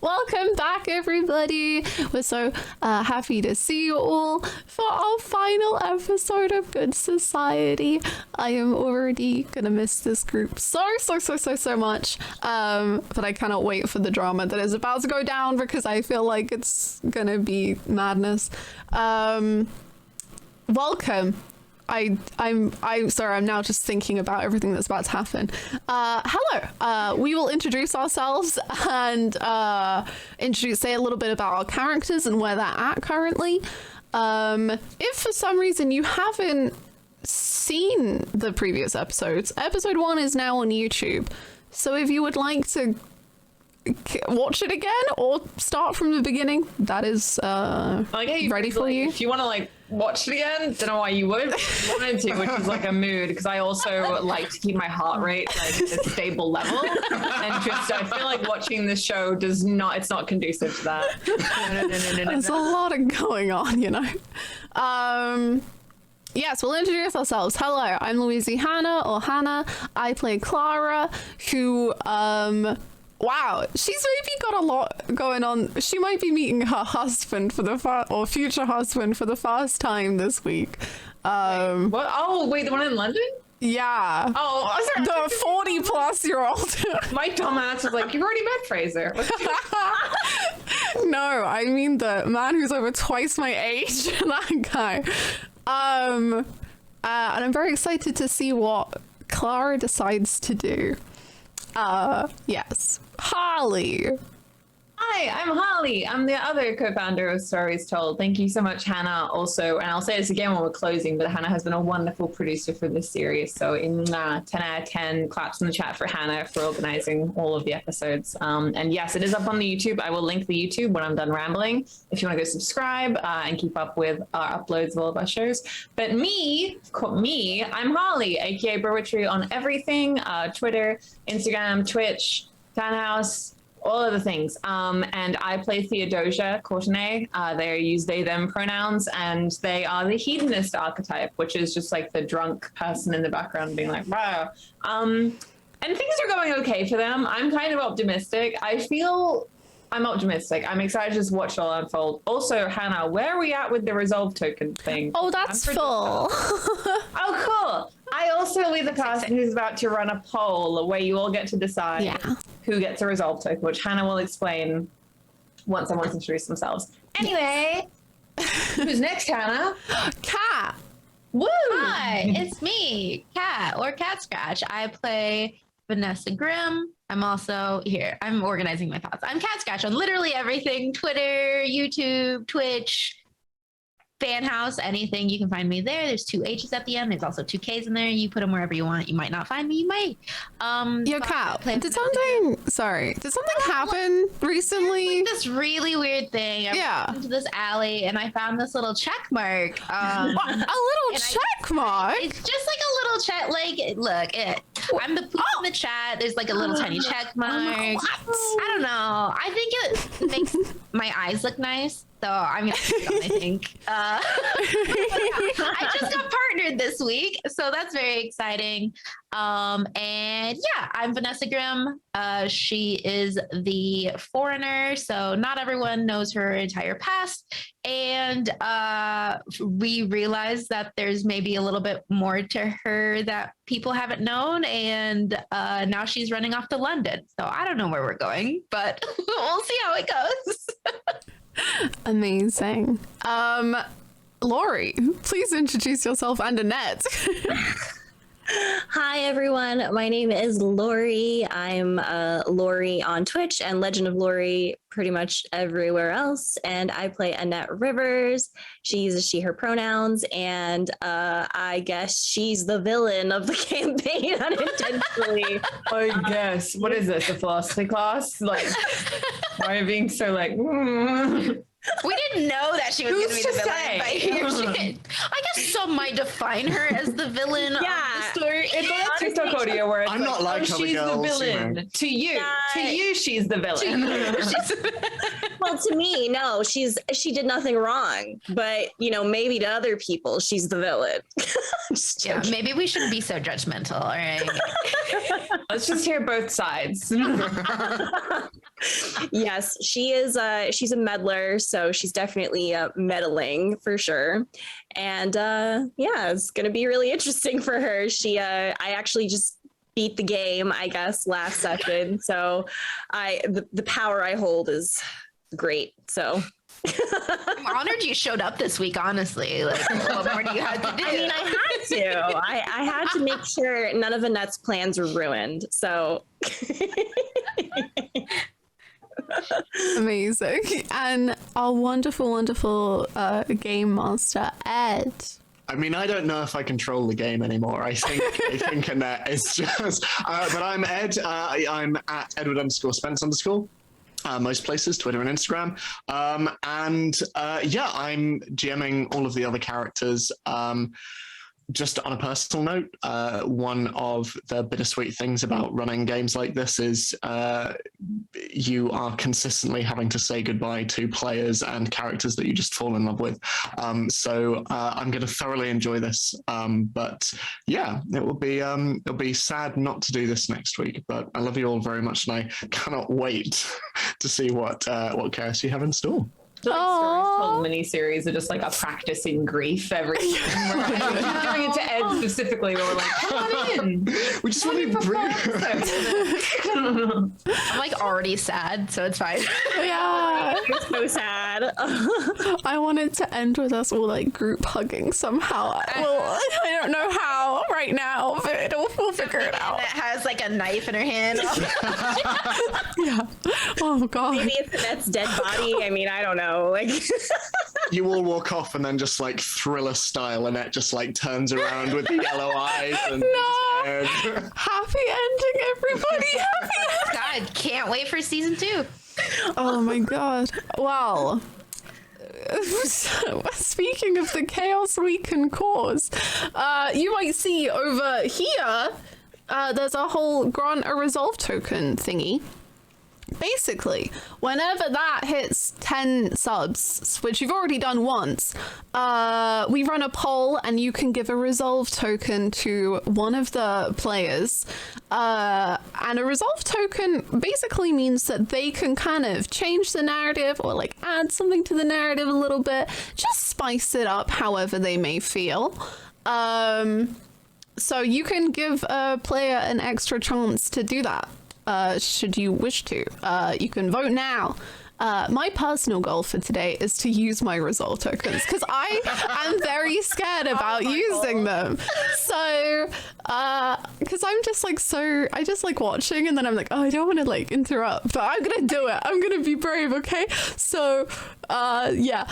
Welcome back, everybody. We're so happy to see you all for our final episode of Good Society. I am already gonna miss this group so much. But I cannot wait for the drama that is about to go down because I feel like it's gonna be madness. Welcome. I'm sorry, I'm now just thinking about everything that's about to happen. Hello. We will introduce ourselves and say a little bit about our characters and where they're at currently. If for some reason you haven't seen the previous episodes, episode 1 is now on YouTube. So if you would like to watch it again or start from the beginning, that is ready for you. If you want to watch it again, don't know why you would wanted to, which is a mood, because I also like to keep my heart rate at a stable level, and just I feel like watching this show it's not conducive to that. No. There's a lot of going on, you know. Yes, we'll introduce ourselves. Hello, I'm Louise Hannah, or Hannah. I play Clara, who wow, she's maybe got a lot going on. She might be meeting her husband or future husband for the first time this week. What? Oh, wait, the one in London? Yeah. Oh, the 40-plus-year-old. My dumbass was like, "You've already met Fraser." No, I mean the man who's over twice my age. That guy. And I'm very excited to see what Clara decides to do. Yes. Holly. Hi, I'm Holly. I'm the other co-founder of Stories Told. Thank you so much, Hannah. Also, and I'll say this again when we're closing, but Hannah has been a wonderful producer for this series. So 10 out of 10 claps in the chat for Hannah for organizing all of the episodes. And yes, it is up on the YouTube. I will link the YouTube when I'm done rambling if you want to go subscribe and keep up with our uploads of all of our shows. But I'm Holly, aka Browitchery on everything, Twitter, Instagram, Twitch, Townhouse, all of the things. And I play Theodosia Courtenay. They use they, them pronouns, and they are the hedonist archetype, which is just the drunk person in the background being like, wow. And things are going okay for them. I'm kind of optimistic. I'm optimistic. I'm excited to just watch it all unfold. Also, Hannah, where are we at with the resolve token thing? Oh, that's full. Oh, cool. I also will be the person who's about to run a poll where you all get to decide who gets a resolve token, which Hannah will explain once someone's introduced themselves. Anyway, who's next, Hannah? Cat. Woo! Hi, it's me, Cat, or Cat Scratch. I play Vanessa Grimm. I'm also here. I'm organizing my thoughts. I'm Cat Scratch on literally everything: Twitter, YouTube, Twitch, Fan House, anything. You can find me there. There's 2 H's at the end. There's also 2 K's in there. You put them wherever you want. You might not find me. You might. Yo, Cat, did something happen recently? This really weird thing. I went into this alley and I found this little check mark. A little check mark? It's just a little check. Look, I'm the poop in the chat. There's a little tiny check mark. I don't know. I think it makes my eyes look nice. So I'm gonna keep going, I think. I just got partnered this week, so that's very exciting. And yeah, I'm Vanessa Grimm. She is the foreigner, so not everyone knows her entire past. And we realized that there's maybe a little bit more to her that people haven't known. And now she's running off to London. So I don't know where we're going, but we'll see how it goes. Amazing. Lori, please introduce yourself and Annette. Hi everyone, my name is Lori. I'm Lori on Twitch and Legend of Lori pretty much everywhere else, and I play Annette Rivers. She uses she, her pronouns, and I guess she's the villain of the campaign unintentionally. I guess. What is this, a philosophy class? Why are you being so We didn't know that she was going to be the villain, but here she is. I guess some might define her as the villain of the story. It's like a TikTok audio where it's I'm not like other she's girls, the villain. you know. To you, she's the villain. Well, to me, no, she did nothing wrong, but maybe to other people, she's the villain. Yeah, maybe we shouldn't be so judgmental, all right? Let's just hear both sides. Yes, she is. She's a meddler, so she's definitely meddling for sure. And yeah, it's gonna be really interesting for her. I actually just beat the game, I guess, last session. So the power I hold is great. So I'm honored you showed up this week, honestly. Like, what more do you have to do? I mean, I had to. I had to make sure none of Annette's plans were ruined. So Amazing. And our wonderful, wonderful game master, Ed. I mean, I don't know if I control the game anymore. I think Annette is just. But I'm Ed. I'm at Edward_Spence_. Most places, Twitter and Instagram. Yeah, I'm GMing all of the other characters. Just on a personal note, one of the bittersweet things about running games like this is you are consistently having to say goodbye to players and characters that you just fall in love with. So I'm going to thoroughly enjoy this. But yeah, it'll be sad not to do this next week. But I love you all very much, and I cannot wait to see what chaos you have in store. So like Stories Told miniseries are just like a practice in grief every time. We're doing it to Ed specifically, where we're like, come on in. We just want to bring. I'm like already sad, so it's fine. Yeah. it's so sad. I wanted to end with us all like group hugging somehow. Well, I don't know how right now, but we'll figure it out. It has like a knife in her hand. Yeah. Oh god. Maybe it's Annette's dead body. I mean, I don't know. Like You all walk off, and then just like Thriller style, Annette just like turns around with the yellow eyes and No. just, Happy ending, everybody. Happy ending. God, can't wait for season 2. Oh my god. Well, speaking of the chaos we can cause, you might see over here, there's a whole grant a resolve token thingy. Basically, whenever that hits 10 subs, which you've already done once, we run a poll and you can give a resolve token to one of the players. And a resolve token basically means that they can kind of change the narrative or like add something to the narrative a little bit, just spice it up however they may feel. So you can give a player an extra chance to do that. Should you wish to. You can vote now. My personal goal for today is to use my resolve tokens because I am very scared about using them. So, because I'm just like I just like watching, and then I'm like, oh, I don't want to like interrupt, but I'm gonna do it. I'm gonna be brave, okay? So, yeah,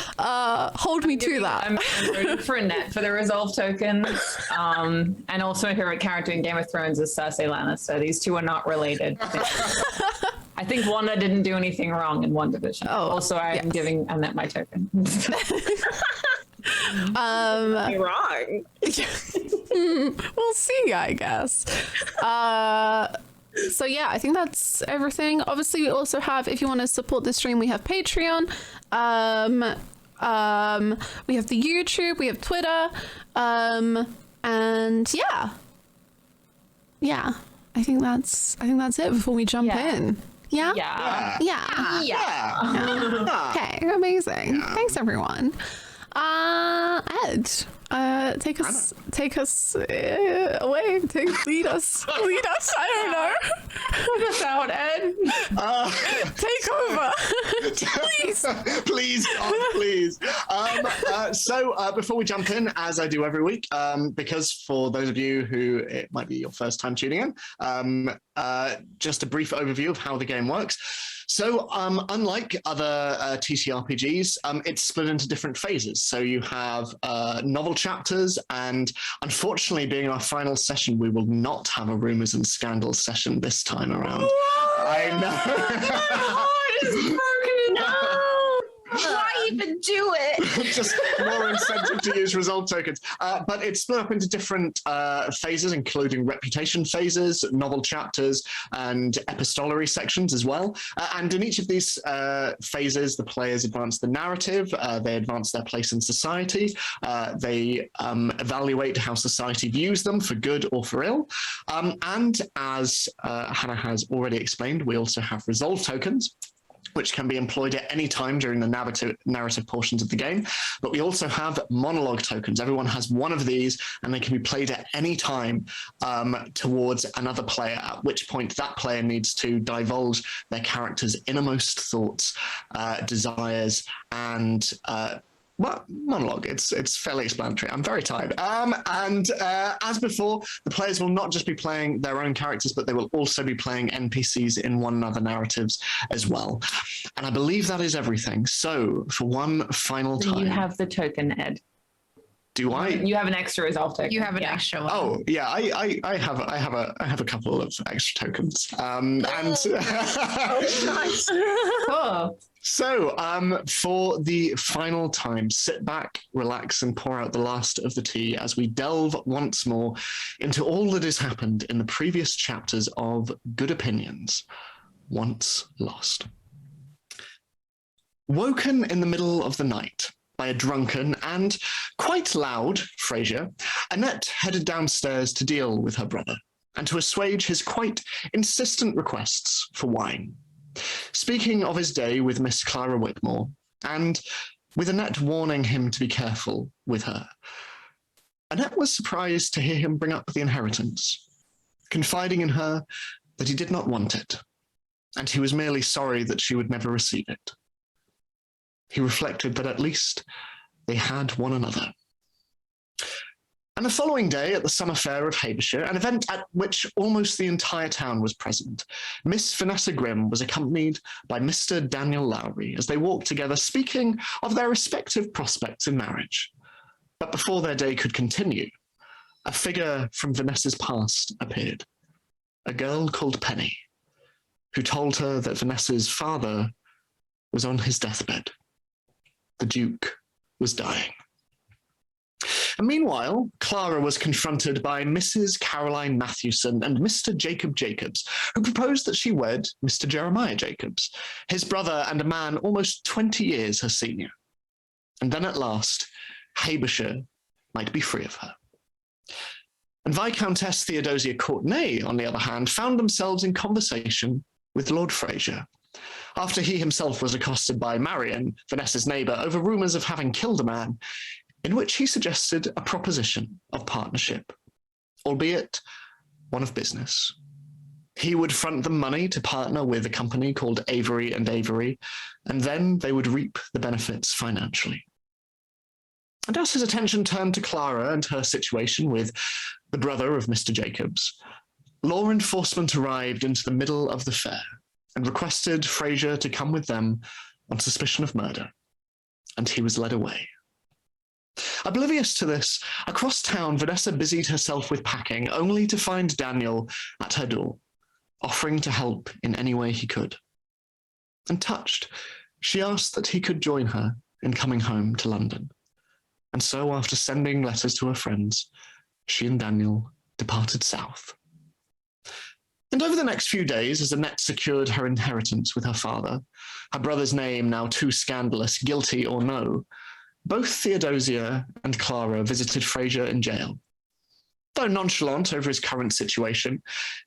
hold me to that. I'm rooting for Annette for the resolve tokens. And also my favorite character in Game of Thrones is Cersei Lannister. These two are not related. I think Wanda didn't do anything wrong in one division. Oh, also, I am yes. giving Annette my token. you're wrong. We'll see, I guess. So yeah, I think that's everything. Obviously, we also have, if you want to support the stream, we have Patreon. We have the YouTube, we have Twitter, and yeah. I think that's it before we jump in. Yeah. Yeah. Okay, amazing. Thanks, everyone. Ed, take us away. Lead us. I don't know. Put us out, Ed. Take over, please. please, God, please. So before we jump in, as I do every week, because for those of you who it might be your first time tuning in, just a brief overview of how the game works. So unlike other TTRPGs, it's split into different phases. So you have novel chapters, and unfortunately, being our final session, we will not have a rumors and scandals session this time around. I know. My heart is broken. Why even do it? just more incentive to use resolve tokens. But it's split up into different phases, including reputation phases, novel chapters, and epistolary sections as well. And in each of these phases, the players advance the narrative, they advance their place in society, they evaluate how society views them for good or for ill. And as Hannah has already explained, we also have resolve tokens, which can be employed at any time during the narrative portions of the game. But we also have monologue tokens. Everyone has one of these, and they can be played at any time towards another player, at which point that player needs to divulge their character's innermost thoughts, desires, and well, monologue. It's fairly explanatory. I'm very tired. And as before, the players will not just be playing their own characters, but they will also be playing NPCs in one another narratives as well. And I believe that is everything. So for one final time, You have the token, Ed. do I? You have an extra resolve token. You have an extra one. Oh yeah, I have a couple of extra tokens. And Cool. so for the final time, sit back, relax, and pour out the last of the tea as we delve once more into all that has happened in the previous chapters of Good Opinions, Once Lost. Woken in the middle of the night by a drunken and quite loud Fraser, Annette headed downstairs to deal with her brother and to assuage his quite insistent requests for wine. Speaking of his day with Miss Clara Whitmore, and with Annette warning him to be careful with her, Annette was surprised to hear him bring up the inheritance, confiding in her that he did not want it, and he was merely sorry that she would never receive it. He reflected that at least they had one another. And the following day at the summer fair of Havershire, an event at which almost the entire town was present, Miss Vanessa Grimm was accompanied by Mr. Daniel Lowry as they walked together speaking of their respective prospects in marriage. But before their day could continue, a figure from Vanessa's past appeared, a girl called Penny, who told her that Vanessa's father was on his deathbed. The Duke was dying. And meanwhile, Clara was confronted by Mrs. Caroline Mathewson and Mr. Jacob Jacobs, who proposed that she wed Mr. Jeremiah Jacobs, his brother and a man almost 20 years her senior. And then at last, Habershire might be free of her. And Viscountess Theodosia Courtenay, on the other hand, found themselves in conversation with Lord Fraser, after he himself was accosted by Marion, Vanessa's neighbour, over rumours of having killed a man, in which he suggested a proposition of partnership, albeit one of business. He would front them money to partner with a company called Avery and Avery, and then they would reap the benefits financially. And as his attention turned to Clara and her situation with the brother of Mr. Jacobs, law enforcement arrived into the middle of the fair and requested Fraser to come with them on suspicion of murder, and he was led away. Oblivious to this, across town, Vanessa busied herself with packing, only to find Daniel at her door, offering to help in any way he could. And touched, she asked that he could join her in coming home to London. And so, after sending letters to her friends, she and Daniel departed south. And over the next few days, as Annette secured her inheritance with her father, her brother's name now too scandalous, guilty or no, both Theodosia and Clara visited Fraser in jail. Though nonchalant over his current situation,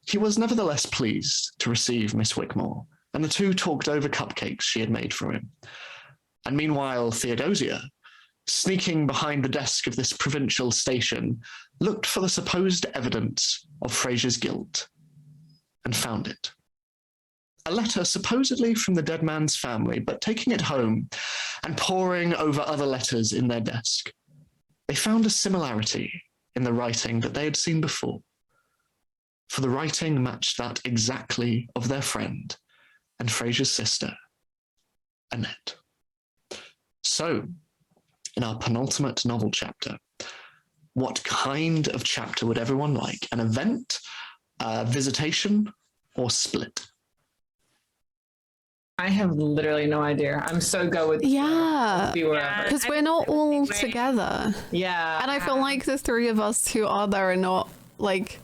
he was nevertheless pleased to receive Miss Whitmore, and the two talked over cupcakes she had made for him. And meanwhile, Theodosia, sneaking behind the desk of this provincial station, looked for the supposed evidence of Fraser's guilt, and found it. A letter supposedly from the dead man's family, but taking it home and poring over other letters in their desk, they found a similarity in the writing that they had seen before. For the writing matched that exactly of their friend and Fraser's sister, Annette. So, in our penultimate novel chapter, what kind of chapter would everyone like? An event, visitation, or split? I have literally no idea. I'm so go with Yeah, wherever. because I we're think not we're all very- together. Yeah. And I feel like the three of us who are there are not like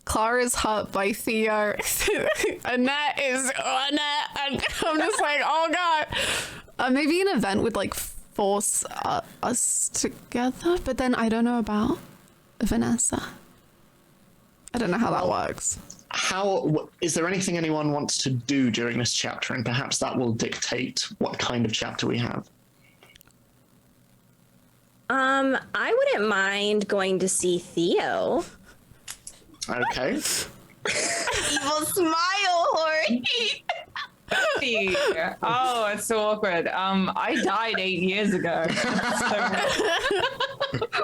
Clara's hurt by Theo. Annette is Annette, and I'm just like, oh god. Maybe an event would like force us together, but then I don't know about Vanessa. I don't know how that works. Is there anything anyone wants to do during this chapter, and perhaps that will dictate what kind of chapter we have? I wouldn't mind going to see Theo. Okay. Evil smile, Lori. Oh, it's so awkward. I died 8 years ago.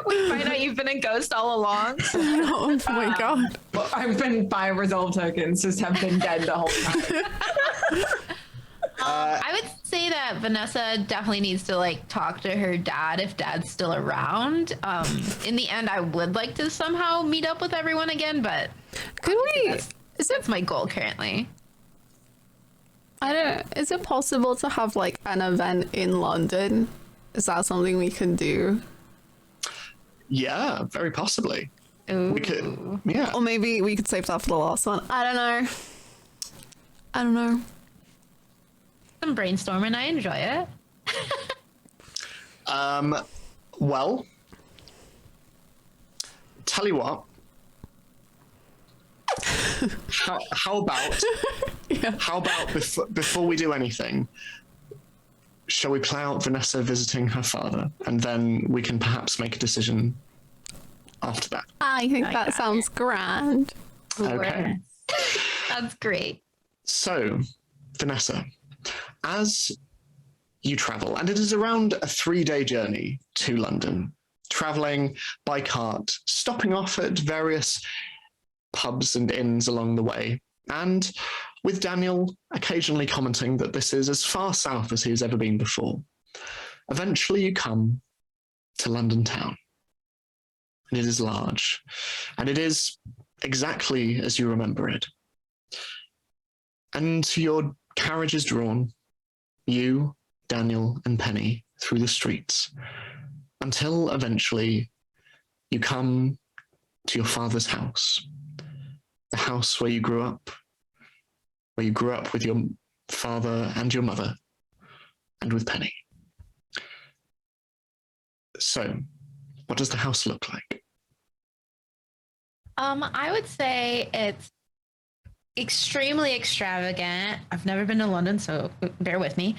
We find out you've been a ghost all along. Oh my god. Well, I've been 5 resolve tokens, just have been dead the whole time. I would say that Vanessa definitely needs to like talk to her dad if dad's still around. In the end, I would like to somehow meet up with everyone again, but Could we? that's my goal currently. Is it possible to have like an event in London? Is that something we can do? Yeah, very possibly. Ooh. We could. Yeah. Or maybe we could save that for the last one. I don't know. Some brainstorming, I enjoy it. Well, tell you what. How about before we do anything, shall we play out Vanessa visiting her father, and then we can perhaps make a decision after that? I think that sounds grand. Okay. That's great. So, Vanessa, as you travel, and it is around a 3-day journey to London, traveling by cart, stopping off at various pubs and inns along the way, and with Daniel occasionally commenting that this is as far south as he's ever been before. Eventually you come to London town, and it is large, and it is exactly as you remember it. And your carriage is drawn, you, Daniel, and Penny, through the streets, until eventually you come to your father's house. The house where you grew up with your father and your mother, and with Penny. So, what does the house look like? I would say it's extremely extravagant. I've never been to London, so bear with me.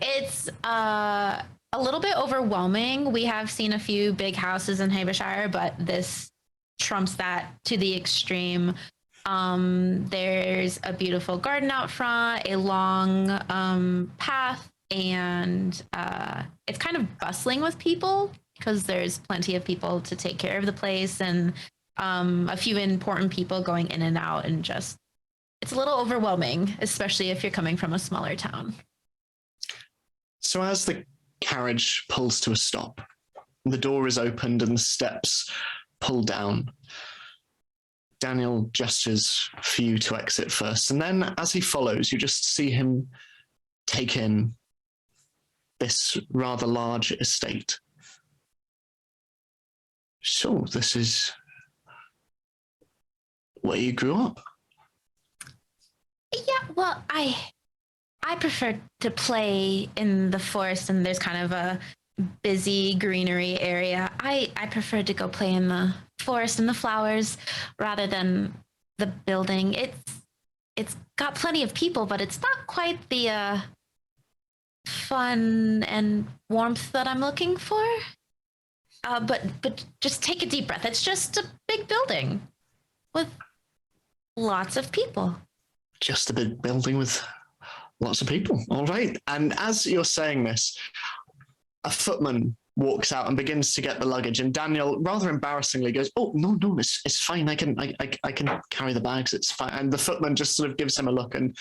It's a little bit overwhelming. We have seen a few big houses in Hampshire, but this trumps that to the extreme. There's a beautiful garden out front, a long path, and it's kind of bustling with people because there's plenty of people to take care of the place, and a few important people going in and out, and just it's a little overwhelming, especially if you're coming from a smaller town. So as the carriage pulls to a stop, the door is opened and the steps pull down. Daniel gestures for you to exit first, and then as he follows, you just see him take in this rather large estate. So this is where you grew up? Yeah, well, I prefer to play in the forest, and there's kind of a busy greenery area. I prefer to go play in the forest and the flowers rather than the building. It's got plenty of people, but it's not quite the fun and warmth that I'm looking for. But just take a deep breath. It's just a big building with lots of people. Just a big building with lots of people. All right. And as you're saying this, a footman walks out and begins to get the luggage, and Daniel rather embarrassingly goes, "Oh, no, it's fine. I can carry the bags. It's fine." And the footman just sort of gives him a look and,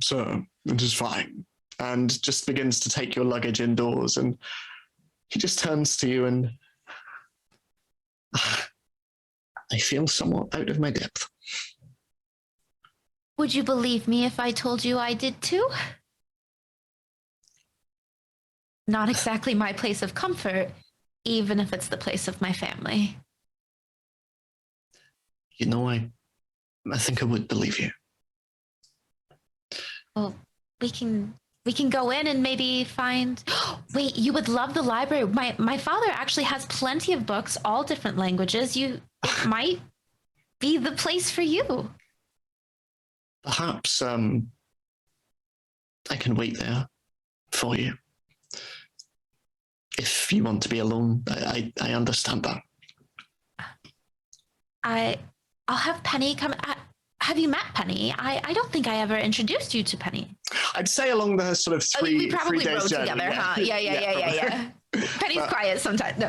"Sir, it is fine," and just begins to take your luggage indoors. And he just turns to you and, "I feel somewhat out of my depth." Would you believe me if I told you I did too? Not exactly my place of comfort, even if it's the place of my family. You know, I think I would believe you. Well, we can go in and maybe find. Wait, you would love the library. My father actually has plenty of books, all different languages. It might be the place for you. Perhaps I can wait there for you. If you want to be alone, I understand that. I'll have Penny come. Have you met Penny? I don't think I ever introduced you to Penny. I'd say along the sort of three, we probably 3 days rode journey, together, huh? Yeah. Penny's quiet sometimes. No.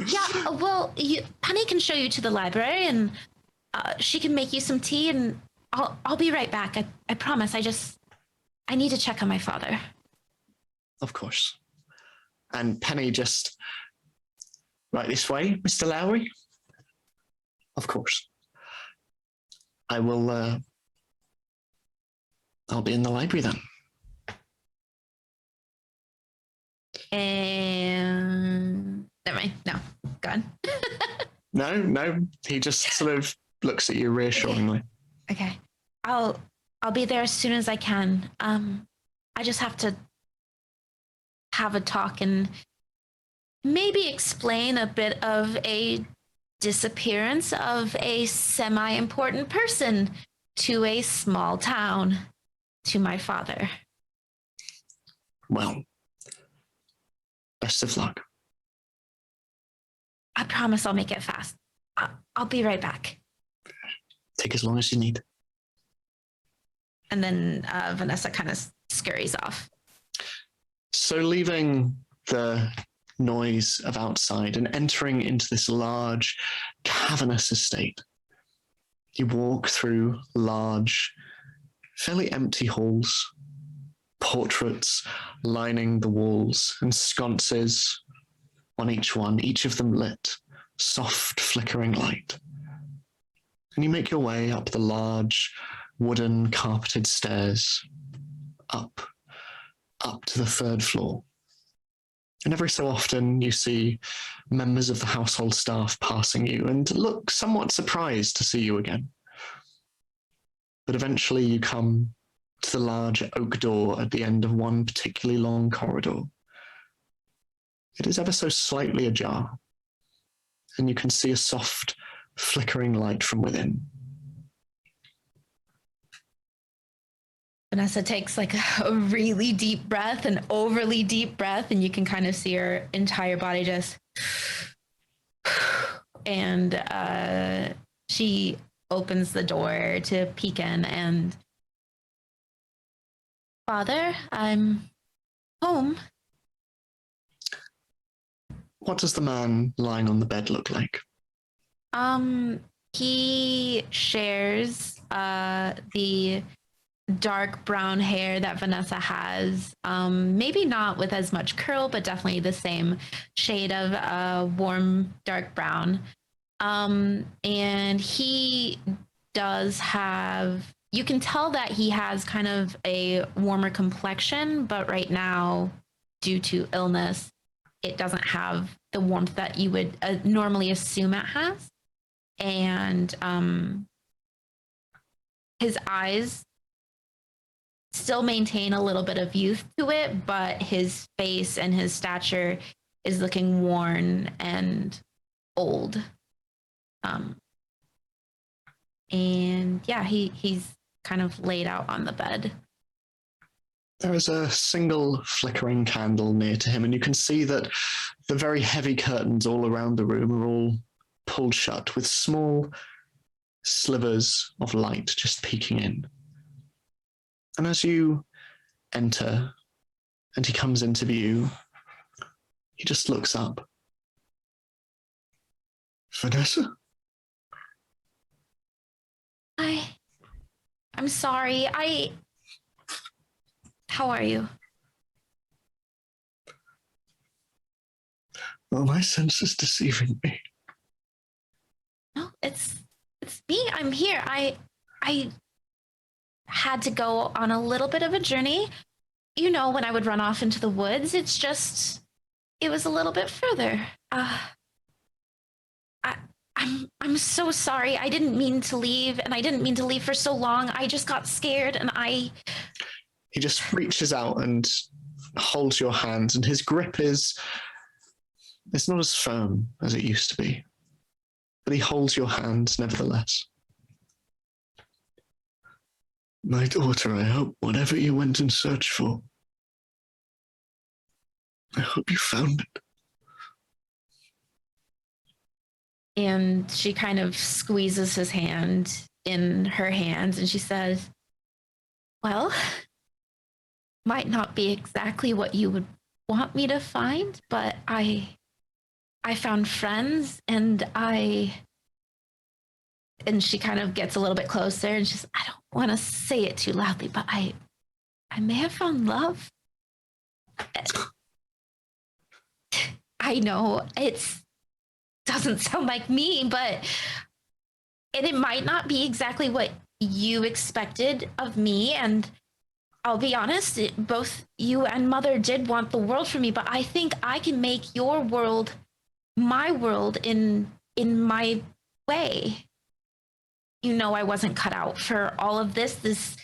Yeah, well, Penny can show you to the library, and she can make you some tea, and I'll be right back. I promise. I need to check on my father. Of course. And Penny just, right this way, Mr. Lowry? Of course. I will, I'll be in the library then. And never mind. No, go on. No, he just sort of looks at you reassuringly. Okay. I'll be there as soon as I can. I just have to have a talk and maybe explain a bit of a disappearance of a semi-important person to a small town, to my father. Well, best of luck. I promise I'll make it fast. I'll be right back. Take as long as you need. And then Vanessa kind of scurries off. So leaving the noise of outside and entering into this large, cavernous estate, you walk through large, fairly empty halls, portraits lining the walls, and sconces on each one, each of them lit, soft flickering light. And you make your way up the large, wooden carpeted stairs, up to the 3rd floor. And every so often you see members of the household staff passing you and look somewhat surprised to see you again. But eventually you come to the large oak door at the end of one particularly long corridor. It is ever so slightly ajar, and you can see a soft, flickering light from within. Vanessa takes like a really deep breath, an overly deep breath, and you can kind of see her entire body just. And she opens the door to peek in, and Father, I'm home. What does the man lying on the bed look like? He shares the dark brown hair that Vanessa has. Maybe not with as much curl, but definitely the same shade of warm dark brown. And he does have, you can tell that he has kind of a warmer complexion, but right now, due to illness, it doesn't have the warmth that you would normally assume it has. And his eyes still maintain a little bit of youth to it, but his face and his stature is looking worn and old. And yeah, he's kind of laid out on the bed. There is a single flickering candle near to him, and you can see that the very heavy curtains all around the room are all pulled shut with small slivers of light just peeking in. And as you enter and he comes into view, he just looks up. Vanessa? I'm sorry. How are you? Oh, my sense is deceiving me. No, it's me. I'm here. I had to go on a little bit of a journey. You know, when I would run off into the woods, it was a little bit further. I'm so sorry. I didn't mean to leave, and I didn't mean to leave for so long. I just got scared, and He just reaches out and holds your hand, and his grip is it's not as firm as it used to be, but he holds your hand nevertheless. My daughter, I hope whatever you went in search for, I hope you found it. And she kind of squeezes his hand in her hands, and she says, well, might not be exactly what you would want me to find, but I found friends, and she kind of gets a little bit closer, and she's, I don't want to say it too loudly, but I may have found love. I know it doesn't sound like me, and it might not be exactly what you expected of me. And I'll be honest, both you and Mother did want the world for me, but I think I can make your world my world in my way. You know, I wasn't cut out for all of this. This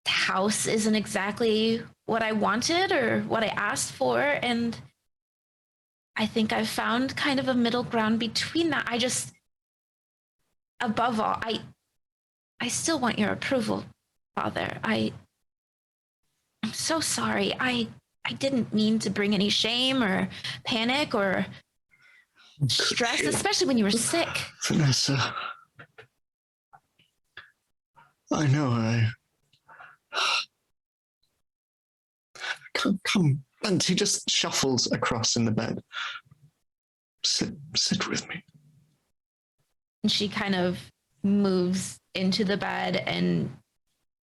house isn't exactly what I wanted or what I asked for, and I think I've found kind of a middle ground between that. Above all, I still want your approval, Father. I'm so sorry. I didn't mean to bring any shame or panic or stress, especially when you were sick. Vanessa, I know Come. And he just shuffles across in the bed. Sit with me. And she kind of moves into the bed and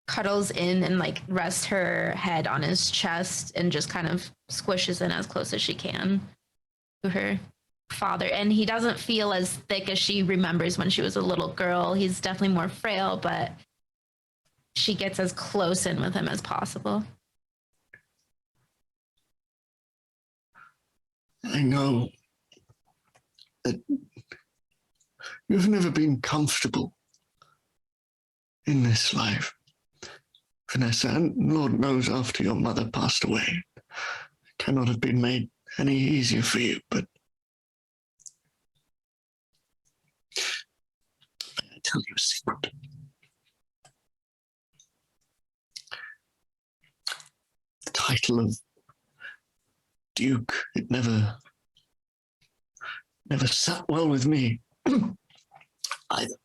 cuddles in and like rests her head on his chest and just kind of squishes in as close as she can to her father. And he doesn't feel as thick as she remembers when she was a little girl. He's definitely more frail, but she gets as close in with him as possible. I know that you've never been comfortable in this life, Vanessa, and Lord knows after your mother passed away, it cannot have been made any easier for you, but may I tell you a secret? The title of Duke, it never sat well with me either.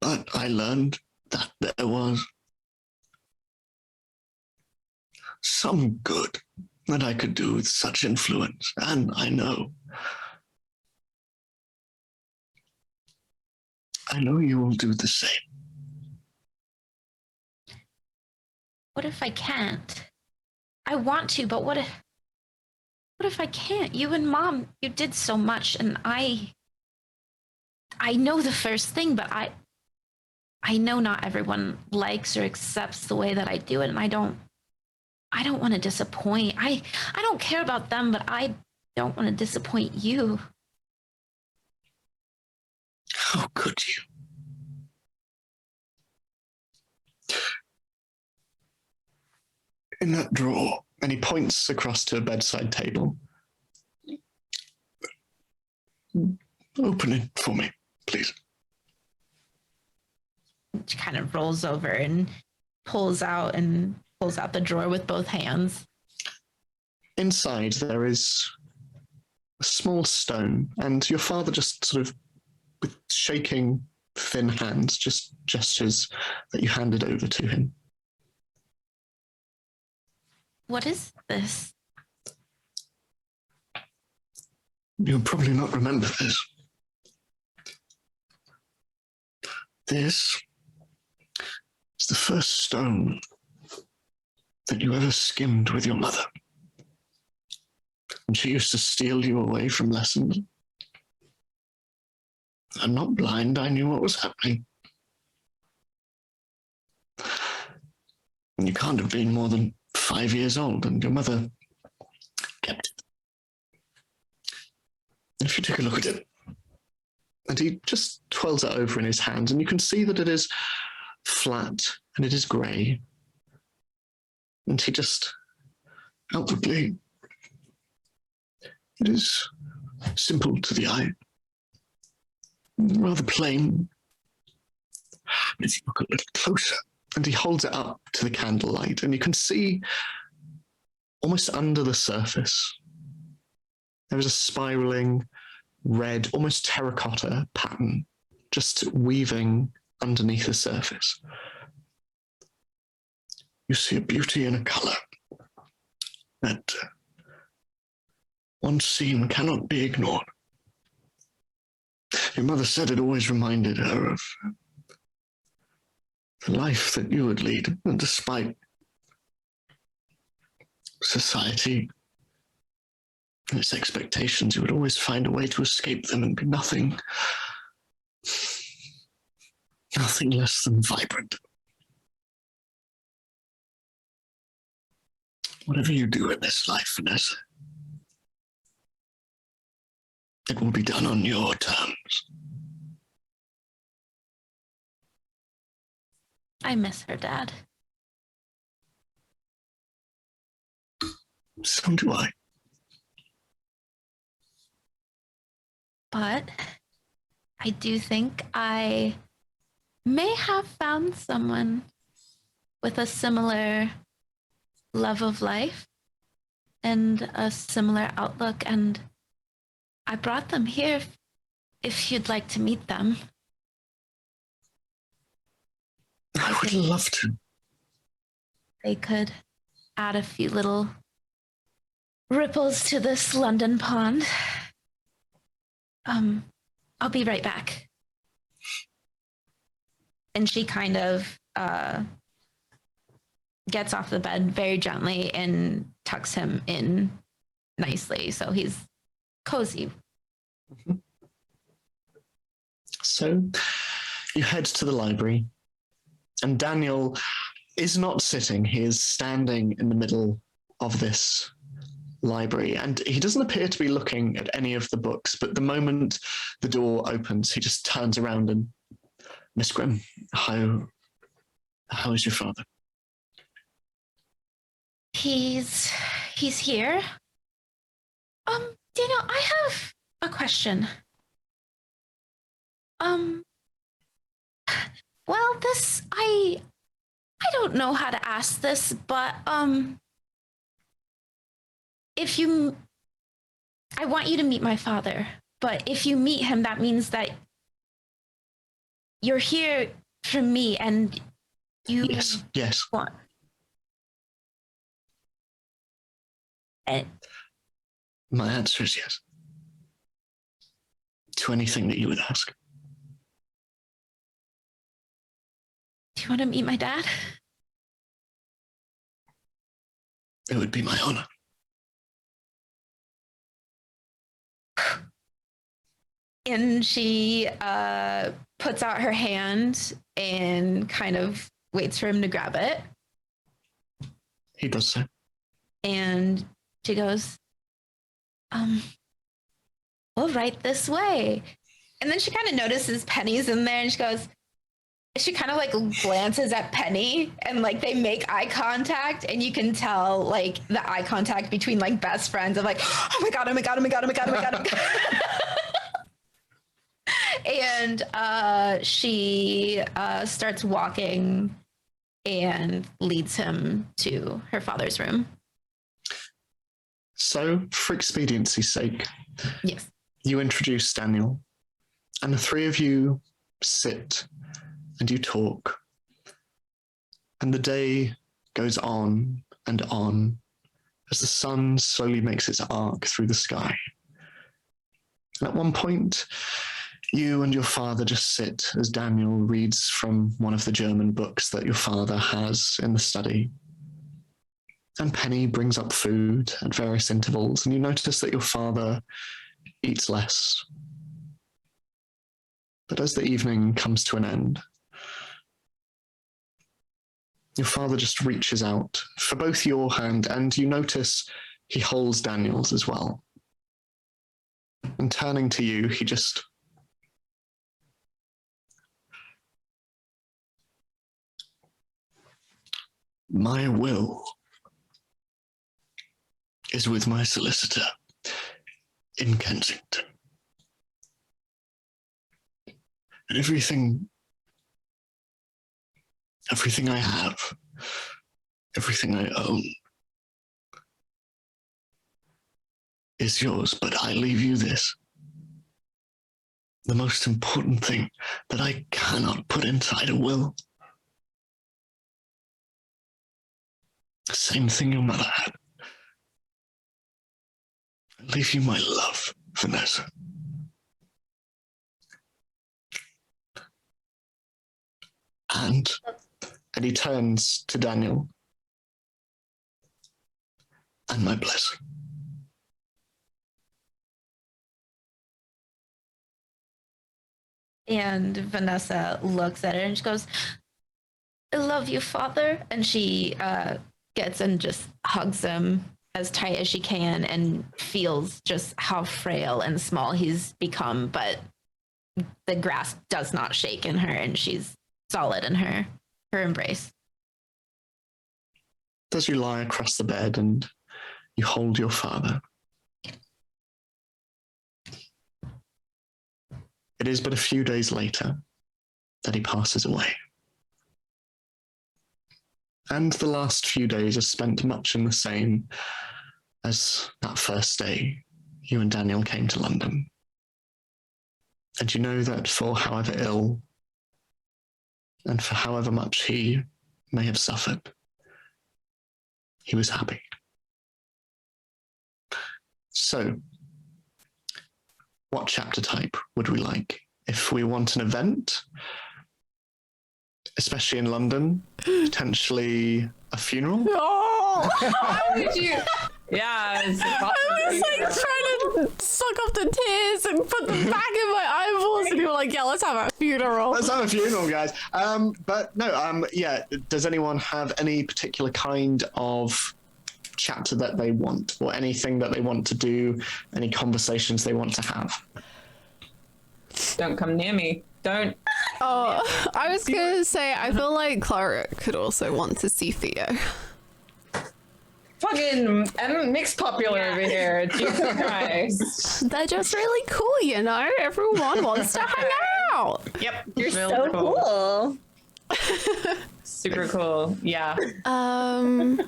But I learned that there was some good that I could do with such influence, and I know you will do the same. What if I can't? I want to, but what if I can't? You and Mom, you did so much, and I know the first thing, but I know not everyone likes or accepts the way that I do it, and I don't want to disappoint. I don't care about them, but I don't want to disappoint you. How could you? In that drawer, and he points across to a bedside table. Open it for me, please. She kind of rolls over and pulls out the drawer with both hands. Inside there is a small stone, and your father just sort of, with shaking thin hands, just gestures that you hand it over to him. What is this? You'll probably not remember this. This is the first stone that you ever skimmed with your mother. And she used to steal you away from lessons. I'm not blind. I knew what was happening. You can't have been more than 5 years old, and your mother kept it. And if you take a look at it, and he just twirls it over in his hands, and you can see that it is flat and it is grey. And he just outwardly, it is simple to the eye, rather plain. But if you look a little closer, and he holds it up to the candlelight, and you can see almost under the surface, there is a spiraling red, almost terracotta pattern just weaving underneath the surface. You see a beauty and a colour that once seen cannot be ignored. Your mother said it always reminded her of the life that you would lead, and despite society and its expectations, you would always find a way to escape them and be nothing less than vibrant. Whatever you do in this life, Vanessa, it will be done on your terms. I miss her, Dad. So do I. But I do think I may have found someone with a similar love of life and a similar outlook, and I brought them here if you'd like to meet them. I would love to. They could add a few little ripples to this London pond. I'll be right back. And she kind of gets off the bed very gently and tucks him in nicely, so he's cozy. Mm-hmm. So you head to the library, and Daniel is not sitting. He is standing in the middle of this library, and he doesn't appear to be looking at any of the books, but the moment the door opens, he just turns around and, Miss Grimm, how is your father? He's here. Daniel, I have a question. Well, this I don't know how to ask this, but I want you to meet my father, but if you meet him, that means that you're here for me, and you Yes. want. My answer is yes. To anything that you would ask. Do you want to meet my dad? It would be my honor. And she puts out her hand and kind of waits for him to grab it. He does so. And she goes, well, right this way. And then she kind of notices Penny's in there, and she kind of like glances at Penny, and like they make eye contact, and you can tell like the eye contact between like best friends of like, oh my God, oh my God, oh my God, oh my God, oh my God, oh my God. And she starts walking and leads him to her father's room. So, for expediency's sake, Yes. you introduce Daniel, and the three of you sit and you talk. And the day goes on and on as the sun slowly makes its arc through the sky. And at one point, you and your father just sit as Daniel reads from one of the German books that your father has in the study. And Penny brings up food at various intervals, and you notice that your father eats less. But as the evening comes to an end, your father just reaches out for both your hand, and you notice he holds Daniel's as well. And turning to you, he just... My will is with my solicitor in Kensington. And everything I have, everything I own is yours, but I leave you this. The most important thing that I cannot put inside a will. The same thing your mother had. I leave you my love, Vanessa. And he turns to Daniel. And my blessing. And Vanessa looks at it and she goes, I love you, Father. And she gets and just hugs him as tight as she can and feels just how frail and small he's become. But the grasp does not shake in her, and she's solid in her embrace. As you lie across the bed and you hold your father, it is but a few days later that he passes away. And the last few days are spent much in the same as that first day you and Daniel came to London. And you know that for however ill and for however much he may have suffered, he was happy. So, what chapter type would we like? If we want an event, especially in London, potentially a funeral? Oh! How would you? Yeah, it's I was like trying to suck up the tears and put them back in my eyeballs, and you were like, "Yeah, let's have a funeral." Let's have a funeral, guys. But no, yeah. Does anyone have any particular kind of chapter that they want, or anything that they want to do? Any conversations they want to have? Don't come near me. Don't. Oh, I was gonna say, I feel like Clara could also want to see Theo. Fucking mixed popular over here. Jesus Christ. They're just really cool, you know? Everyone wants to hang out. Yep. You're real so cool. Super cool. Yeah. I'm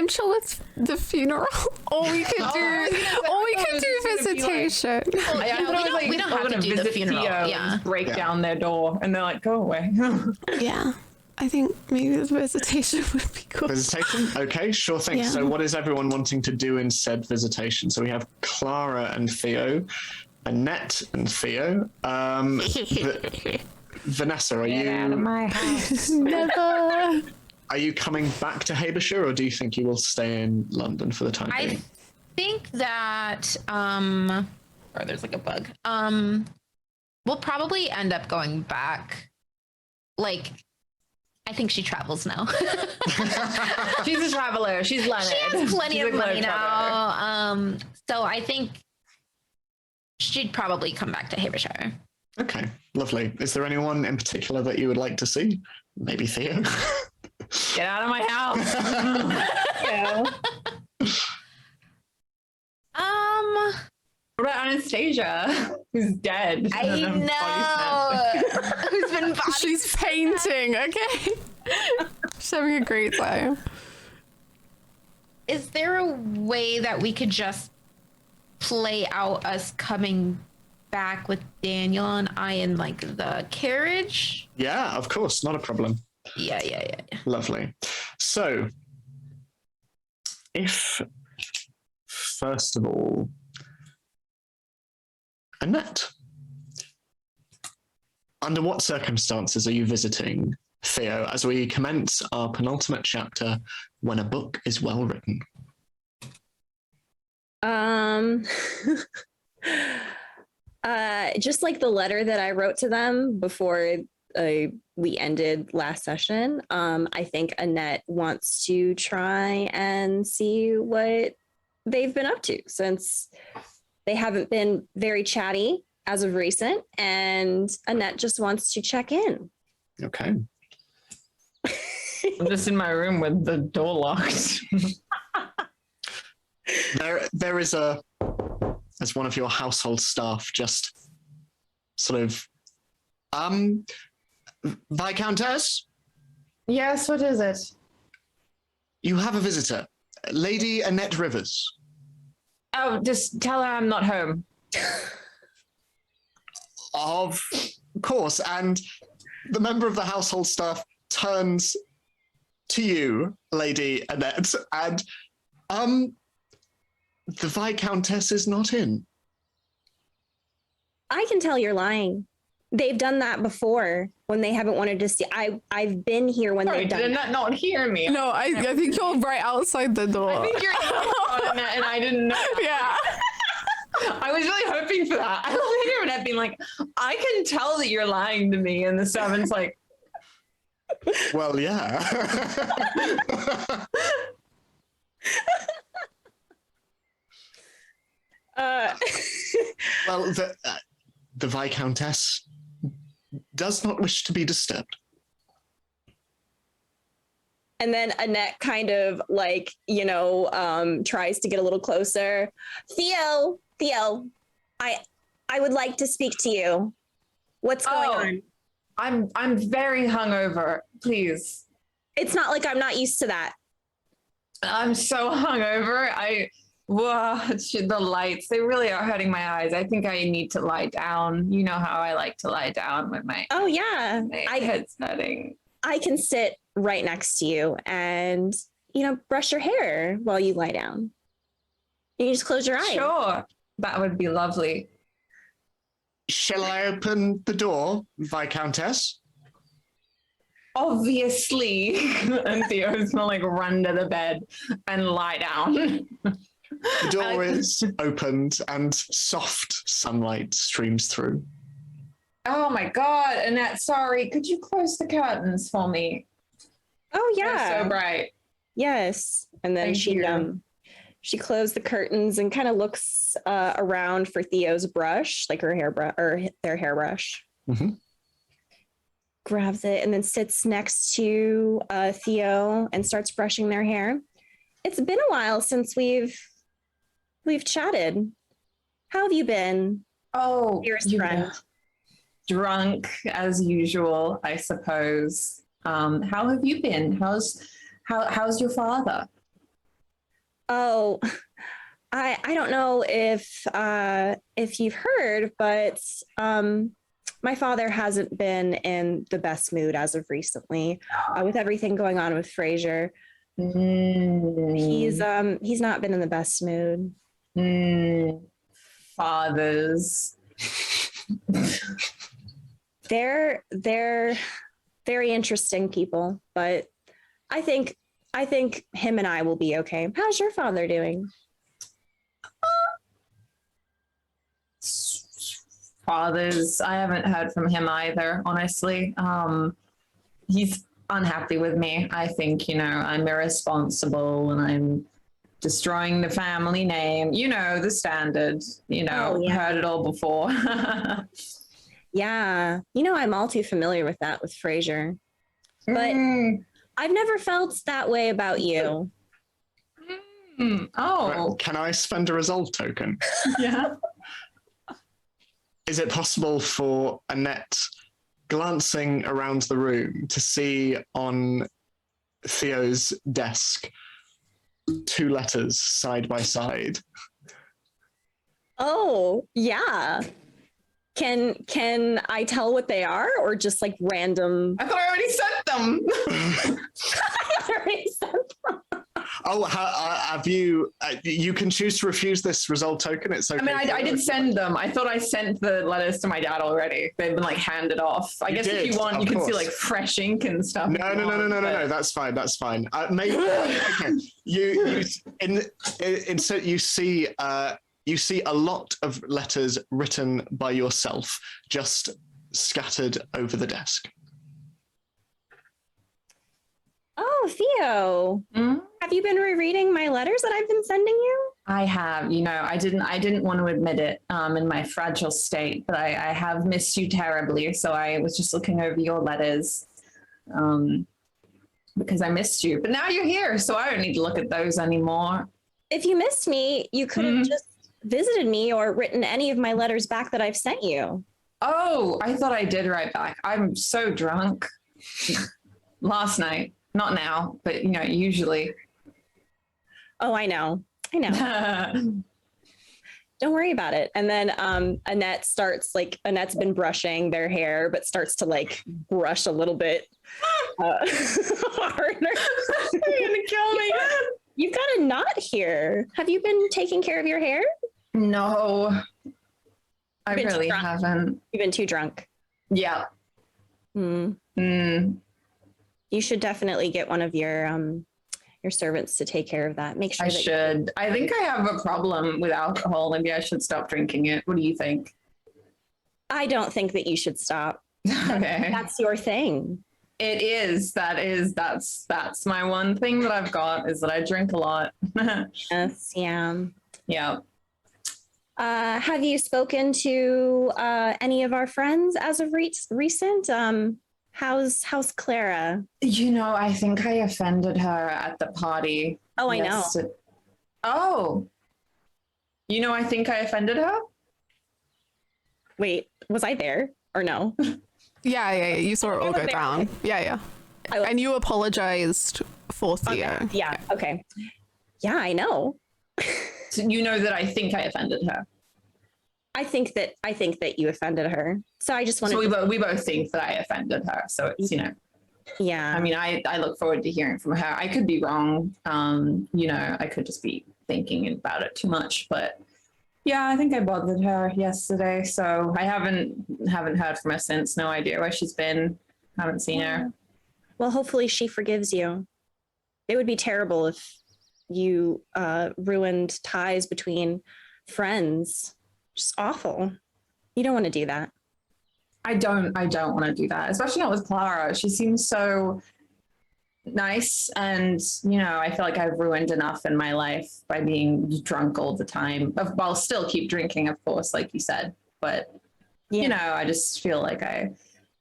chill with the funeral. Or we could do visitation. We don't have to do the funeral. Yeah. Break down their door and they're like, go away. Yeah. I think maybe the visitation would be cool. Visitation? Okay, sure thing. Yeah. So what is everyone wanting to do in said visitation? So we have Clara and Theo, Annette and Theo. Vanessa, are Get out of you my house. Never. are you coming back to Habershire, or do you think you will stay in London for the time being? I think that or there's like a bug. We'll probably end up going back. Like, I think she travels now. She's a traveler. She's Leonard. She has plenty She's of a money globetrotter. now. So I think she'd probably come back to Havershire. Okay, lovely. Is there anyone in particular that you would like to see? Maybe Theo? Get out of my house. Yeah. What about Anastasia, who's dead? I know. Who's been body She's painting, okay? She's having a great time. Is there a way that we could just play out us coming back with Daniel and I in like the carriage? Yeah, of course, not a problem. Yeah. Lovely. So, if first of all, Annette, under what circumstances are you visiting Theo as we commence our penultimate chapter, When a Book is Well Written? Just like the letter that I wrote to them before we ended last session, I think Annette wants to try and see what they've been up to, since they haven't been very chatty as of recent, and Annette just wants to check in. Okay. I'm just in my room with the door locked. There is as one of your household staff just sort of, Viscountess, Yes, what is it? you have a visitor, Lady Annette Rivers. Oh, just tell her I'm not home. Of course, and the member of the household staff turns to you, Lady Annette, and the Viscountess is not in. I can tell you're lying. They've done that before when they haven't wanted to see. I've been here when Sorry, they've done did that. not hear me? No, I think you're right outside the door. I think you're on it, and I didn't know. Yeah. I was really hoping for that. I love hearing Annette being like, I can tell that you're lying to me, and the servant's like, Well, yeah. Well, the Viscountess does not wish to be disturbed. And then Annette kind of like, tries to get a little closer. Theo, I would like to speak to you. What's going on? I'm very hungover. Please. It's not like I'm not used to that. I'm so hungover. The lights, they really are hurting my eyes. I think I need to lie down. You know how I like to lie down with my Oh yeah. my head's hurting. I can sit right next to you and, brush your hair while you lie down. You can just close your eyes. Sure. That would be lovely. Shall I open the door, Viscountess? Obviously. And Theo's gonna like run to the bed and lie down. The door is opened and soft sunlight streams through. Oh my God, Annette, sorry. Could you close the curtains for me? Oh They're yeah. so bright. Yes. And then Thank you. she closed the curtains and kind of looks around for Theo's brush, like her hairbrush or their hairbrush. Mm-hmm. Grabs it and then sits next to Theo and starts brushing their hair. It's been a while since we've chatted. How have you been? Oh, Dearest friend. Drunk as usual, I suppose. How have you been? How's your father? Oh, I don't know if you've heard, but my father hasn't been in the best mood as of recently, with everything going on with Frasier. He's not been in the best mood. Fathers. They're very interesting people, but I think him and I will be okay. How's your father doing? Fathers, I haven't heard from him either, honestly. He's unhappy with me. I think, I'm irresponsible and I'm destroying the family name. The standard, heard it all before. Yeah. I'm all too familiar with that with Frasier. But I've never felt that way about you. Oh. Can I spend a resolve token? Yeah. Is it possible for Annette, glancing around the room, to see on Theo's desk 2 letters side by side? Oh, yeah. Can I tell what they are, or just like random? I thought I already sent them. I already sent them. Oh, have you? You can choose to refuse this resolve token. It's okay. I mean, I did send them. I thought I sent the letters to my dad already. They've been like handed off. I guess if you want, you can see like fresh ink and stuff. No. That's fine. That's fine. Maybe okay. You see you see a lot of letters written by yourself, just scattered over the desk. Oh, Theo, have you been rereading my letters that I've been sending you? I have, I didn't want to admit it in my fragile state, but I have missed you terribly. So I was just looking over your letters because I missed you. But now you're here, so I don't need to look at those anymore. If you missed me, you could have just visited me or written any of my letters back that I've sent you. Oh, I thought I did write back. I'm so drunk. Last night. Not now, but usually. Oh, I know. Don't worry about it. And then Annette's been brushing their hair, but starts to brush a little bit harder. You're gonna kill me. You've got a knot here. Have you been taking care of your hair? No, I really haven't. You've been too drunk. Yeah. You should definitely get one of your servants to take care of that. Make sure I should. I think I have a problem with alcohol. Maybe I should stop drinking it. What do you think? I don't think that you should stop. Okay. That's your thing. It is. That's my one thing that I've got is that I drink a lot. Yes, yeah. Yeah. Have you spoken to any of our friends as of recent? How's Clara? I think I offended her at the party. Oh, I know. Oh. I think I offended her? Wait, was I there or no? Yeah. You saw it all go down. Yeah. And you apologized for Theo. Okay. Yeah. Okay. Yeah, I know. So you know that I think I offended her. I think that you offended her. So I just want to. So we both think that I offended her. So it's Yeah. I mean, I look forward to hearing from her. I could be wrong. I could just be thinking about it too much. But yeah, I think I bothered her yesterday. So I haven't heard from her since. No idea where she's been. Haven't seen her. Well, hopefully she forgives you. It would be terrible if you ruined ties between friends. Just awful. You don't want to do that. I don't want to do that, especially not with Clara. She seems so nice, and I feel like I've ruined enough in my life by being drunk all the time. I'll still keep drinking, of course, like you said, but I just feel like I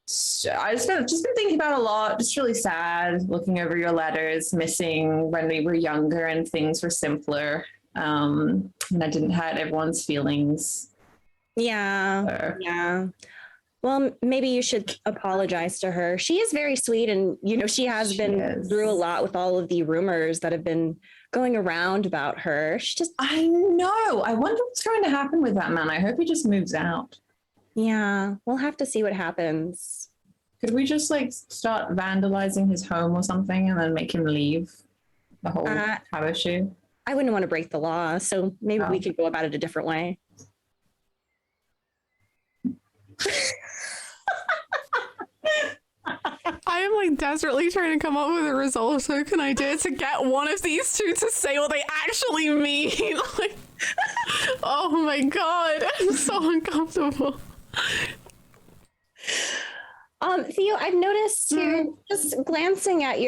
just been thinking about a lot. Just really sad, looking over your letters, missing when we were younger and things were simpler. And I didn't hurt everyone's feelings. Yeah. Well, maybe you should apologize to her. She is very sweet, and she has been through a lot with all of the rumors that have been going around about her. I know. I wonder what's going to happen with that man. I hope he just moves out. Yeah, we'll have to see what happens. Could we just start vandalizing his home or something and then make him leave the whole have issue? I wouldn't want to break the law, so maybe we could go about it a different way. I am desperately trying to come up with a resolve-token idea to get one of these two to say what they actually mean. Oh my god, I'm so uncomfortable. Theo, I've noticed you're just glancing at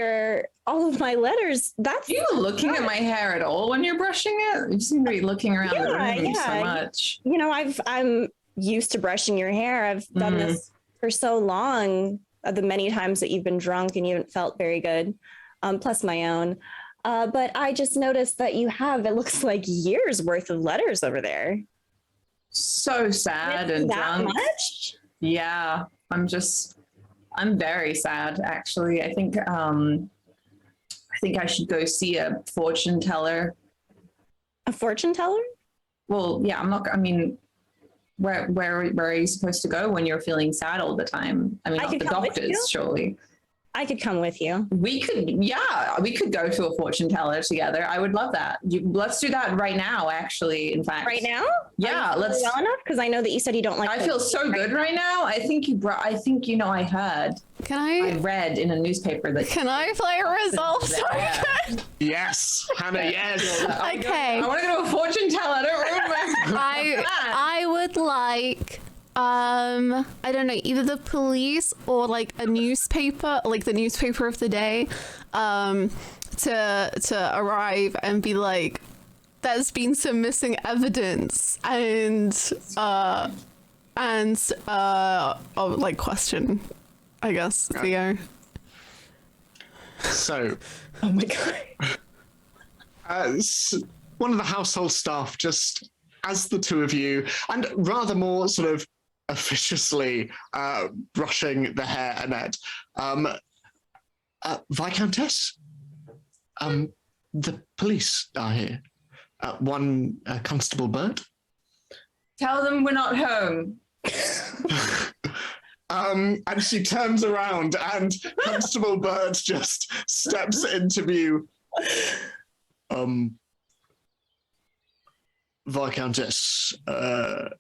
all of my letters. Are you looking at my hair at all when you're brushing it? You seem to be looking around the room so much. I'm used to brushing your hair. I've done this for so long, the many times that you've been drunk and you haven't felt very good, plus my own. But I just noticed that you have, it looks like years worth of letters over there. So sad and that drunk. Much? Yeah, I'm very sad, actually. I think I should go see a fortune teller. A fortune teller? Well, yeah, where are you supposed to go when you're feeling sad all the time? Not the doctors, surely. I could come with you. We could go to a fortune teller together. I would love that. Let's do that right now, actually, in fact. Right now? Yeah, let's. Well enough? Because I know that you said you don't like. I feel so good right now. I heard. I read in a newspaper that. Can I play a resolve token? Yes, Hannah, yes. Okay. I want to go to a fortune teller. Don't ruin my I would like I don't know, either the police or like a newspaper, like the newspaper of the day, to arrive and be like, there's been some missing evidence and like question, I guess, Theo. So, Oh my god. One of the household staff, just as the two of you, and rather more sort of officiously brushing the hair, Annette, Viscountess, the police are here. One Constable Bird. Tell them we're not home. And she turns around and Constable Bird just steps into view. Viscountess, a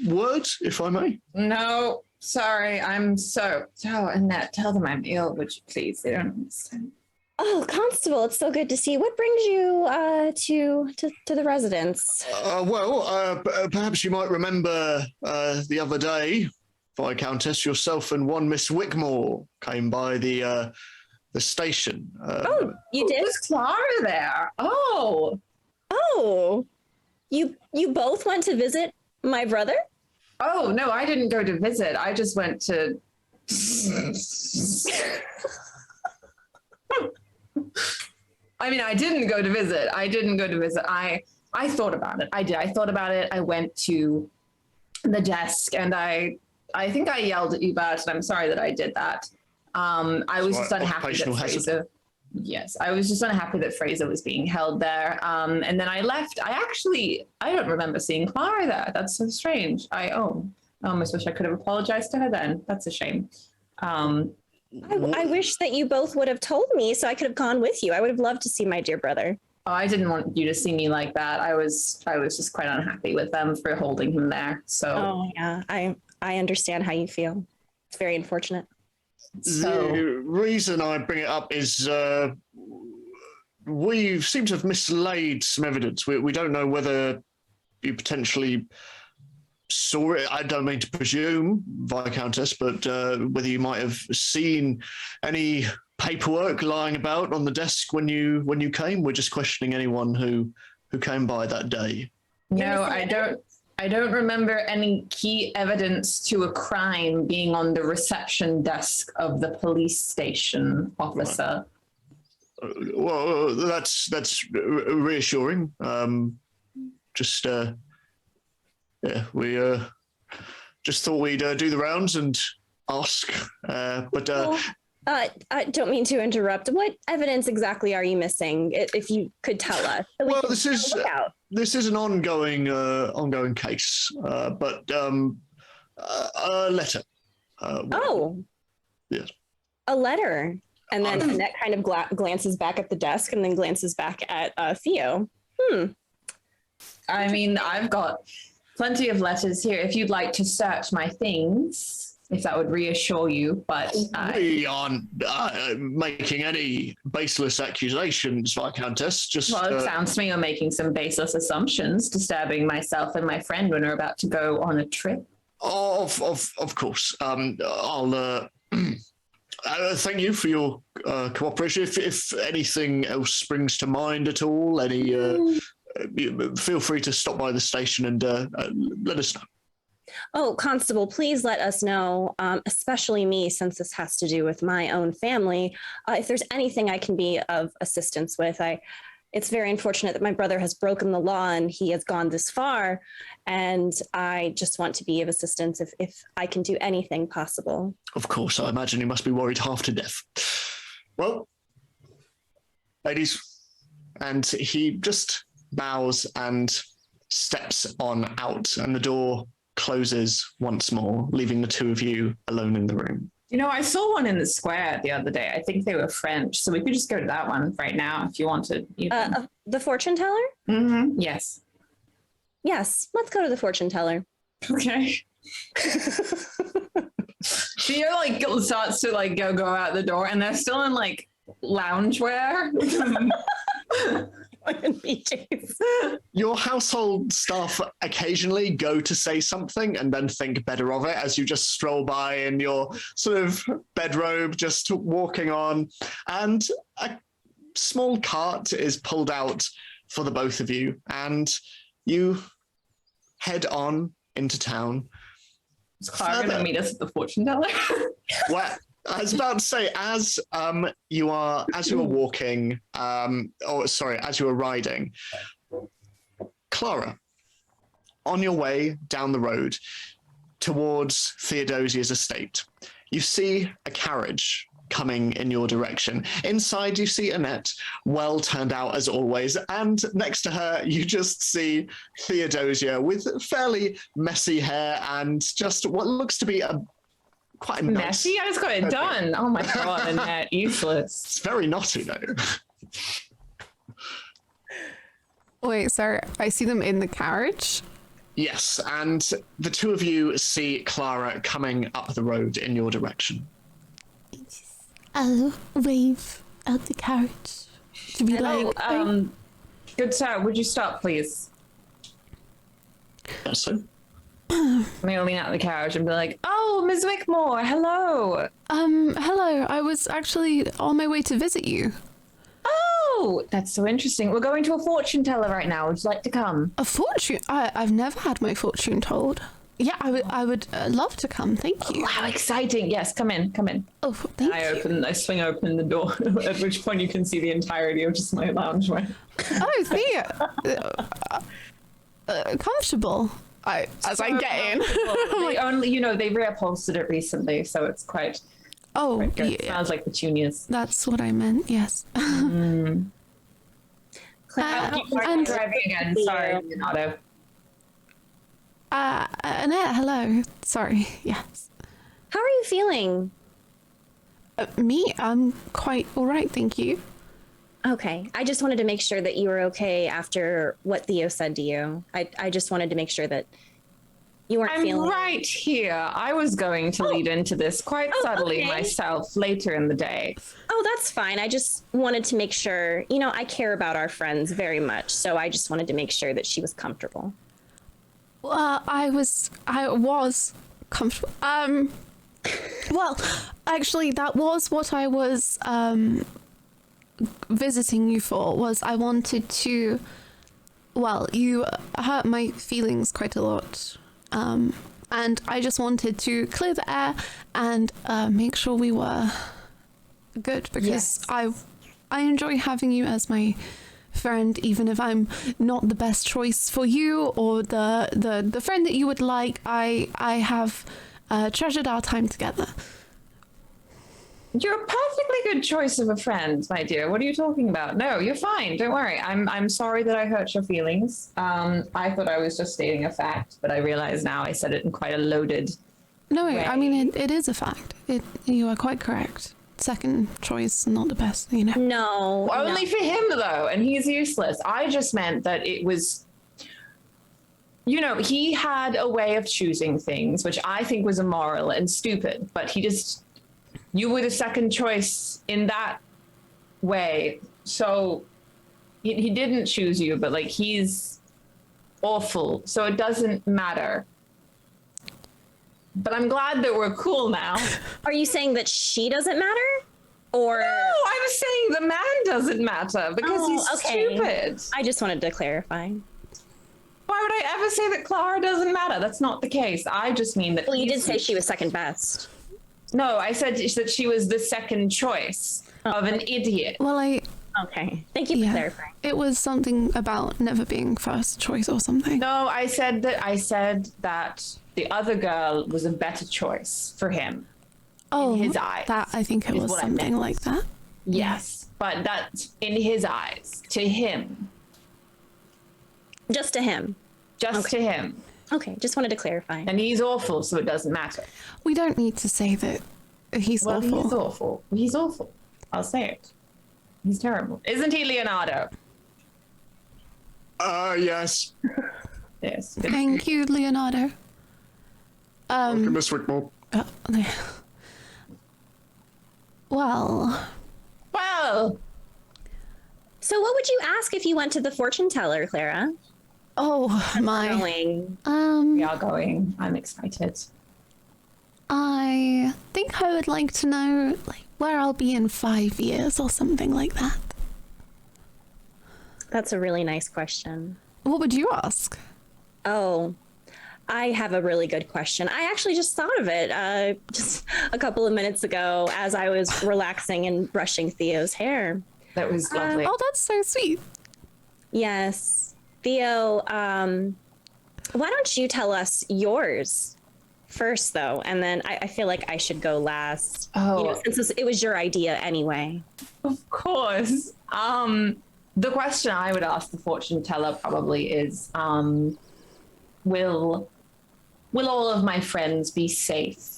word, if I may? No, sorry, I'm so Annette, tell them I'm ill, would you please? They don't understand. Oh, Constable, it's so good to see you. What brings you to the residence? Perhaps you might remember the other day, Viscountess, yourself and one Miss Wickmore came by the station. Oh, you did? Was Clara there? Oh, you both went to visit my brother? oh no, I didn't go to visit. I just went to. I mean, I didn't go to visit. I thought about it. I did. I thought about it. I went to the desk and I think I yelled at you about it. And I'm sorry that I did that. I was just unhappy that Fraser. Yes, I was just unhappy that Fraser was being held there. And then I left. I don't remember seeing Clara there. That's so strange. I almost wish I could have apologized to her then. That's a shame. I wish that you both would have told me so I could have gone with you. I would have loved to see my dear brother. Oh, I didn't want you to see me like that. I was just quite unhappy with them for holding him there. So. Oh yeah, I understand how you feel. It's very unfortunate. So. The reason I bring it up is we seem to have mislaid some evidence. We don't know whether you potentially saw it. I don't mean to presume, Viscountess, but whether you might have seen any paperwork lying about on the desk when you came. We're just questioning anyone who came by that day. No, I don't remember any key evidence to a crime being on the reception desk of the police station, officer. Right. Well, that's reassuring. We just thought we'd do the rounds and ask. I don't mean to interrupt. What evidence exactly are you missing? If you could tell us. So well, this is an ongoing case, but a letter. Yes. A letter. And then Annette kind of glances back at the desk and then glances back at Theo. I mean, I've got plenty of letters here if you'd like to search my things, if that would reassure you, but we aren't making any baseless accusations, Viscountess. Just well, it sounds to me you're making some baseless assumptions, disturbing myself and my friend when we're about to go on a trip. Of course. I'll thank you for your cooperation. If anything else springs to mind at all, feel free to stop by the station and let us know. Oh, Constable, please let us know, especially me, since this has to do with my own family. If there's anything I can be of assistance with, it's very unfortunate that my brother has broken the law and he has gone this far. And I just want to be of assistance if I can do anything possible. Of course, I imagine you must be worried half to death. Well, ladies, and he just bows and steps on out, and the door closes once more, leaving the two of you alone in the room. You know, I saw one in the square the other day. I think they were French, so we could just go to that one right now if you wanted. The fortune teller? Mm-hmm. Yes. Yes, let's go to the fortune teller. Okay. Theo starts to go out the door, and they're still in loungewear. Your household staff occasionally go to say something and then think better of it as you just stroll by in your sort of bedrobe, just walking on. And a small cart is pulled out for the both of you, and you head on into town. Is Clara going to meet us at the fortune teller? Well, I was about to say, as you are walking, as you are riding, Clara, on your way down the road towards Theodosia's estate, you see a carriage coming in your direction. Inside, you see Annette, well turned out as always, and next to her, you just see Theodosia with fairly messy hair and just what looks to be quite nice. Messy? I just got it done. Oh my god, Annette, useless. It's very naughty though. Wait, sorry. I see them in the carriage. Yes, and the two of you see Clara coming up the road in your direction. I'll wave out the carriage to be Hello, good sir, would you stop, please? Yes, so. I'm gonna lean out of the carriage and be like, "Oh, Ms. Wickmore, hello." Hello. I was actually on my way to visit you. Oh, that's so interesting. We're going to a fortune teller right now. Would you like to come? A fortune? I've never had my fortune told. Yeah, I would love to come. Thank you. Oh, how exciting! Yes, come in, come in. Oh, thank you. I swing open the door. At which point you can see the entirety of just my loungewear. Oh, Thea. Comfortable. As I get in. They only, they reupholstered it recently, so it's quite good. Yeah. Sounds like petunias. That's what I meant. Yes. I'm and driving again. Sorry, Renato. Annette, hello. Sorry. Yes. How are you feeling? Me? I'm quite all right, thank you. Okay. I just wanted to make sure that you were okay after what Theo said to you. I just wanted to make sure that you weren't feeling... I'm right here. I was going to lead into this quite subtly myself later in the day. Oh, that's fine. I just wanted to make sure, I care about our friends very much. So I just wanted to make sure that she was comfortable. I was comfortable. Well, actually, that was what I was visiting you for. Was I wanted to. Well, you hurt my feelings quite a lot, and I just wanted to clear the air and make sure we were good because I enjoy having you as my friend, even if I'm not the best choice for you or the friend that you would like. I have treasured our time together. You're a perfectly good choice of a friend, my dear. What are you talking about? No, you're fine. Don't worry. I'm sorry that I hurt your feelings. I thought I was just stating a fact, but I realize now I said it in quite a loaded way. I mean it is a fact. You are quite correct. Second choice, not the best, No. Only for him, though, and he's useless. I just meant that it was, he had a way of choosing things, which I think was immoral and stupid, but you were the second choice in that way. So he didn't choose you, but he's awful. So it doesn't matter. But I'm glad that we're cool now. Are you saying that she doesn't matter? Or... No, I'm saying the man doesn't matter because he's stupid. I just wanted to clarify. Why would I ever say that Clara doesn't matter? That's not the case. I just mean that... Well, you did say she was second best. No, I said that she was the second choice of an idiot. Well, Okay. Thank you for clarifying. It was something about never being first choice or something. No, I said that the other girl was a better choice for him. Oh, in his eyes. That I think it was something like that. Yes, but that's in his eyes, to him. Just to him. Just to him. Okay, just wanted to clarify. And he's awful, so it doesn't matter. We don't need to say that he's awful. He's awful. He's awful. I'll say it. He's terrible. Isn't he, Leonardo? Yes. Yes. Thank you, Leonardo. Welcome, Miss Wickmore. Well. So what would you ask if you went to the fortune teller, Clara? Oh my. Going. We are going. I'm excited. I think I would like to know like where I'll be in 5 years or something like that. That's a really nice question. What would you ask? Oh, I have a really good question. I actually just thought of it just a couple of minutes ago as I was relaxing and brushing Theo's hair. That was lovely. Oh, that's so sweet. Yes. Theo, why don't you tell us yours first, though? And then I feel like I should go last. Oh. Since it was your idea anyway. Of course. The question I would ask the fortune teller probably is, will all of my friends be safe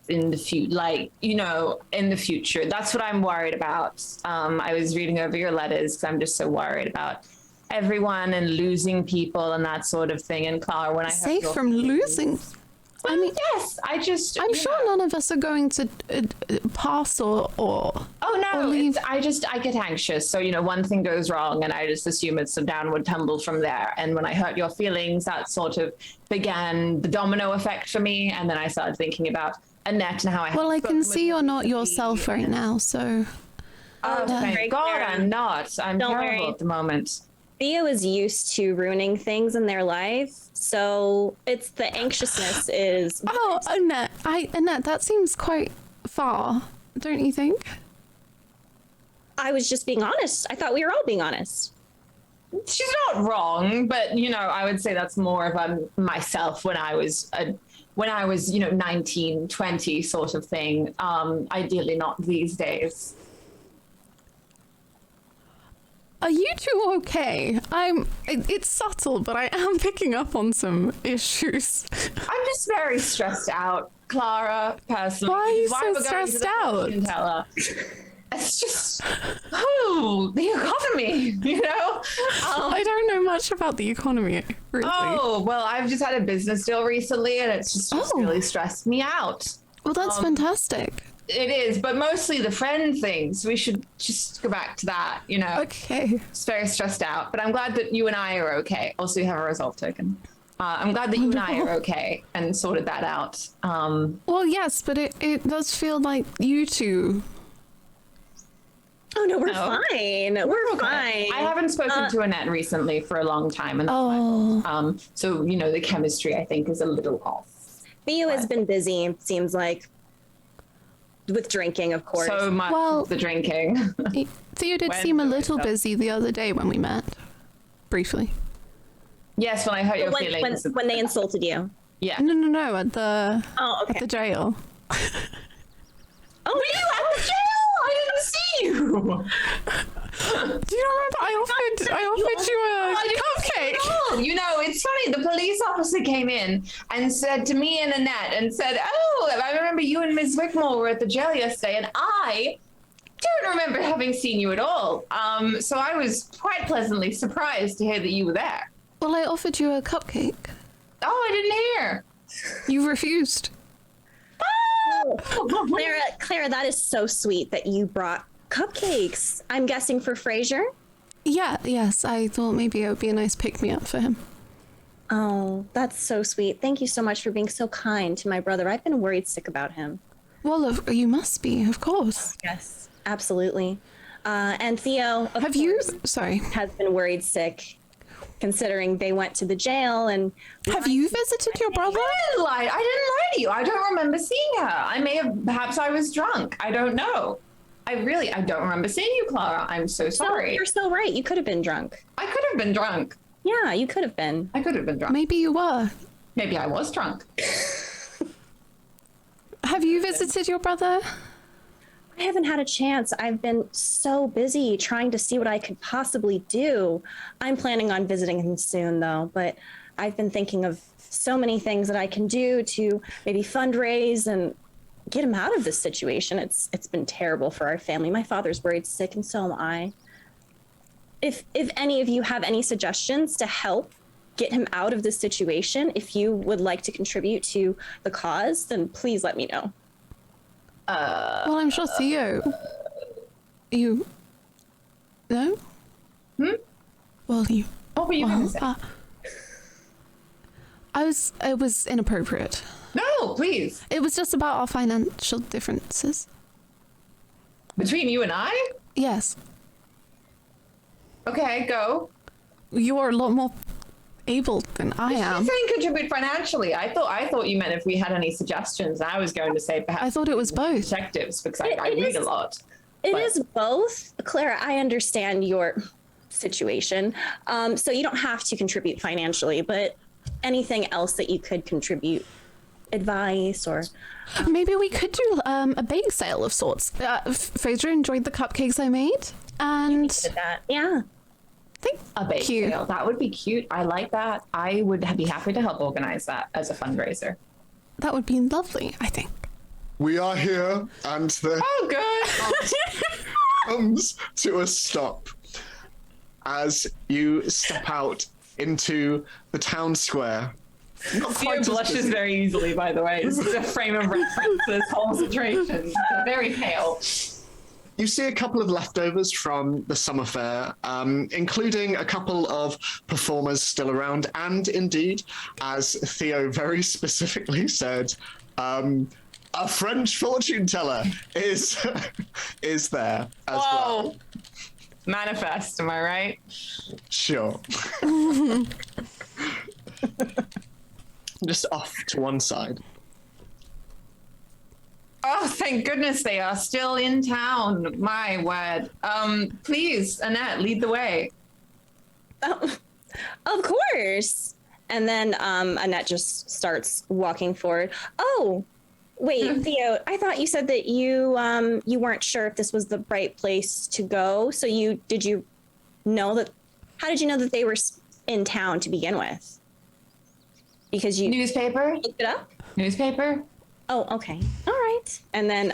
in the future? Like, in the future. That's what I'm worried about. I was reading over your letters because I'm just so worried about everyone and losing people and that sort of thing. And Clara, when I heard Safe your from losing. Well, I mean, yes, I'm sure none of us are going to pass or. Oh no! or leave. I get anxious. So one thing goes wrong, and I just assume it's a downward tumble from there. And when I hurt your feelings, that sort of began the domino effect for me. And then I started thinking about Annette and how I. Well, I can spoken see with you're not her. yourself right now, so. Oh, thank Clara. God, I'm not. I'm Don't terrible worry. at the moment. Theo is used to ruining things in their life, so it's the anxiousness is. Oh, Annette, that seems quite far, don't you think? I was just being honest. I thought we were all being honest. She's not wrong, but I would say that's more of myself when I was 19, 20 sort of thing. Ideally not these days. Are you two okay? It's subtle, but I am picking up on some issues. I'm just very stressed out, Clara, personally. Why are you so we're going to stressed the out? fortune teller. It's just, the economy, I don't know much about the economy, really. Oh, well, I've just had a business deal recently, and it's just really stressed me out. Well, that's fantastic. It is, but mostly the friend things. We should just go back to that, Okay. Just very stressed out, but I'm glad that you and I are okay. Also, you have a resolve token. I'm glad that you and I are okay and sorted that out. Well, yes, but it does feel like you two. Oh no, we're No. fine. We're fine. I haven't spoken to Annette recently for a long time, and so the chemistry I think is a little off. Theo has been busy. It seems like with drinking, of course. So much Well- the drinking. Theo did When seem a do I little stop? busy the other day when we met, briefly. Yes, when I hurt your feelings. when they insulted you. Yeah. No, at the Oh, okay. at the jail. Oh, Were you at the jail? I didn't see you. Do you remember? I offered you a cupcake. Oh, it's funny. The police officer came in and said to me and Annette and said, "Oh, I remember you and Ms. Wickmore were at the jail yesterday, and I don't remember having seen you at all." So I was quite pleasantly surprised to hear that you were there. Well, I offered you a cupcake. Oh, I didn't hear. You refused. Clara, that is so sweet that you brought cupcakes. I'm guessing for Frasier. Yes, I thought maybe it would be a nice pick-me-up for him. Oh, that's so sweet. Thank you so much for being so kind to my brother. I've been worried sick about him. Well, you must be, of course. Yes, absolutely. And Theo, of Have you? course, Sorry. has been worried sick, considering they went to the jail and. Have you visited your brother? I didn't lie to you. I don't remember seeing her. I may have, perhaps I was drunk. I don't know. I don't remember seeing you, Clara. I'm so No, sorry. you're so right. You could have been drunk. I could have been drunk. Yeah, you could have been. I could have been drunk. Maybe you were. Maybe I was drunk. Have you visited your brother? I haven't had a chance. I've been so busy trying to see what I could possibly do. I'm planning on visiting him soon, though, but I've been thinking of so many things that I can do to maybe fundraise and get him out of this situation. It's been terrible for our family. My father's worried sick, and so am I. If any of you have any suggestions to help get him out of this situation, if you would like to contribute to the cause, then please let me know. Well, I'm sure Theo. You. No? Well, you. What were you going to say? It was inappropriate. No, please. It was just about our financial differences. Between you and I? Yes. Okay, go. You are a lot more able than I am. She's saying contribute financially. I thought you meant if we had any suggestions. I was going to say perhaps I thought it was both. detectives because I It read is- a lot. It But- is both. Clara, I understand your situation. So you don't have to contribute financially, but anything else that you could contribute, advice or Maybe we could do a bake sale of sorts. Phaedra enjoyed the cupcakes I made, and that. Yeah. thank A bake you. sale. That would be cute. I like that. I would be happy to help organize that as a fundraiser. That would be lovely, I think. We are here, and the Oh, good. comes to a stop as you step out into the town square. Not Theo quite as blushes busy. very easily, by the way. This is a frame of reference to this whole situation. They're very pale. You see a couple of leftovers from the summer fair, including a couple of performers still around, and indeed, as Theo very specifically said, a French fortune teller is is there as well. Whoa. Manifest, am I right? Sure. Just off to one side. Oh, thank goodness they are still in town. My word. Please, Annette, lead the way. Oh, of course. And then Annette just starts walking forward. Oh, wait, Theo, I thought you said that you weren't sure if this was the right place to go. So did you know that? How did you know that they were in town to begin with? Because you Newspaper? looked it up? Newspaper? Oh, okay. All right. And then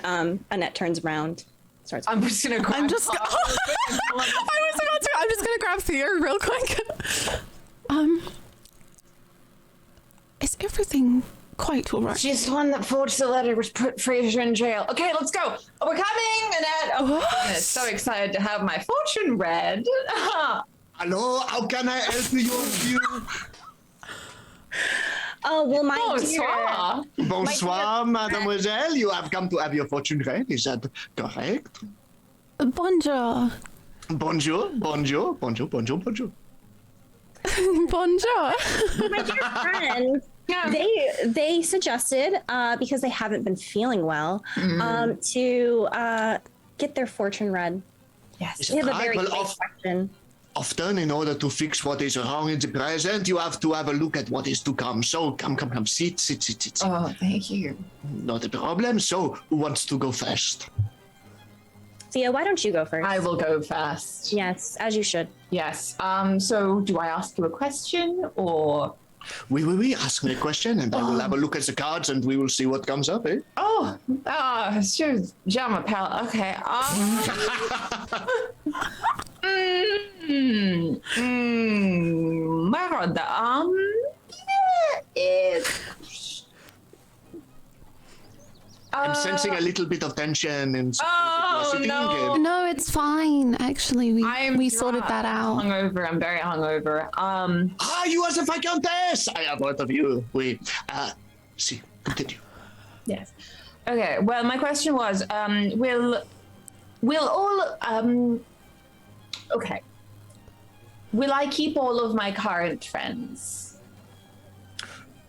Annette turns around, starts. I'm just gonna grab I'm just gonna grab Theo real quick. Is everything quite all right? She's the one that forged the letter which put Fraser in jail. Okay, let's go. Oh, we're coming, Annette. Oh, my goodness. So excited to have my fortune read. Hello, how can I help you? Oh, well, my dear. Bonsoir. Bonsoir, mademoiselle. You have come to have your fortune read. Is that correct? Bonjour. Bonjour, bonjour, bonjour, bonjour, bonjour. Bonjour. My dear friend, Yeah. they suggested because they haven't been feeling well to get their fortune read. Yes. They have a I very will quick question. Often, in order to fix what is wrong in the present, you have to have a look at what is to come. So, come, sit. Oh, thank you. Not a problem. So, who wants to go first? Thea, why don't you go first? I will go first. Yes, as you should. Yes. So do I ask you a question or? We ask me a question, and I will have a look at the cards, and we will see what comes up, eh? Sure. Jean m'appelle. Okay. Merde. I'm sensing a little bit of tension and Oh, sitting no. and- No, it's fine. Actually, we sorted that out. Hungover. I'm very hungover. You are the Viscountess! I have heard of you. See, continue. Yes. Okay. Well, my question was, will all okay. Will I keep all of my current friends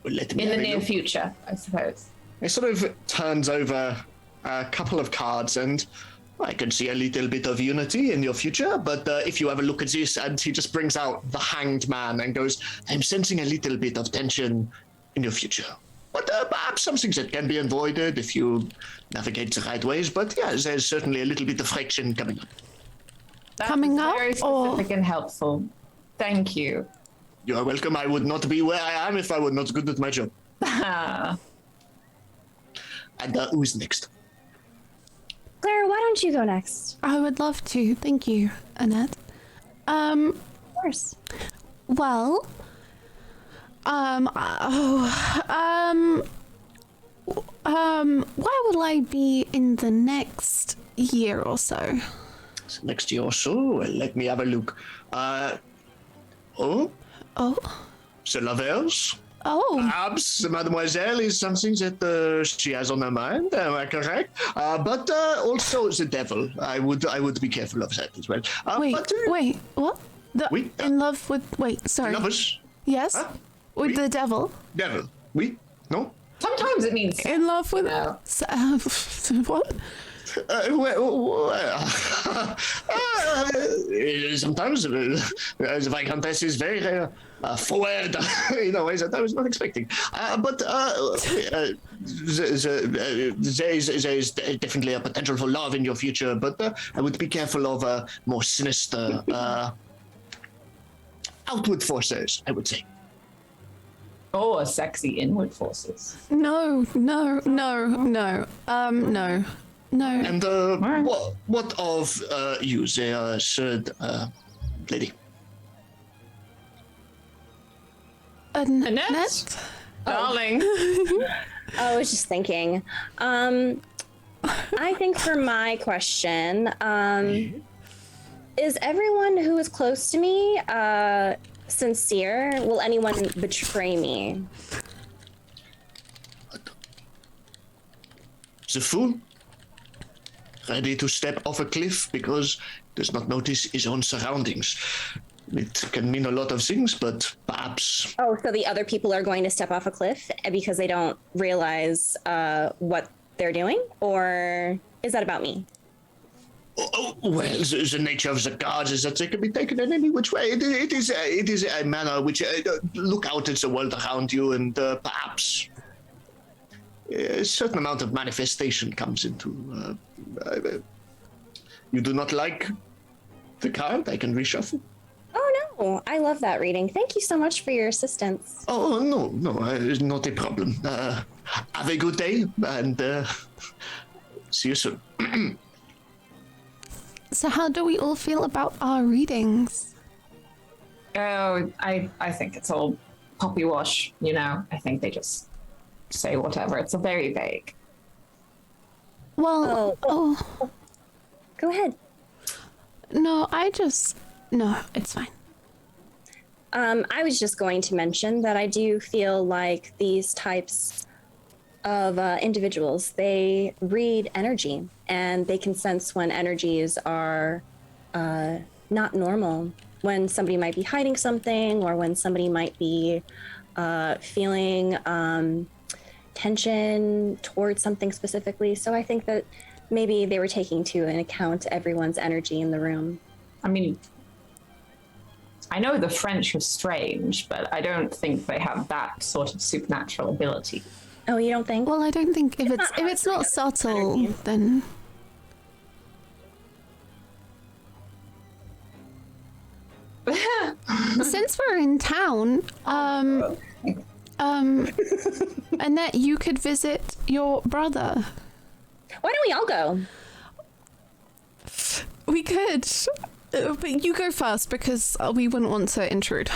Well, let me in the have a near look. future? I suppose. He sort of turns over a couple of cards, and I can see a little bit of unity in your future, but if you have a look at this, and he just brings out the Hanged Man and goes, I'm sensing a little bit of tension in your future. But perhaps some things that can be avoided if you navigate the right ways, but yeah, there's certainly a little bit of friction coming up. That Coming was up, very or- specific and helpful. Thank you. You are welcome. I would not be where I am if I were not good at my job. And who is next? Clara, why don't you go next? I would love to. Thank you, Annette. Of course. Well, where will I be in the next year or so? next to your soul. Well, let me have a look. Oh, Oh. the lovers. Oh. Perhaps Mademoiselle is something that she has on her mind. Am I correct? But also the devil. I would be careful of that as well. Wait. But, Wait. What? Oui. In love with? Wait. Sorry. Lovers. Yes. Huh? With Oui. the devil. Devil. Oui. No. Sometimes it means In love with? No. What? Sometimes the Viscountess is very forward in a way that I was not expecting. But there is definitely a potential for love in your future, but I would be careful of more sinister outward forces, I would say. or sexy inward forces. No. No. No. And what of you, the third lady? Annette? Darling. I was just thinking. I think for my question, is everyone who is close to me sincere? Will anyone betray me? The fool? Ready to step off a cliff because does not notice his own surroundings. It can mean a lot of things, but perhaps. Oh, so the other people are going to step off a cliff because they don't realize what they're doing? Or is that about me? Well, the nature of the cards is that they can be taken in any which way. It is a manner which look out at the world around you, and perhaps a certain amount of manifestation comes into. You do not like the card? I can reshuffle. Oh, no. I love that reading. Thank you so much for your assistance. Oh, no, not a problem. Have a good day, and see you soon. So how do we all feel about our readings? Oh, I think it's all poppy wash, you know. I think they just say whatever. It's very vague. Well, Go ahead. no, it's fine. I was just going to mention that I do feel like these types of individuals, they read energy and they can sense when energies are not normal, when somebody might be hiding something or when somebody might be feeling tension towards something specifically. So I think that maybe they were taking into account everyone's energy in the room. I mean, I know the French are strange, but I don't think they have that sort of supernatural ability. Oh, you don't think? Well, I don't think if it's not subtle, then since we're in town, Annette, you could visit your brother. Why don't we all go? We could, but you go first because we wouldn't want to intrude.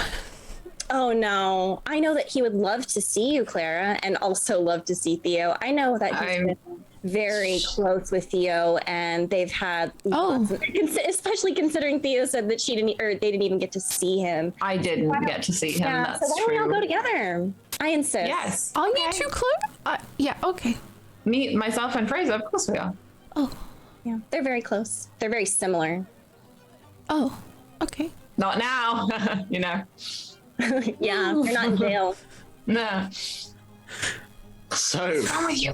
Oh no, I know that he would love to see you, Clara, and also love to see Theo. I know that he's been very close with Theo, and they've had especially considering Theo said that they didn't even get to see him. I didn't get to see him. Yeah, That's so why don't we all true. go together? I insist. Yes. Are you too close? Yeah. Okay. Me, myself, and Fraser. Of course we are. Oh. Yeah, they're very close. They're very similar. Oh. Okay. Not now. You know. Yeah, they're not in jail. No. So, Wrong with you?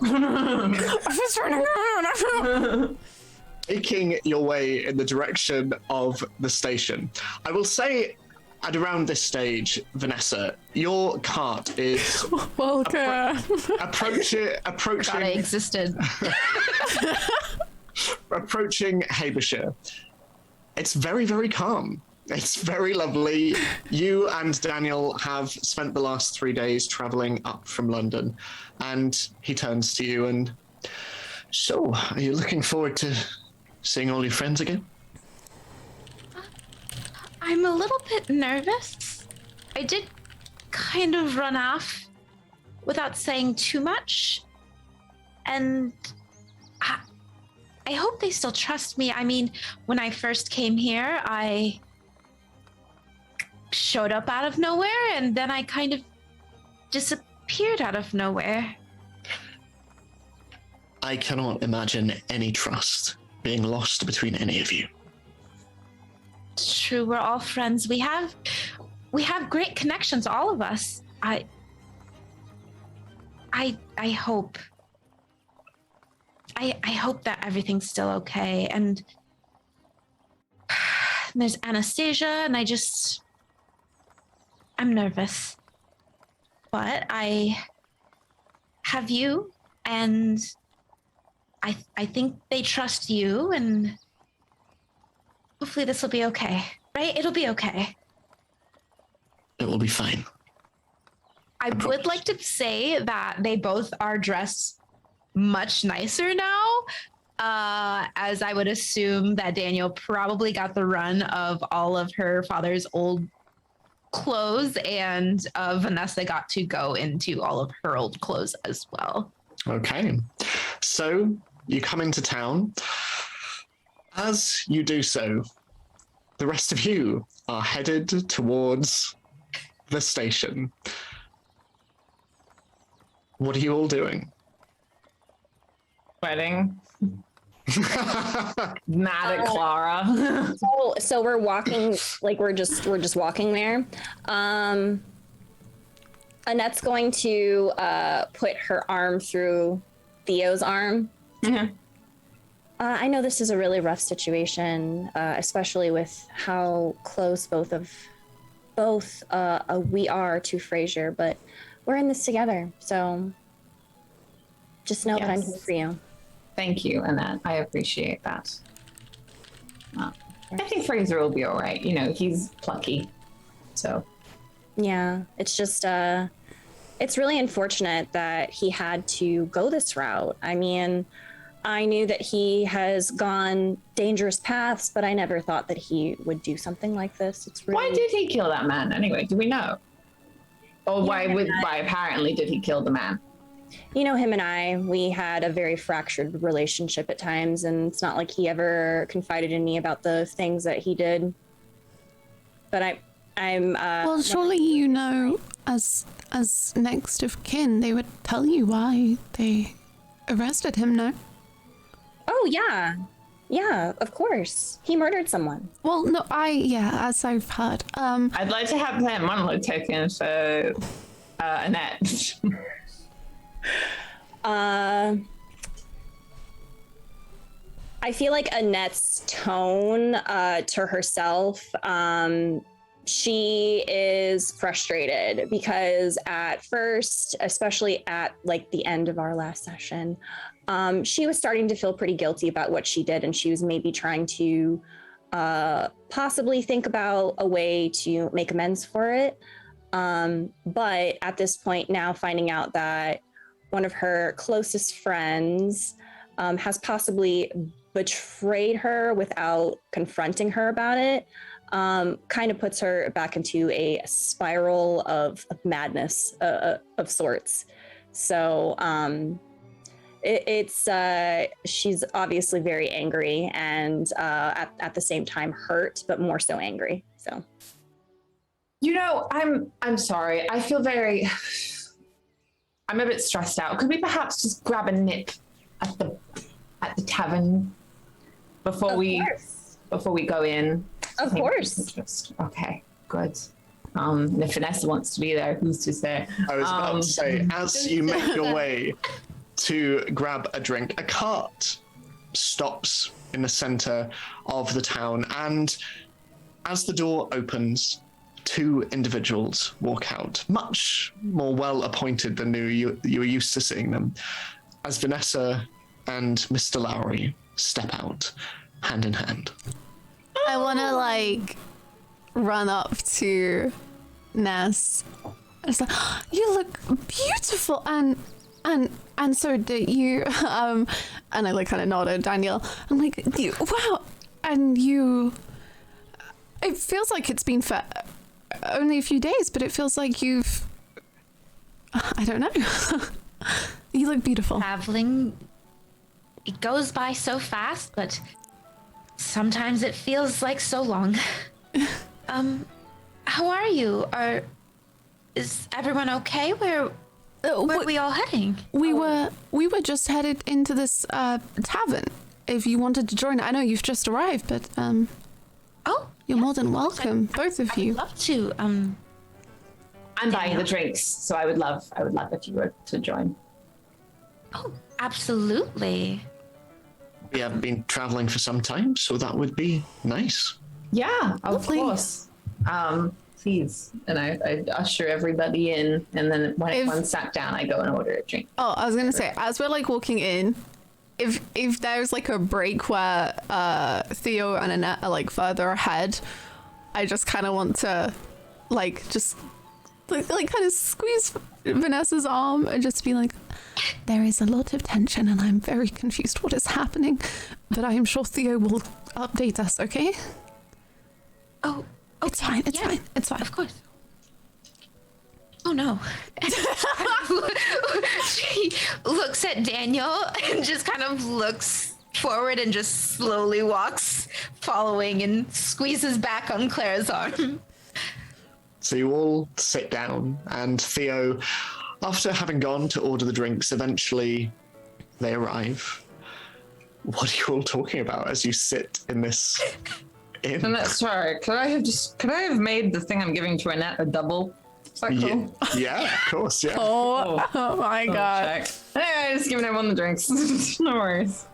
making your way in the direction of the station, I will say at around this stage, Vanessa, your cart is Welcome. Forgot approaching it existed. approaching Habershire. It's very, very calm. It's very lovely. You and Daniel have spent the last 3 days traveling up from London, and he turns to you and, so, are you looking forward to seeing all your friends again? I'm a little bit nervous. I did kind of run off without saying too much. And I I hope they still trust me. I mean, when I first came here, I showed up out of nowhere, and then I kind of disappeared out of nowhere. I cannot imagine any trust being lost between any of you. It's true, we're all friends. We have great connections, all of us. I hope. I hope that everything's still okay. And there's Anastasia, and I'm nervous. But I have you, and I think they trust you, and hopefully this will be okay, right? It'll be okay. It will be fine. I would like to say that they both are dressed much nicer now, as I would assume that Daniel probably got the run of all of her father's old clothes, and Vanessa got to go into all of her old clothes as well. Okay. So you come into town. As you do so, the rest of you are headed towards the station. What are you all doing? Wedding. Mad at Clara. So we're walking, like we're just walking there. Annette's going to put her arm through Theo's arm. Mm-hmm. I know this is a really rough situation, especially with how close we are to Frasier, but we're in this together. So just know that I'm here for you. Thank you, Annette. I appreciate that. I think Fraser will be all right. You know, he's plucky. So. Yeah, it's just, it's really unfortunate that he had to go this route. I mean, I knew that he has gone dangerous paths, but I never thought that he would do something like this. It's really... Why did he kill that man anyway? Do we know? Or why apparently did he kill the man? You know, him and we had a very fractured relationship at times, and it's not like he ever confided in me about the things that he did. But I'm well, surely you know, as next of kin, they would tell you why they arrested him, no? Oh, yeah. Yeah, of course. He murdered someone. Well, no, as I've heard. I'd like to have that monologue token for Annette. I feel like Annette's tone to herself, she is frustrated because at first, especially at like the end of our last session, she was starting to feel pretty guilty about what she did, and she was maybe trying to possibly think about a way to make amends for it. But at this point now, finding out that one of her closest friends has possibly betrayed her without confronting her about it, kind of puts her back into a spiral of madness of sorts. So she's obviously very angry and at the same time hurt, but more so angry. So, you know, I'm sorry. I feel I'm a bit stressed out. Could we perhaps just grab a nip at the tavern before we go in? Of course. Okay, good. If Vanessa wants to be there, who's to say? I was about to say, as you make your way to grab a drink, a cart stops in the center of the town, and as the door opens, two individuals walk out, much more well appointed than you were used to seeing them, as Vanessa and Mr. Lowry step out hand in hand. I want to run up to Ness. It's like, you look beautiful, and so do you. And I kind of nod at Daniel. I'm like, wow, and you. It feels like it's been for only a few days, but it feels like you've. I don't know. You look beautiful. Traveling it goes by so fast, but sometimes it feels like so long. How are you? Is everyone okay? Where are we all heading? We were just headed into this tavern. If you wanted to join, I know you've just arrived, but Oh, you're more than welcome, both of you. I'd love to. I'm buying the drinks, so I would love if you were to join. Oh, absolutely. We have been traveling for some time, so that would be nice. Yeah, of Lovely. course. Please. And I usher everybody in, and then when everyone's sat down, I go and order a drink. Oh, I was gonna say, as we're like walking in, if there's like a break where Theo and Annette are like further ahead, I just kind of want to like just like kind of squeeze Vanessa's arm and just be like, there is a lot of tension and I'm very confused what is happening, but I am sure Theo will update us. Okay? Oh, It's fine. It's yeah, fine. It's fine. Of course. Oh no. She looks at Daniel and just kind of looks forward and just slowly walks, following, and squeezes back on Clara's arm. So you all sit down, and Theo, after having gone to order the drinks, eventually they arrive. What are you all talking about as you sit in this inn? And that's sorry. Could I have made the thing I'm giving to Annette a double? Is that cool? Yeah, of course, yeah. Oh my god. Check. Anyway, just giving everyone the drinks. No worries.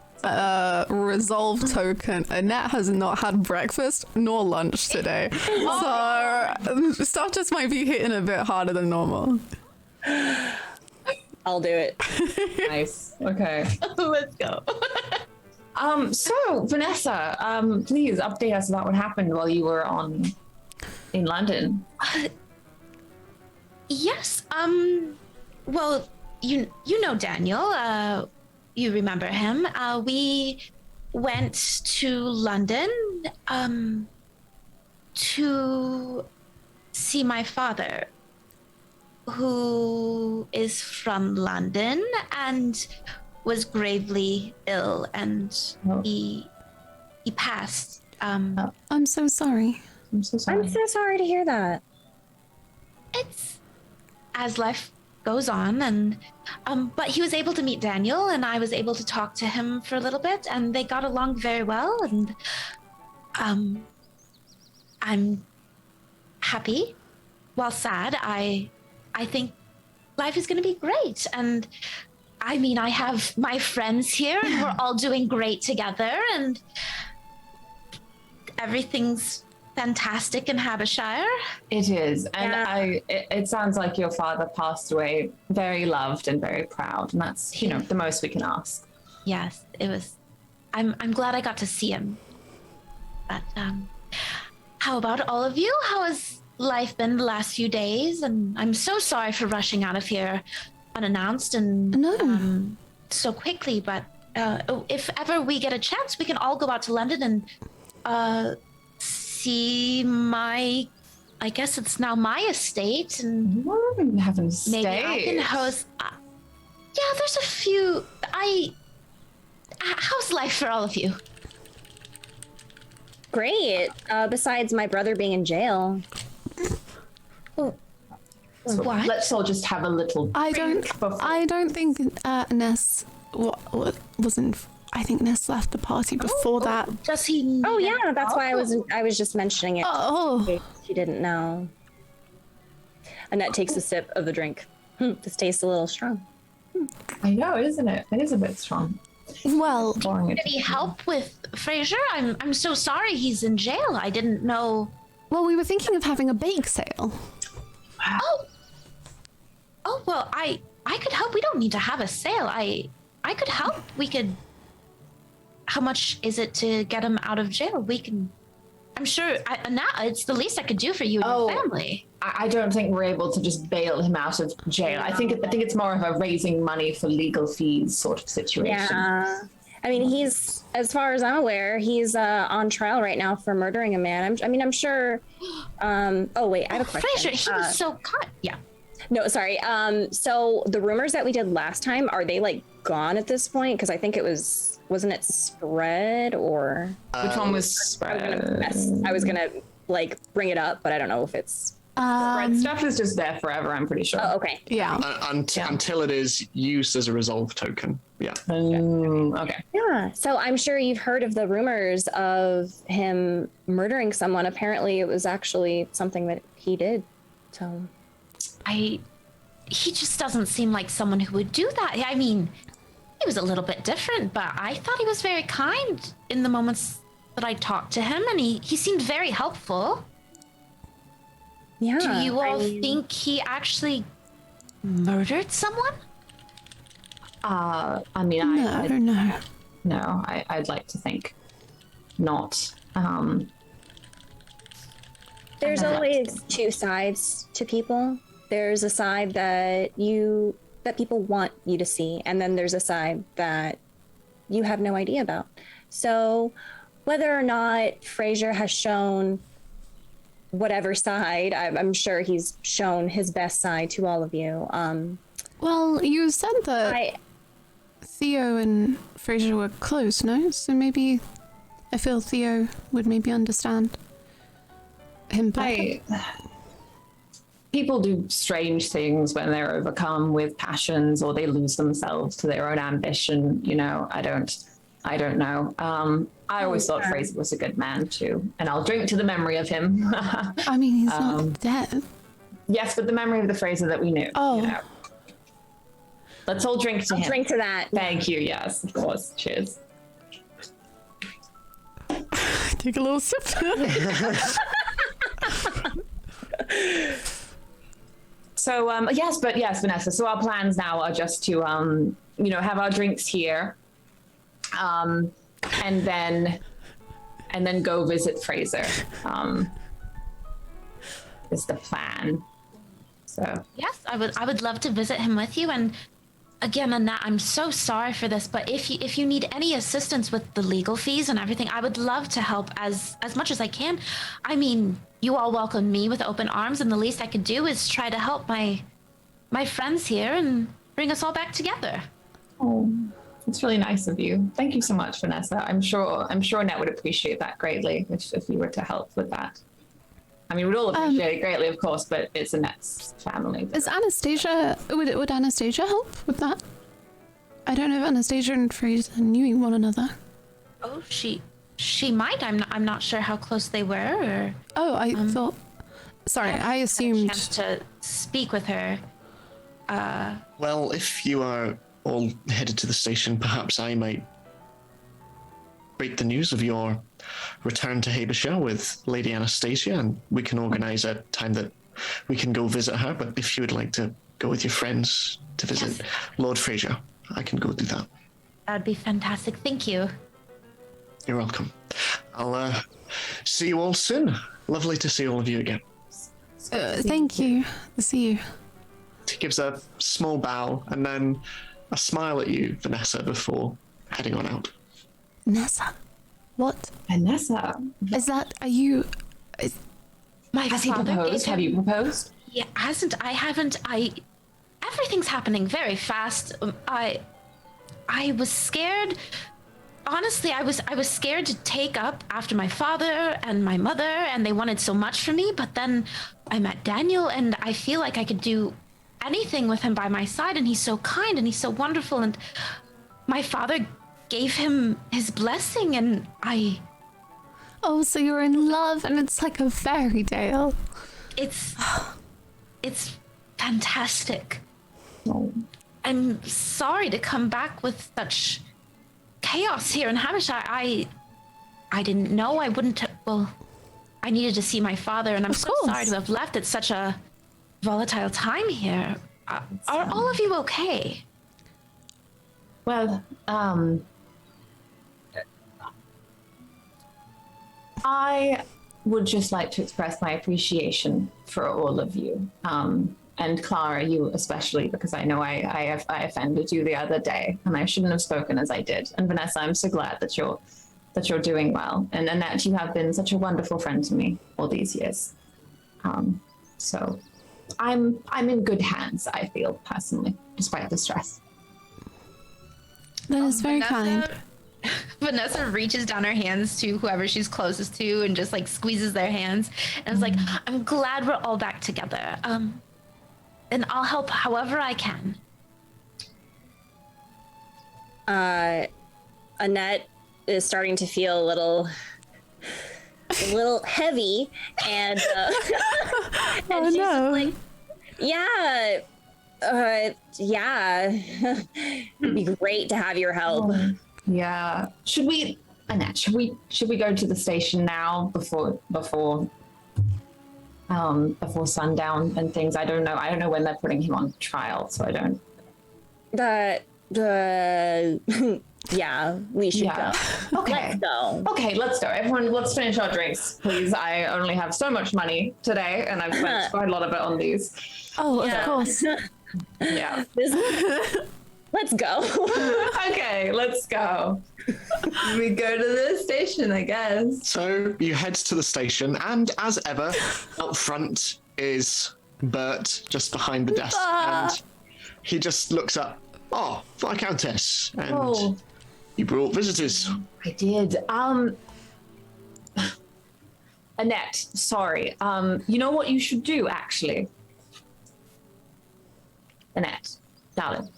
Resolve token. Annette has not had breakfast nor lunch today. So stuff just might be hitting a bit harder than normal. I'll do it. Nice. Okay. Let's go. So Vanessa, please update us about what happened while you were in London. Yes. Well, you know Daniel. You remember him. We went to London to see my father, who is from London and was gravely ill, and he passed. I'm so sorry. I'm so sorry. I'm so sorry to hear that. It's as life goes on, and but he was able to meet Daniel, and I was able to talk to him for a little bit, and they got along very well, and I'm happy. While sad, I think life is going to be great, and I mean, I have my friends here, and we're all doing great together, and everything's fantastic in Habishire. It is, and Yeah. it sounds like your father passed away very loved and very proud, and that's the most we can ask. Yes, it was. I'm glad I got to see him. But how about all of you? How has life been the last few days? And I'm so sorry for rushing out of here unannounced and No. so quickly. But if ever we get a chance, we can all go out to London and see my. I guess it's now my estate, and We haven't maybe I can host. Yeah, there's a few. How's life for all of you? Great. Besides my brother being in jail. So What? let's all just have a little. I drink before- don't think Ness wasn't. I think Ness left the party before that. Does he? Need Oh yeah, any that's why help? I was just mentioning it. Oh, In case she didn't know. Annette takes a sip of the drink. This tastes a little strong. I know, isn't it? It is a bit strong. well, Pouring it. Any help with Fraser? I'm so sorry he's in jail. I didn't know. we were thinking of having a bake sale. Oh well, I could help. We don't need to have a sale. I could help. We could. How much is it to get him out of jail? We can. I'm sure. It's the least I could do for you and your family. I don't think we're able to just bail him out of jail. I think it's more of a raising money for legal fees sort of situation. Yeah. I mean, he's, as far as I'm aware, he's on trial right now for murdering a man. I'm sure. Oh wait, I have a question. Fraser, he was so cut. Yeah. No, sorry. So the rumors that we did last time, are they like gone at this point? Because I think it was wasn't it spread or? Which one was spread? I was gonna like bring it up, but I don't know if it's. Spread stuff is just there forever, I'm pretty sure. Oh, okay. Yeah. Until it is used as a resolve token. Yeah. Okay. Yeah. So I'm sure you've heard of the rumors of him murdering someone. Apparently, it was actually something that he did. So. He just doesn't seem like someone who would do that. I mean, he was a little bit different, but I thought he was very kind in the moments that I talked to him, and he seemed very helpful. Yeah. Do you all think he actually murdered someone? I mean, I don't know. No, I'd like to think not. There's always two sides to people. There's a side that people want you to see, and then there's a side that you have no idea about. So whether or not Fraser has shown whatever side, I'm sure he's shown his best side to all of you. Well, you said that Theo and Fraser were close, no? So maybe I feel Theo would maybe understand him better. People do strange things when they're overcome with passions or they lose themselves to their own ambition. You know, I don't know. I always thought Fraser was a good man too, and I'll drink to the memory of him. I mean, he's not dead. Yes, but the memory of the Fraser that we knew. Oh. You know. Let's all drink to him. Drink to that. Thank you. Yes, of course. Cheers. Take a little sip. So yes, Vanessa. So our plans now are just to have our drinks here, and then go visit Fraser. Is the plan. So Yes, I would love to visit him with you. And again, Annette, I'm so sorry for this, but if you need any assistance with the legal fees and everything, I would love to help as much as I can. I mean, you all welcomed me with open arms, and the least I could do is try to help my friends here and bring us all back together. oh, it's really nice of you. Thank you so much, Vanessa. I'm sure Annette would appreciate that greatly if you were to help with that. I mean, we'd all appreciate it greatly, of course, but it's Annette's family. Is Anastasia, would Anastasia help with that? I don't know if Anastasia and Fraser knew one another. Oh, she might. I'm not sure how close they were. Or Oh, I thought. Sorry, I assumed. chance to speak with her. Well, if you are all headed to the station, perhaps I might break the news of your return to Habishire with Lady Anastasia, and we can organize a time that we can go visit her. But if you would like to go with your friends to visit Lord Fraser, I can go do that. That would be fantastic. Thank you. You're welcome. I'll see you all soon. Lovely to see all of you again. Thank you. See you. He gives a small bow and then a smile at you, Vanessa, before heading on out. Nessa, what Vanessa, is that? Are you? My has he father proposed? gave Have him- you proposed? Yeah, I haven't. Everything's happening very fast. I was scared. Honestly, I was scared to take up after my father and my mother, and they wanted so much from me. But then I met Daniel, and I feel like I could do anything with him by my side. And he's so kind, and he's so wonderful. And my father gave him his blessing, and I. Oh, so you're in love, and it's like a fairy tale. It's fantastic. No. I'm sorry to come back with such chaos here in Habishire. I didn't know. I wouldn't. Well, I needed to see my father, and I'm so course. sorry to have left at such a volatile time here. Are all of you okay? Well, I would just like to express my appreciation for all of you, and Clara, you especially, because I know I offended you the other day, and I shouldn't have spoken as I did. And Vanessa, I'm so glad that you're doing well, and Annette, you have been such a wonderful friend to me all these years. So I'm in good hands, I feel personally, despite the stress. That is very kind. Vanessa reaches down her hands to whoever she's closest to and just like squeezes their hands and is like, I'm glad we're all back together. And I'll help however I can. Annette is starting to feel a little heavy, and and she's just like, yeah, it'd be great to have your help. Yeah. Annette, should we go to the station now before sundown and things? I don't know when they're putting him on trial, so I don't. Yeah, we should go. Okay. Let's go. Okay, let's go. Everyone, let's finish our drinks, please. I only have so much money today, and I've spent quite a lot of it on these. Oh, of course. Yeah. Let's go. Okay, let's go. We go to the station, I guess. So you head to the station, and as ever, out front is Bert, just behind the desk, and he just looks up. Oh, Viscountess, and you brought visitors. I did. Annette, sorry. You know what you should do, actually? Annette, darling.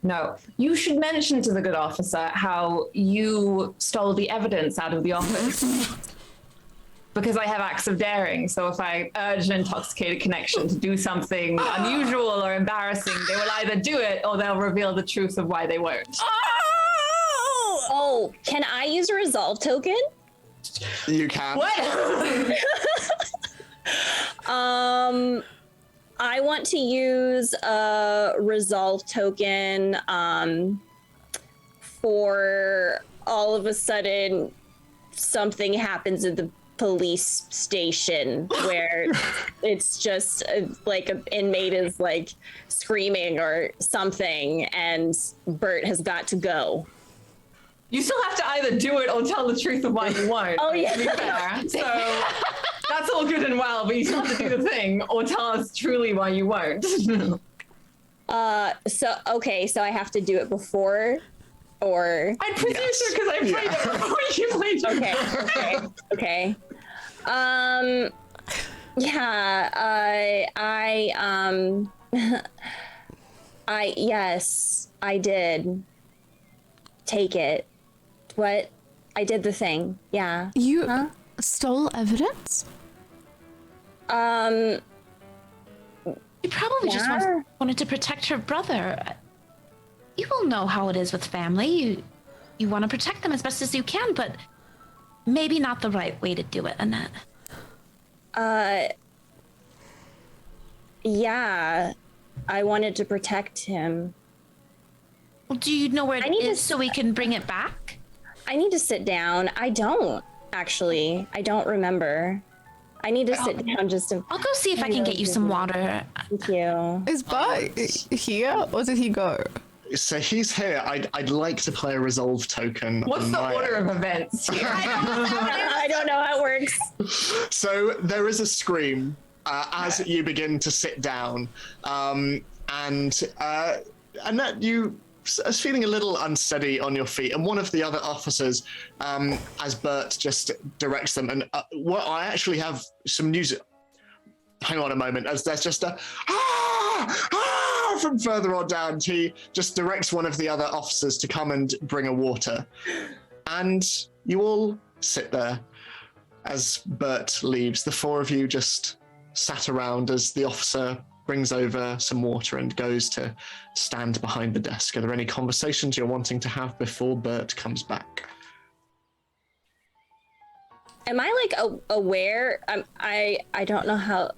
No, you should mention to the good officer how you stole the evidence out of the office. Because I have acts of daring, so if I urge an intoxicated connection to do something unusual or embarrassing, they will either do it or they'll reveal the truth of why they won't. Oh, can I use a resolve token? You can. What? I want to use a resolve token for all of a sudden something happens at the police station where it's just like an inmate is like screaming or something and Bert has got to go. You still have to either do it or tell the truth of why you won't. Oh, yeah. To be fair. So that's all good and well, but you still have to do the thing or tell us truly why you won't. So I have to do it before or I presume so because I played it before you played it. Okay. Yes, I did take it. What? I did the thing. Yeah. You stole evidence? She probably just wanted to protect her brother. You will know how it is with family. You want to protect them as best as you can, but maybe not the right way to do it, Annette. Yeah. I wanted to protect him. Well, do you know where it is so we can bring it back? I need to sit down. I don't, actually. I don't remember. I need to sit down just to... I'll go see if I can get you some water. Thank you. Is Bart here or did he go? So he's here. I'd like to play a resolve token. What's the order of events here? I don't know how it works. So there is a scream as you begin to sit down. And Annette, you are feeling a little unsteady on your feet. And one of the other officers, as Bert just directs them, and I actually have some news. Hang on a moment, as there's just a from further on down. He just directs one of the other officers to come and bring a water. And you all sit there as Bert leaves. The four of you just sat around as the officer brings over some water and goes to stand behind the desk. Are there any conversations you're wanting to have before Bert comes back? Am I like aware? I don't know how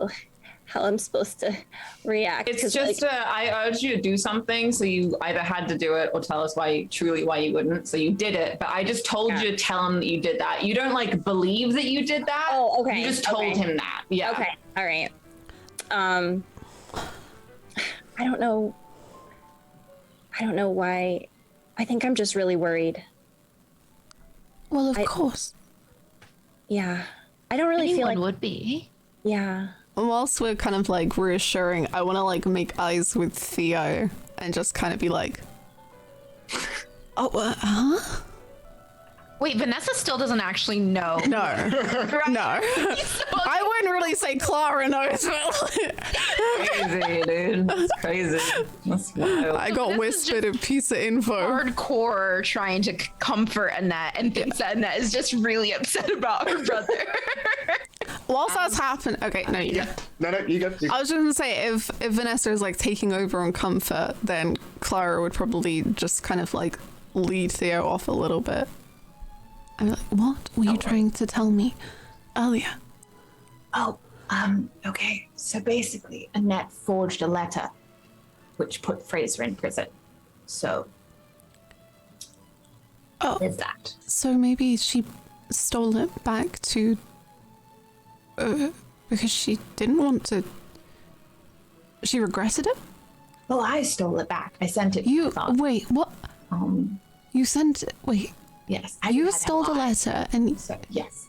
I'm supposed to react. It's just I urged you to do something, so you either had to do it or tell us why you wouldn't. So you did it, but I just told you to tell him that you did that. You don't like believe that you did that. Oh, okay. You just told him that. Yeah. Okay. All right. I don't know. I don't know why. I think I'm just really worried. Well, of course. Yeah. I don't really feel like would be. Yeah. Whilst we're kind of like reassuring, I want to like make eyes with Theo and just kind of be like, oh, huh? Wait, Vanessa still doesn't actually know. No, Right? no. I wouldn't really say Clara knows, but Crazy, dude. That's crazy. That's wild. I got This is whispered a piece of info. Hardcore trying to comfort Annette and thinks that Annette is just really upset about her brother. Whilst that's happening, okay, no, you go. No, you go. I was just gonna say, if Vanessa is like taking over on comfort, then Clara would probably just kind of like lead Theo off a little bit. I'm like, what were you trying to tell me earlier? Oh, okay. So basically, Annette forged a letter which put Fraser in prison. So, there's that. So maybe she stole it back to because she didn't want to. She regretted it. Well, I stole it back. I sent it to my You father. wait, what? You sent it. Wait, Yes. you stole the letter, and So, yes.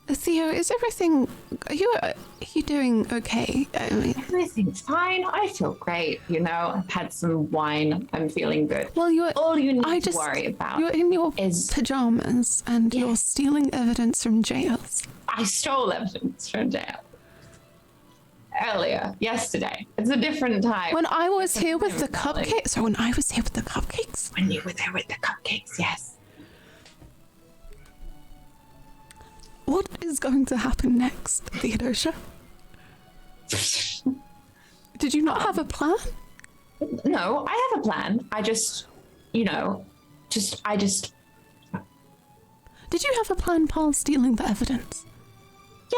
Theo, is everything? Are you doing okay? I mean, Everything's fine. I feel great. You know, I've had some wine. I'm feeling good. well, All you need I to just worry about you're in your is pajamas and you're stealing evidence from jails. I stole evidence from jail earlier, yesterday. It's a different time. When I was here with the Valid. cupcakes, or when I was here with the cupcakes, When you were there with the cupcakes, yes. what is going to happen next, Theodosia? Did you not have a plan? No, I have a plan. I just, you know, I just, Did you have a plan past stealing the evidence?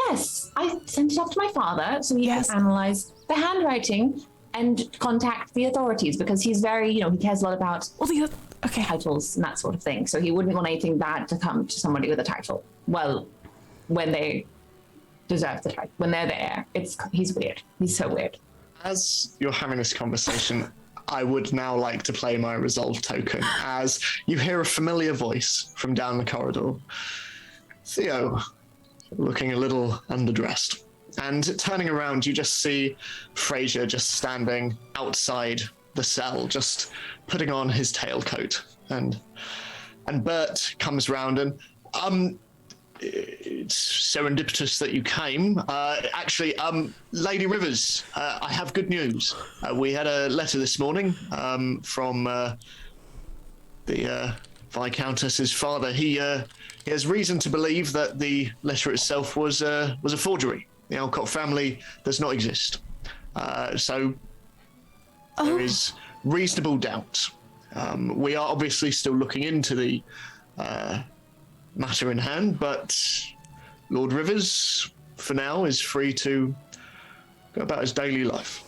yes, I sent it off to my father so he Yes. can analyze the handwriting and contact the authorities because he's very, you know, he cares a lot about Well, okay. titles and that sort of thing. So he wouldn't want anything bad to come to somebody with a title. Well, when they deserve the title, when they're there, he's weird. He's so weird. As you're having this conversation, I would now like to play my resolve token as you hear a familiar voice from down the corridor. Theo, looking a little underdressed. And turning around, you just see Fraser just standing outside the cell, just putting on his tailcoat. And Bert comes round and, it's serendipitous that you came. Actually, Lady Rivers, I have good news. We had a letter this morning from the Viscountess's father. He has reason to believe that the letter itself was a forgery. The Alcott family does not exist. So there is reasonable doubt. We are obviously still looking into the matter in hand, but Lord Rivers, for now, is free to go about his daily life.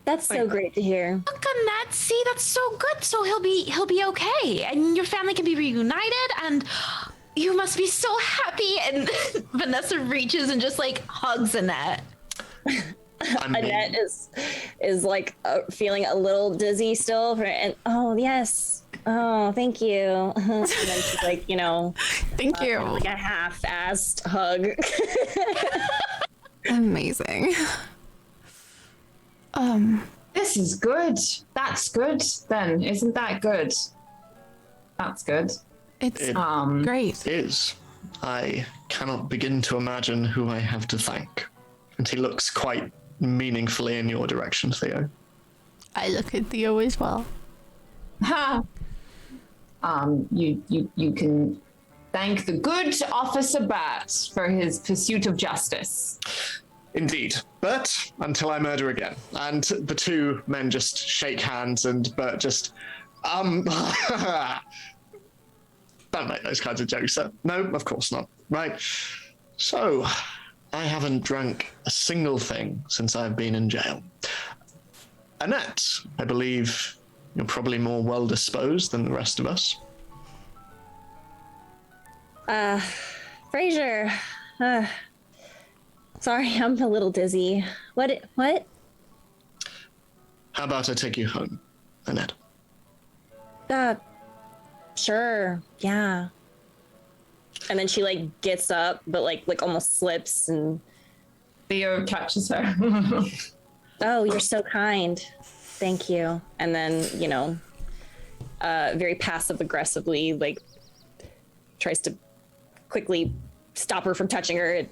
That's so great to hear. Look, Annette, see, that's so good. So he'll be okay, and your family can be reunited, and you must be so happy. And Vanessa reaches and just like hugs Annette. I mean, Annette is like feeling a little dizzy still, and oh yes, oh thank you. And then she's like, you know, Thank you. like a half-assed hug. Amazing. This is good. That's good then. Isn't that good? That's good. It's It great. is. I cannot begin to imagine who I have to thank. And he looks quite meaningfully in your direction, Theo. I look at Theo as well. Ha! You can thank the good Officer Bert for his pursuit of justice. Indeed. Bert, until I murder again. And the two men just shake hands and Bert just, don't make those kinds of jokes, sir. No, of course not. Right. So, I haven't drank a single thing since I've been in jail. Annette, I believe you're probably more well disposed than the rest of us. Fraser, sorry, I'm a little dizzy. What? How about I take you home, Annette? Sure, yeah. And then she like gets up, but like almost slips and. Theo catches her. Oh, you're so kind. Thank you. And then, you know, very passive aggressively, like tries to quickly stop her from touching her. It,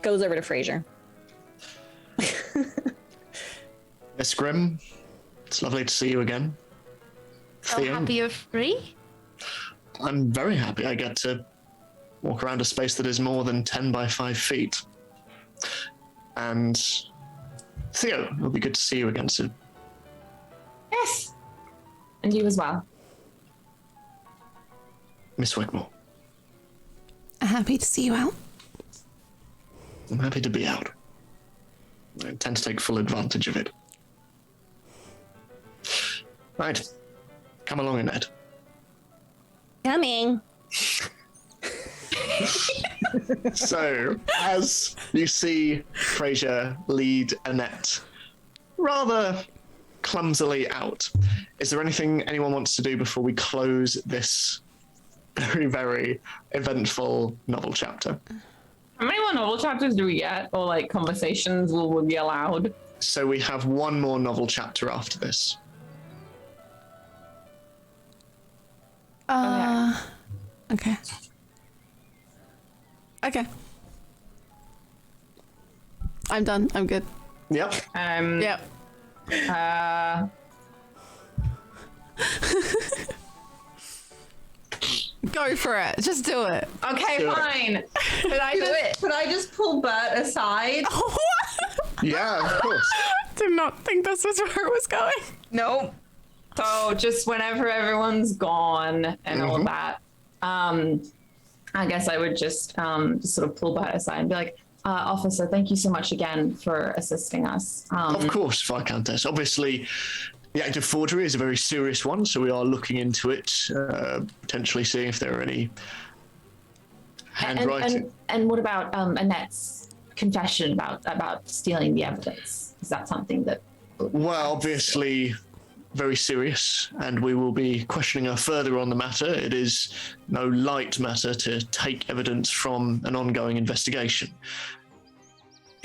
goes over to Frasier. Miss Grimm, it's lovely to see you again. So Theo, happy you're free. I'm very happy I get to walk around a space that is more than 10 by 5 feet. And Theo, it'll be good to see you again soon. Yes. And you as well. Miss Wigmore, Happy to see you out. I'm happy to be out. I intend to take full advantage of it. Right. Come along, Annette. Coming. So, as you see Frasier lead Annette rather clumsily out, is there anything anyone wants to do before we close this very, very eventful novel chapter? How many more novel chapters do we get? Or like conversations will we be allowed? So we have one more novel chapter after this. Okay. Okay. I'm done. I'm good. Yep. Yep. Go for it. Just do it. Okay, Do it. fine. Could I just pull Bert aside? Yeah, of course. Did not think this was where it was going. Nope. So just whenever everyone's gone and all that, I guess I would just sort of pull Bert aside and be like, Officer, thank you so much again for assisting us. Of course, Viscountess. Obviously, the act of forgery is a very serious one, so we are looking into it, potentially seeing if there are any handwriting. And what about Annette's confession about stealing the evidence? Is that something that... Well, obviously, very serious, and we will be questioning her further on the matter. It is no light matter to take evidence from an ongoing investigation,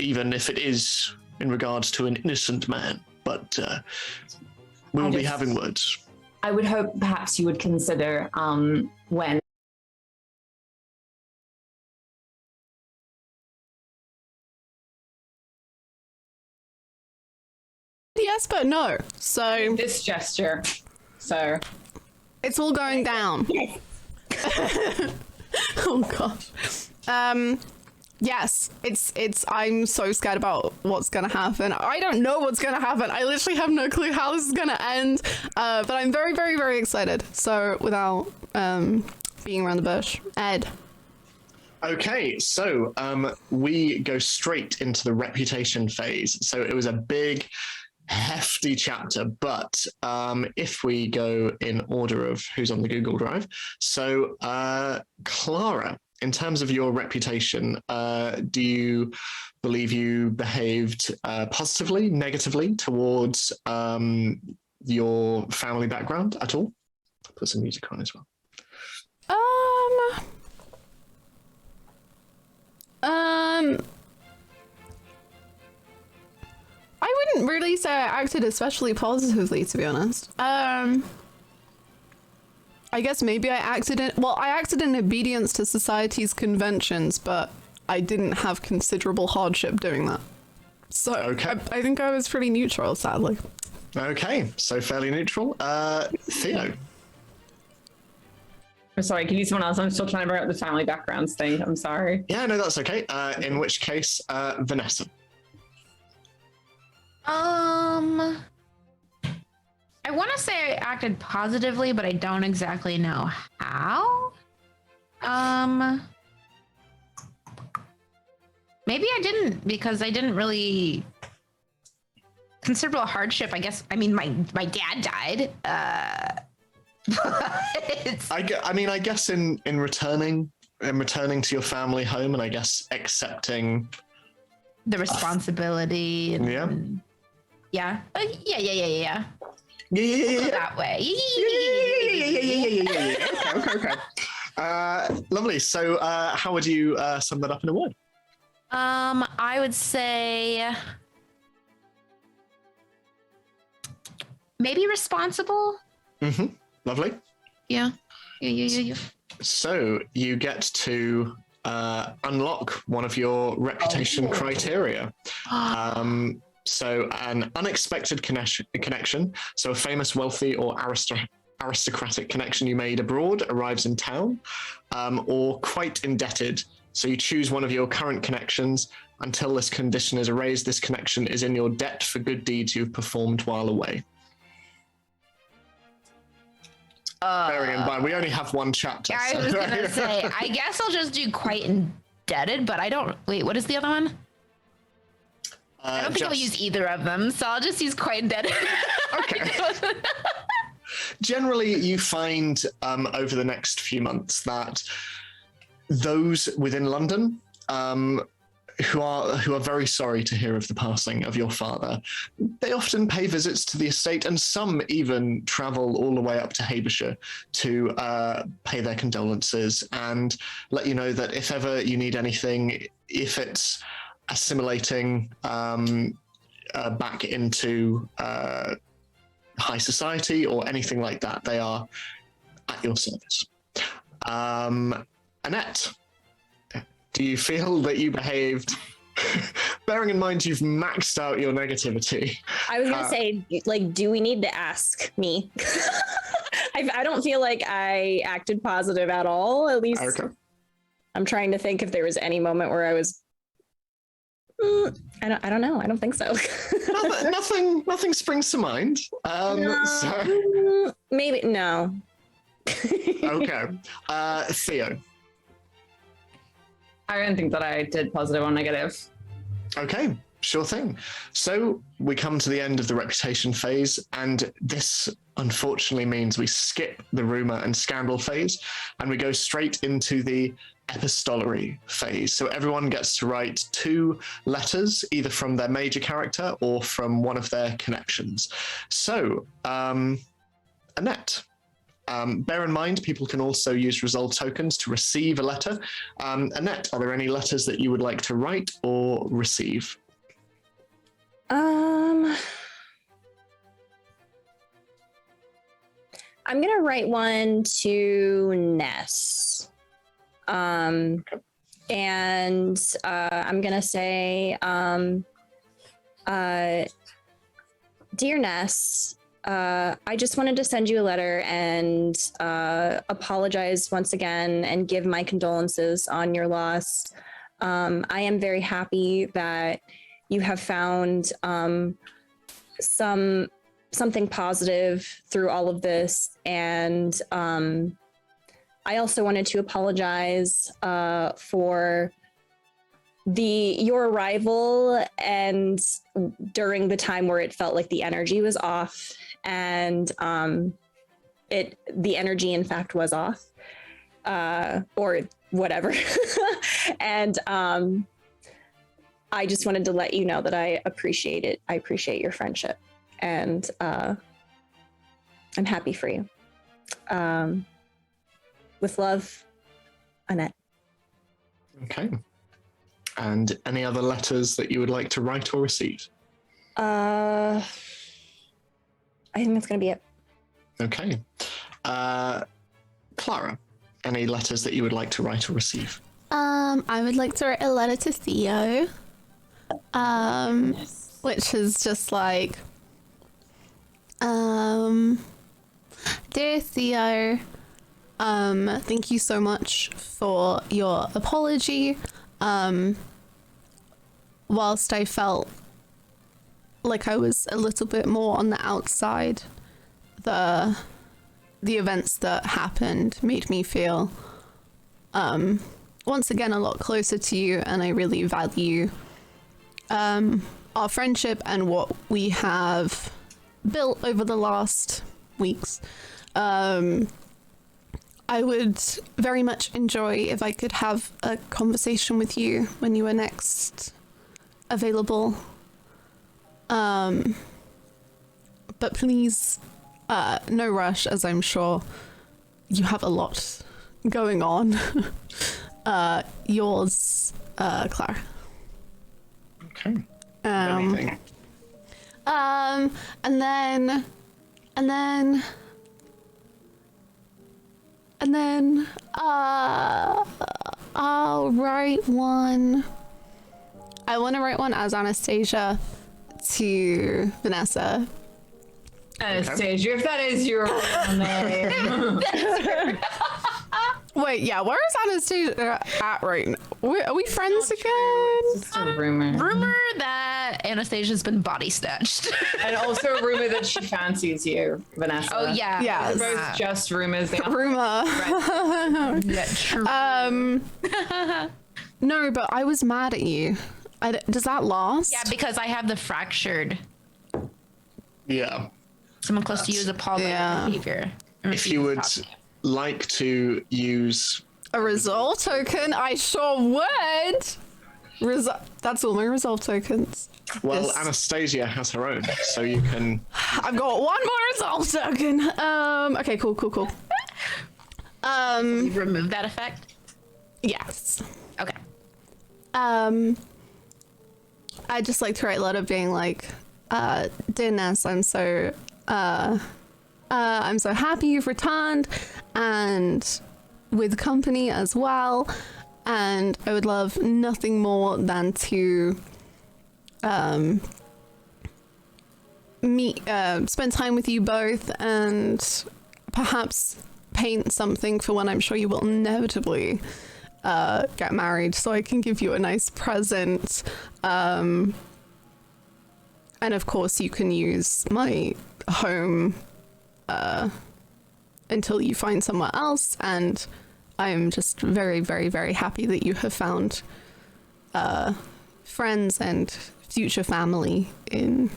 even if it is in regards to an innocent man. But we will be having words. I would hope perhaps you would consider when... Yes, but no. So this gesture. So it's all going down. Oh gosh. Yes, it's I'm so scared about what's gonna happen. I don't know what's gonna happen. I literally have no clue how this is gonna end. But I'm very, very, very excited. So without being around the bush. Ed. Okay, so we go straight into the reputation phase. So it was a big, hefty chapter, but if we go in order of who's on the Google Drive, so Clara, in terms of your reputation, do you believe you behaved positively, negatively towards your family background at all? Put some music on as well. I wouldn't really say I acted especially positively, to be honest. I guess maybe I acted in obedience to society's conventions, but I didn't have considerable hardship doing that. So okay. I think I was pretty neutral, sadly. Okay, so fairly neutral. Theo. I'm sorry, can you someone else? I'm still trying to bring up the family backgrounds thing. I'm sorry. Yeah, no, that's okay. In which case, Vanessa. I want to say I acted positively, but I don't exactly know how. Maybe I didn't, because I didn't really considerable hardship. I guess. I mean, my dad died. I guess in returning to your family home, and I guess accepting the responsibility. And, yeah. Yeah. Yeah. Yeah. That way. Okay. Lovely. So, how would you sum that up in a word? I would say maybe responsible. Mm-hmm. Lovely. Yeah. So you get to unlock one of your reputation criteria. So an unexpected connection. So a famous, wealthy, or aristocratic connection you made abroad arrives in town, or quite indebted. So you choose one of your current connections. Until this condition is erased, this connection is in your debt for good deeds you've performed while away. Bearing in mind, we only have one chapter. I was gonna say, I guess I'll just do quite indebted, but I don't. Wait, what is the other one? I don't think I'll use either of them, so I'll just use quite indebted. Okay. Generally, you find over the next few months that those within London who are very sorry to hear of the passing of your father, they often pay visits to the estate, and some even travel all the way up to Habershire to pay their condolences and let you know that if ever you need anything, if it's assimilating back into high society or anything like that, they are at your service. Annette, do you feel that you behaved, bearing in mind you've maxed out your negativity? I was gonna say, like, do we need to ask me? I don't feel like I acted positive at all. At least I'm trying to think if there was any moment where I was. I don't know. I don't think so. nothing springs to mind. So... Maybe no. Okay, Theo. I don't think that I did positive or negative. Okay, sure thing. So we come to the end of the reputation phase, and this unfortunately means we skip the rumor and scandal phase, and we go straight into the epistolary phase. So everyone gets to write 2 letters, either from their major character or from one of their connections. So, Annette. Bear in mind, people can also use resolve tokens to receive a letter. Annette, are there any letters that you would like to write or receive? I'm gonna write one to Ness. And I'm gonna say, Dear Ness, I just wanted to send you a letter and apologize once again and give my condolences on your loss. I am very happy that you have found something positive through all of this. And I also wanted to apologize for your arrival and during the time where it felt like the energy was off, and the energy in fact was off, or whatever. And I just wanted to let you know that I appreciate it. I appreciate your friendship, and I'm happy for you. With love, Annette. Okay. And any other letters that you would like to write or receive? I think that's going to be it. Okay. Clara, any letters that you would like to write or receive? I would like to write a letter to Theo, which is just like, Dear Theo, thank you so much for your apology. Whilst I felt like I was a little bit more on the outside, the events that happened made me feel once again a lot closer to you, and I really value our friendship and what we have built over the last weeks. I would very much enjoy if I could have a conversation with you when you are next available. But please, no rush, as I'm sure you have a lot going on. Yours, Clara. Okay. And then And then I'll write one. I want to write one as Anastasia to Vanessa. Anastasia, if that is your real name. Wait, yeah, where is Anastasia at right now? Are we friends again? It's just a rumor. Rumor that Anastasia's been body snatched. And also a rumor that she fancies you, Vanessa. Oh yeah. Yeah. They're both just rumors. They Rumor. Yeah, true. No, but I was mad at you. Does that last? Yeah, because I have the fractured. Yeah. Someone close to you is appalled by Yeah. your behavior. If you would like to use A resolve token? I sure would. That's all my resolve tokens. well, Yes. Anastasia has her own, so you can I've got one more resolve token. Okay, cool. You remove that effect. Yes. Okay. I'd just like to write a letter being like, dear Ness, I'm so happy you've returned and with company as well. And I would love nothing more than to spend time with you both and perhaps paint something for when I'm sure you will inevitably get married, so I can give you a nice present. And of course you can use my home until you find somewhere else, and I am just very, very, very happy that you have found friends and future family in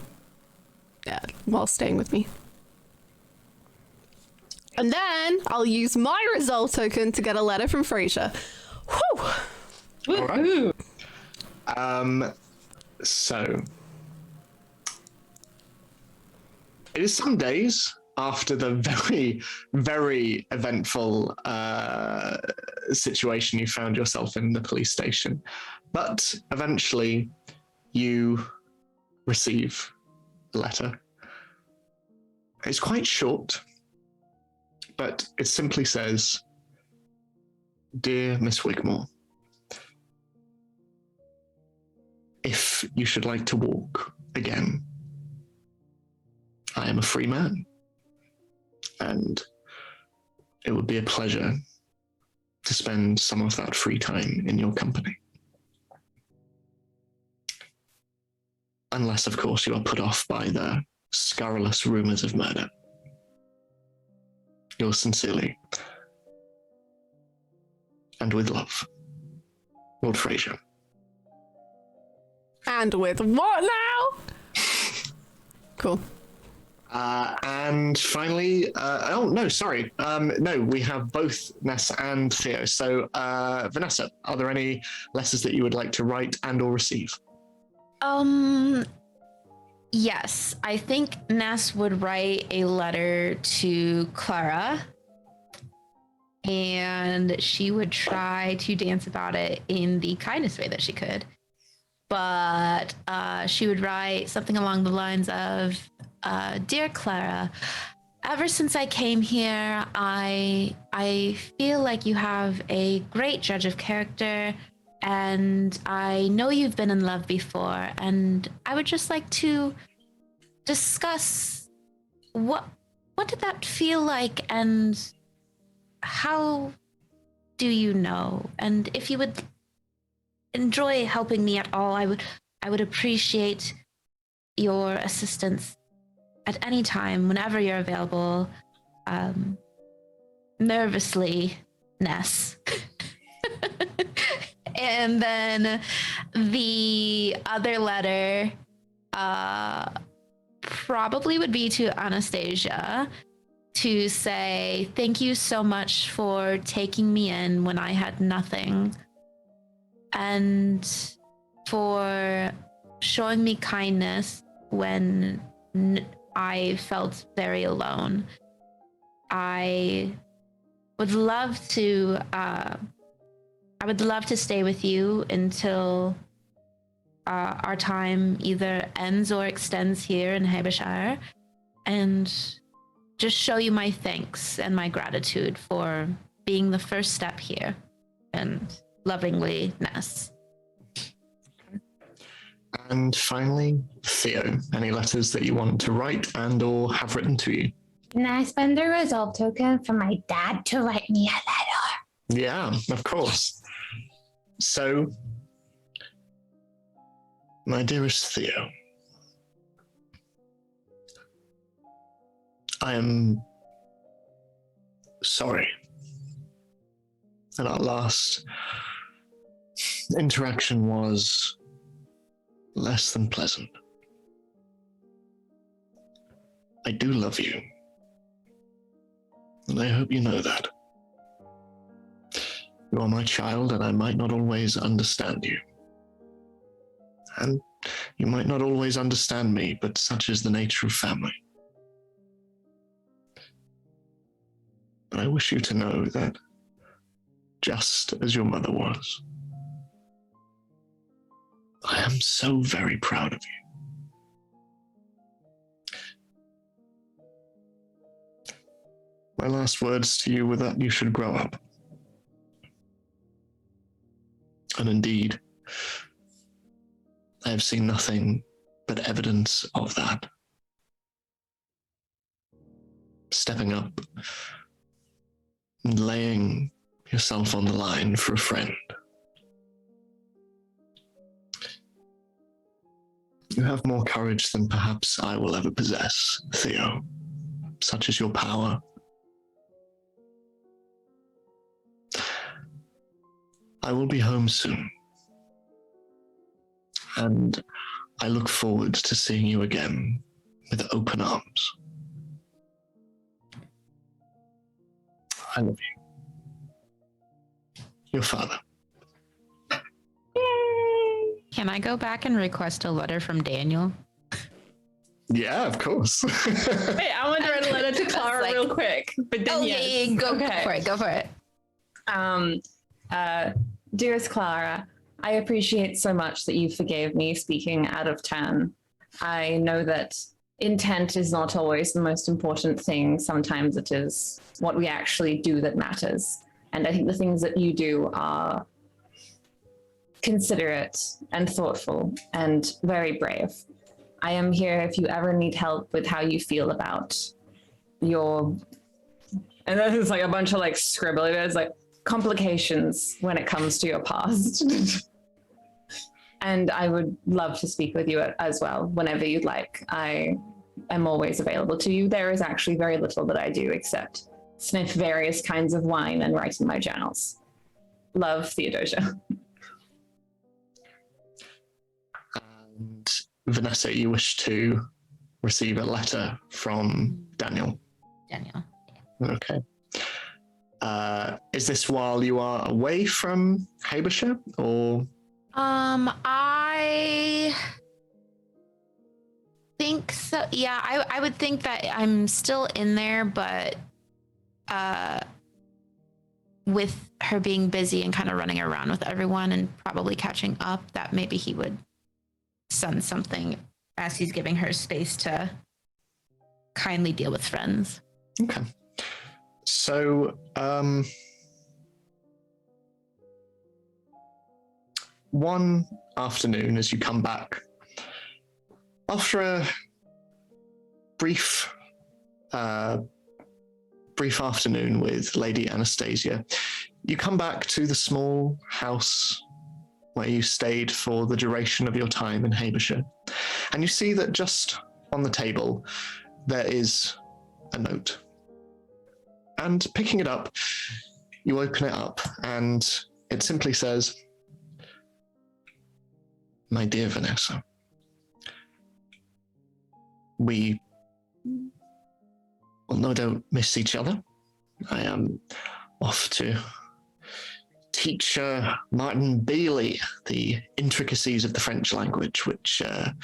while staying with me. And then I'll use my resolve token to get a letter from Frasier. Whew. All right. So it is some days after the very, very eventful situation you found yourself in the police station, but eventually you receive a letter. It's quite short, but it simply says, "Dear Miss Wigmore, if you should like to walk again, I am a free man, and it would be a pleasure to spend some of that free time in your company. Unless, of course, you are put off by the scurrilous rumors of murder. Yours sincerely, and with love, Lord Frasier." And with what now? Cool. And finally, no, we have both Ness and Theo. So, Vanessa, are there any letters that you would like to write and or receive? Yes, I think Ness would write a letter to Clara, and she would try to dance about it in the kindest way that she could. But she would write something along the lines of, "Dear Clara, ever since I came here, I feel like you have a great judge of character, and I know you've been in love before, and I would just like to discuss what did that feel like, and how do you know? And if you would enjoy helping me at all, I would appreciate your assistance at any time, whenever you're available. Nervously, Ness." And then the other letter probably would be to Anastasia to say, "Thank you so much for taking me in when I had nothing, and for showing me kindness when I felt very alone. I would love to stay with you until our time either ends or extends here in Habershire, and just show you my thanks and my gratitude for being the first step here. And lovingly, Ness. And finally, Theo, any letters that you want to write and or have written to you? Can I spend a resolve token for my dad to write me a letter? Yeah, of course. So, my dearest Theo, I am sorry that our last interaction was less than pleasant. I do love you, and I hope you know that. You are my child, and I might not always understand you. And you might not always understand me, but such is the nature of family. But I wish you to know that, just as your mother was, I am so very proud of you. My last words to you were that you should grow up. And indeed, I have seen nothing but evidence of that. Stepping up and laying yourself on the line for a friend. You have more courage than perhaps I will ever possess, Theo. Such is your power. I will be home soon. And I look forward to seeing you again with open arms. I love you. Your father. Can I go back and request a letter from Daniel? Yeah, of course. Wait, I want to write a letter to Clara Like- real quick. But then Okay, yes. go for it. Go for it. Dearest Clara, I appreciate so much that you forgave me speaking out of turn. I know that intent is not always the most important thing. Sometimes it is what we actually do that matters. And I think the things that you do are considerate and thoughtful and very brave. I am here if you ever need help with how you feel about your, and then there's like a bunch of like scribbly bits, like complications when it comes to your past. And I would love to speak with you as well whenever you'd like. I am always available to you. There is actually very little that I do except sniff various kinds of wine and write in my journals. Love, Theodosia. And Vanessa, you wish to receive a letter from Daniel. Daniel. Okay. Is this while you are away from Habershire, or? I think so. Yeah, I would think that I'm still in there, but with her being busy and kind of running around with everyone and probably catching up, that maybe he would send something as he's giving her space to kindly deal with friends. Okay. So, one afternoon as you come back, after a brief afternoon with Lady Anastasia, you come back to the small house where you stayed for the duration of your time in Habershire, and you see that just on the table there is a note. And picking it up, you open it up, and it simply says, "My dear Vanessa, we will no doubt miss each other. I am off to teach Martin Bailey the intricacies of the French language, which are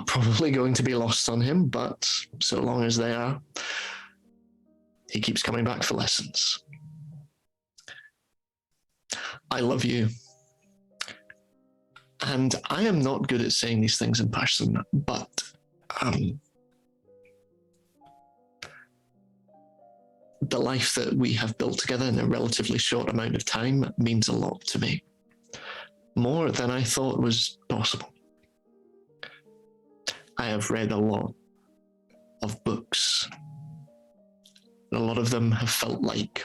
probably going to be lost on him, but so long as they are, he keeps coming back for lessons. I love you. And I am not good at saying these things in person, but the life that we have built together in a relatively short amount of time means a lot to me. More than I thought was possible. I have read a lot of books. A lot of them have felt like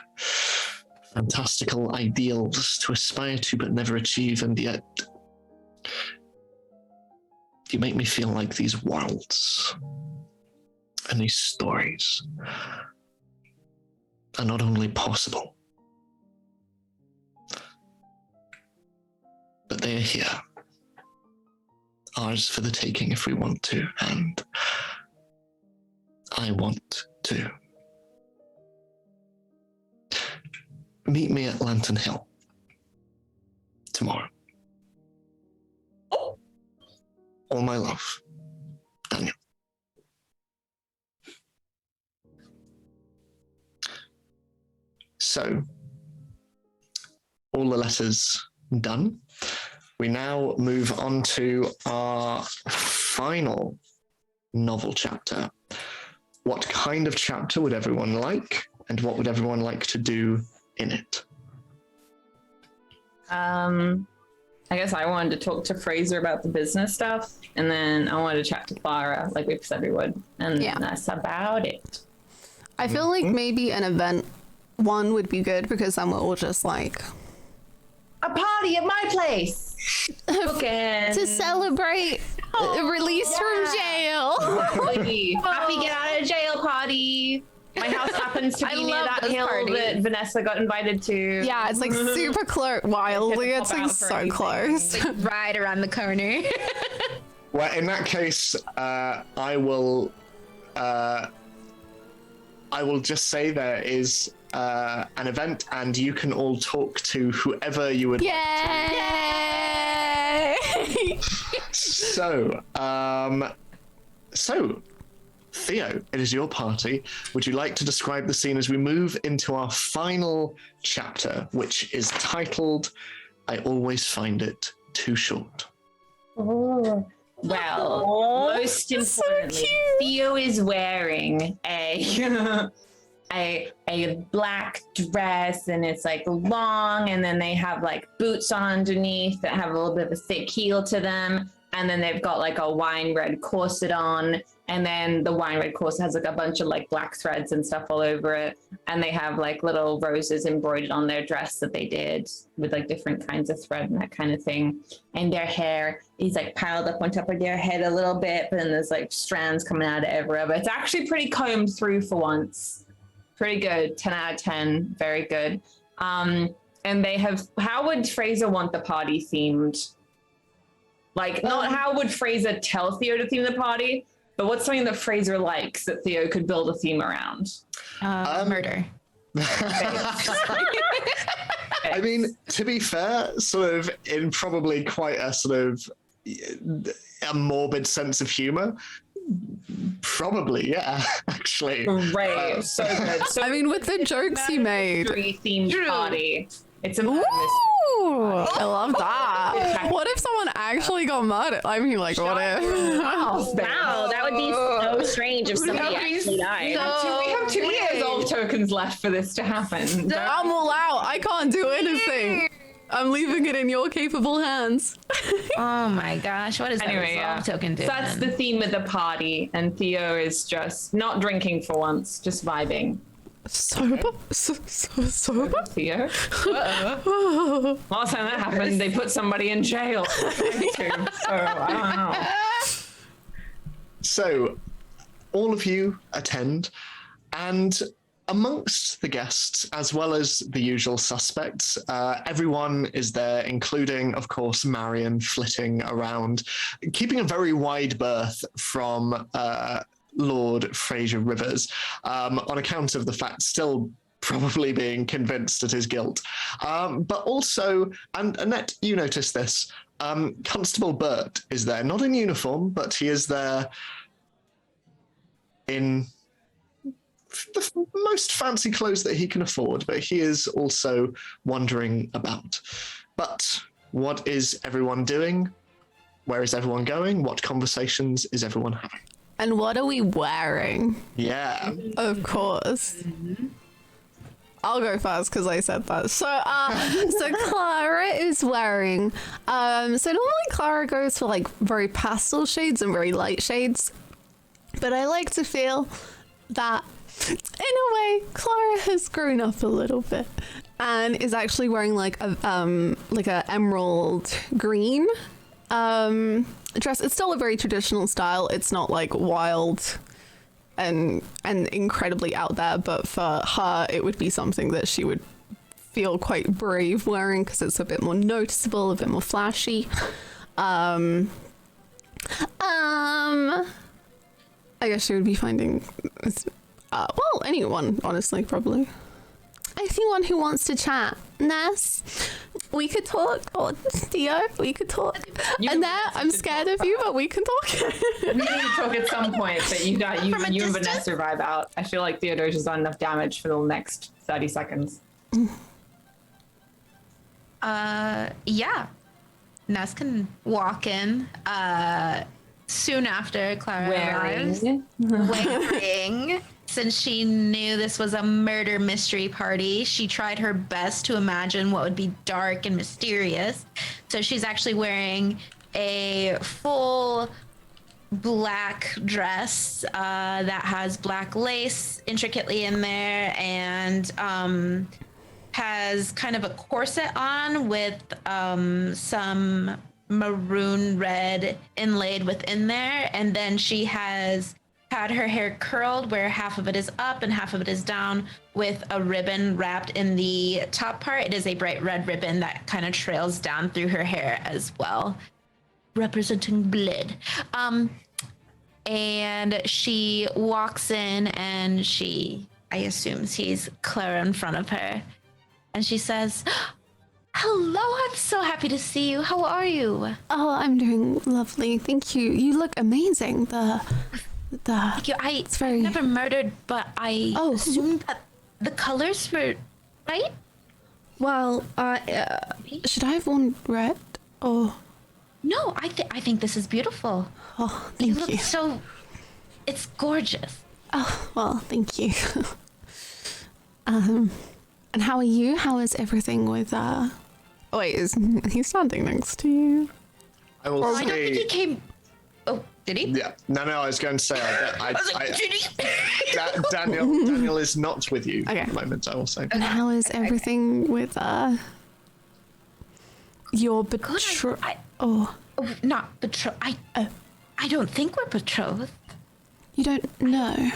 fantastical ideals to aspire to but never achieve, and yet you make me feel like these worlds and these stories are not only possible, but they are here. Ours for the taking if we want to, and I want to. Meet me at Lantern Hill tomorrow. All my love, Daniel. So, all the letters done. We now move on to our final novel chapter. What kind of chapter would everyone like, and what would everyone like to do in it? I guess I wanted to talk to Fraser about the business stuff, and then I wanted to chat to Clara, like we said we would, and that's about it. I feel like maybe an event one would be good, because then we're all just like A party at my place! to celebrate release from jail. Happy get out of jail party! My house happens to be near that hill that Vanessa got invited to. Yeah, it's like super wildly. It's like so close. Like right around the corner. Well, in that case, I will just say there is an event, and you can all talk to whoever you would like Yay! to. So, Theo, it is your party. Would you like to describe the scene as we move into our final chapter, which is titled, I Always Find It Too Short? Oh. Well, most importantly, Theo is wearing a black dress, and it's like long, and then they have like boots on underneath that have a little bit of a thick heel to them, and then they've got like a wine red corset on, and then the wine red corset has like a bunch of like black threads and stuff all over it, and they have like little roses embroidered on their dress that they did with like different kinds of thread and that kind of thing, and their hair is like piled up on top of their head a little bit, but then there's like strands coming out of everywhere, but it's actually pretty combed through for once. Pretty good. 10 out of 10. Very good. And they have, how would Fraser want the party themed? Like, not how would Fraser tell Theo to theme the party, but what's something that Fraser likes that Theo could build a theme around? Murder. I mean, to be fair, sort of in probably quite a sort of a morbid sense of humor. Probably, yeah, actually. Right, so good. So I mean, with the jokes he made. Themed party. It's a Ooh, madness. I love that. What if someone actually got murdered? I mean, like, what if? Wow, that would be so strange if somebody actually died. We have 2 resolve tokens left for this to happen. I'm all out. I can't do anything. I'm leaving it in your capable hands. Oh my gosh, what is that resolve token doing? So that's the theme of the party, and Theo is just not drinking for once, just vibing. Sober? Sober? Theo? Last time that happened, they put somebody in jail. So I don't know. So, all of you attend, and amongst the guests, as well as the usual suspects, everyone is there, including, of course, Marion flitting around, keeping a very wide berth from Lord Fraser Rivers, on account of the fact still probably being convinced at his guilt. But also, and Annette, you notice this, Constable Burt is there, not in uniform, but he is there in the most fancy clothes that he can afford, but he is also wandering about. But what is everyone doing? Where is everyone going? What conversations is everyone having? And what are we wearing? Yeah. Of course. I'll go first because I said that. So Clara is wearing. So normally Clara goes for like very pastel shades and very light shades, but I like to feel that in a way Clara has grown up a little bit and is actually wearing like a emerald green dress. It's still a very traditional style. It's not like wild and incredibly out there, but for her it would be something that she would feel quite brave wearing because it's a bit more noticeable, a bit more flashy. I guess she would be finding well, anyone, honestly, probably. Anyone who wants to chat. Ness, we could talk. Or Theo, we could talk. And there, I'm scared of you, but we can talk. We need to talk at some point, but you and Vanessa vibe out. I feel like Theodosia's done enough damage for the next 30 seconds. Yeah. Ness can walk in soon after Clara arrives. Wearing. Since she knew this was a murder mystery party, she tried her best to imagine what would be dark and mysterious. So she's actually wearing a full black dress that has black lace intricately in there and has kind of a corset on with some maroon red inlaid within there. And then she has had her hair curled where half of it is up and half of it is down with a ribbon wrapped in the top part. It is a bright red ribbon that kind of trails down through her hair as well, representing blood. And she walks in and I assume sees Clara in front of her. And she says, "Hello, I'm so happy to see you. How are you?" Oh, I'm doing lovely. Thank you. You look amazing. Thank you. It's very... never murdered, but I assumed that the colors were right. Well, should I have worn red? Or... No, I think this is beautiful. Oh, You thank look you. so... It's gorgeous. Oh, well, thank you. And how are you? How is everything with, Oh, wait, is he standing next to you? I will I don't think he came... Oh, did he? Yeah, no, I was going to say, Did he? Daniel is not with you Okay. at the moment, I will say. And how is everything with, your Good. betrothed? Oh, not betrothed. I don't think we're betrothed. You don't know?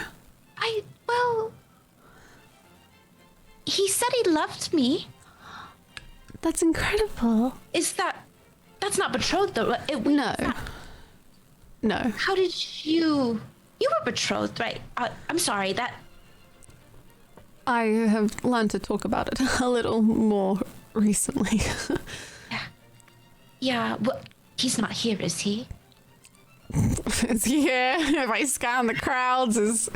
Well... He said he loved me. That's incredible. That's not betrothed though. No. No. How did you were betrothed, right? I'm sorry, that... I have learned to talk about it a little more recently. Yeah, well, he's not here, is he? Is he here? If I scan the crowds, is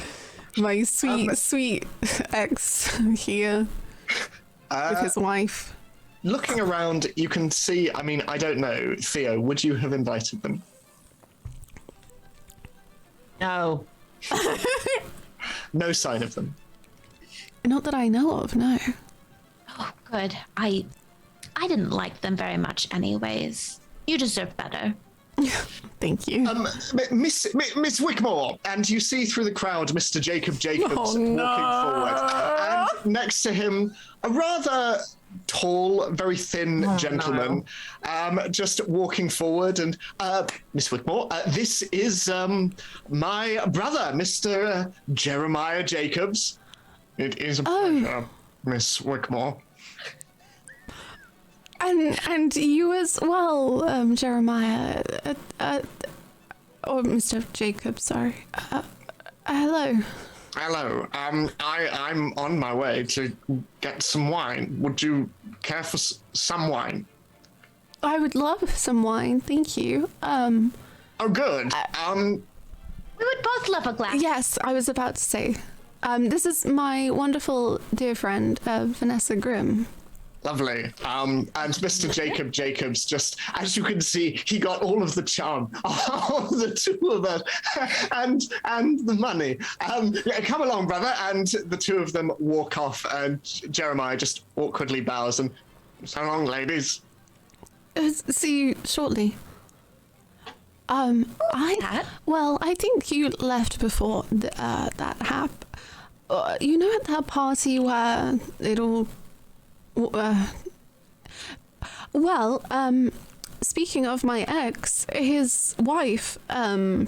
my sweet ex here with his wife? Looking around, you can see, I mean, I don't know, Theo, would you have invited them? No. No sign of them. Not that I know of, no. Oh, good. I didn't like them very much anyways. You deserve better. Thank you. Miss Wickmore, and you see through the crowd Mr. Jacob Jacobs walking forward, and next to him a rather tall, very thin gentleman, just walking forward. And Miss Wickmore, this is my brother, Mr. Jeremiah Jacobs. It is a pleasure, Miss Wickmore. And you as well, Jeremiah, or Mr. Jacob, sorry. Hello. Hello. I'm on my way to get some wine. Would you care for some wine? I would love some wine, thank you. Oh, good. We would both love a glass. Yes, I was about to say. This is my wonderful dear friend, Vanessa Grimm. Lovely. And Mr. Jacob Jacobs, just as you can see, he got all of the charm of the two of us and the money. Yeah, come along, brother. And the two of them walk off, and Jeremiah just awkwardly bows and, so long, ladies. See you shortly. I think you left before that happened. You know, at that party where it all. Speaking of my ex, his wife found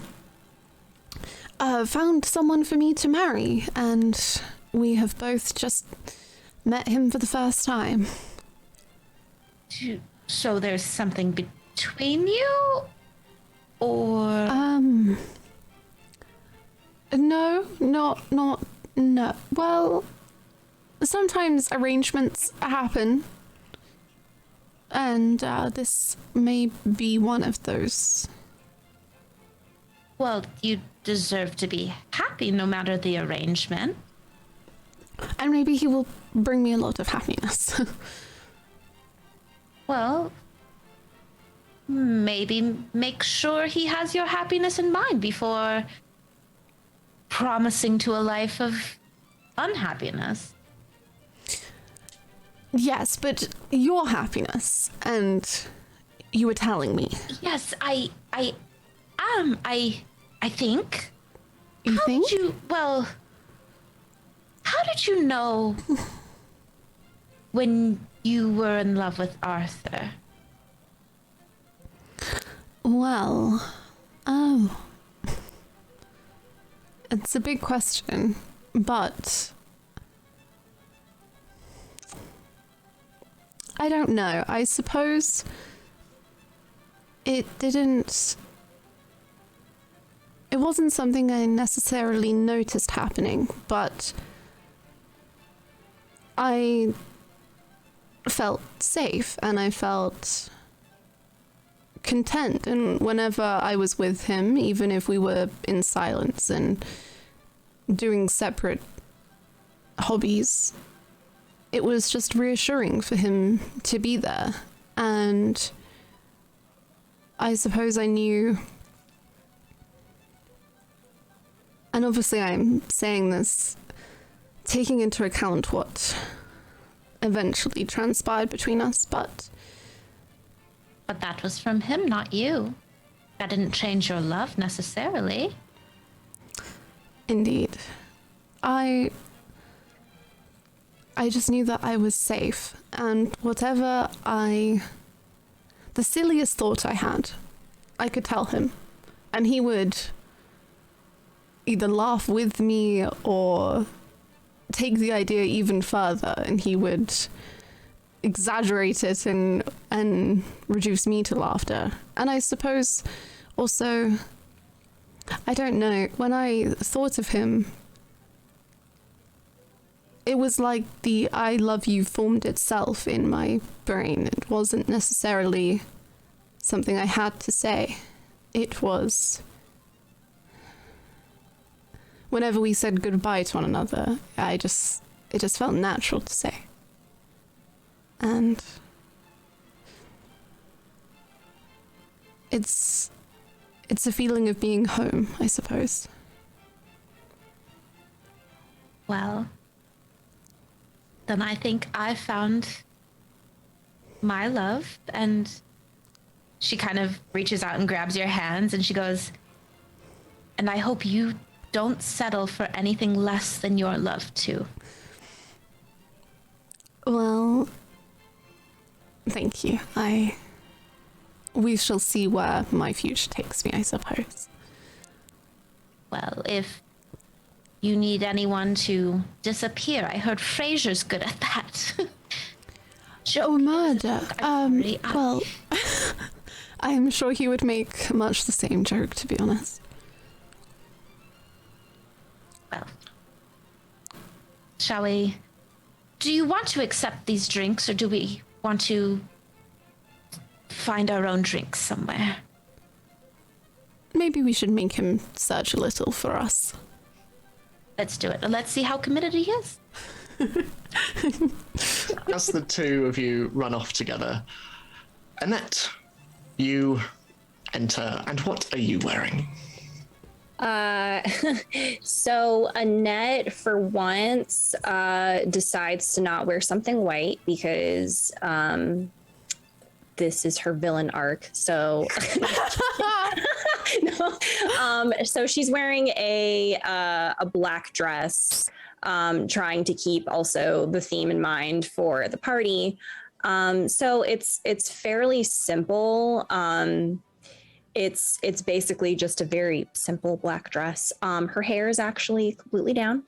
someone for me to marry, and we have both just met him for the first time. So there's something between you? Or No. Well, sometimes arrangements happen, and this may be one of those. well, you deserve to be happy no matter the arrangement. And maybe he will bring me a lot of happiness. Well, maybe make sure he has your happiness in mind before promising to a life of unhappiness. Yes, but your happiness, and you were telling me. Yes, I am. I think. You think? How did you know when you were in love with Arthur? Well, it's a big question, but I don't know. I suppose it wasn't something I necessarily noticed happening, but I felt safe and I felt content, and whenever I was with him, even if we were in silence and doing separate hobbies, it was just reassuring for him to be there. And I suppose I knew, and obviously I'm saying this taking into account what eventually transpired between us, but that was from him, not you. That didn't change your love necessarily. indeed, I just knew that I was safe, and whatever the silliest thought I had, I could tell him, and he would either laugh with me or take the idea even further, and he would exaggerate it and reduce me to laughter. And I suppose also, I don't know, when I thought of him, it was like the I love you formed itself in my brain. It wasn't necessarily something I had to say. It was whenever we said goodbye to one another, it just felt natural to say. And it's a feeling of being home, I suppose. Well, then I think I found my love. And she kind of reaches out and grabs your hands and she goes, and I hope you don't settle for anything less than your love too. Well, thank you. We shall see where my future takes me, I suppose. Well, if you need anyone to disappear, I heard Fraser's good at that. Oh, murder. Well, I'm sure he would make much the same joke, to be honest. Well, shall we? Do you want to accept these drinks, or do we want to find our own drinks somewhere? Maybe we should make him search a little for us. Let's do it. Let's see how committed he is. As the two of you run off together, Annette, you enter, and what are you wearing? So Annette, for once, decides to not wear something white because this is her villain arc. So, no. So she's wearing a black dress, trying to keep also the theme in mind for the party. So it's fairly simple. It's basically just a very simple black dress. Her hair is actually completely down,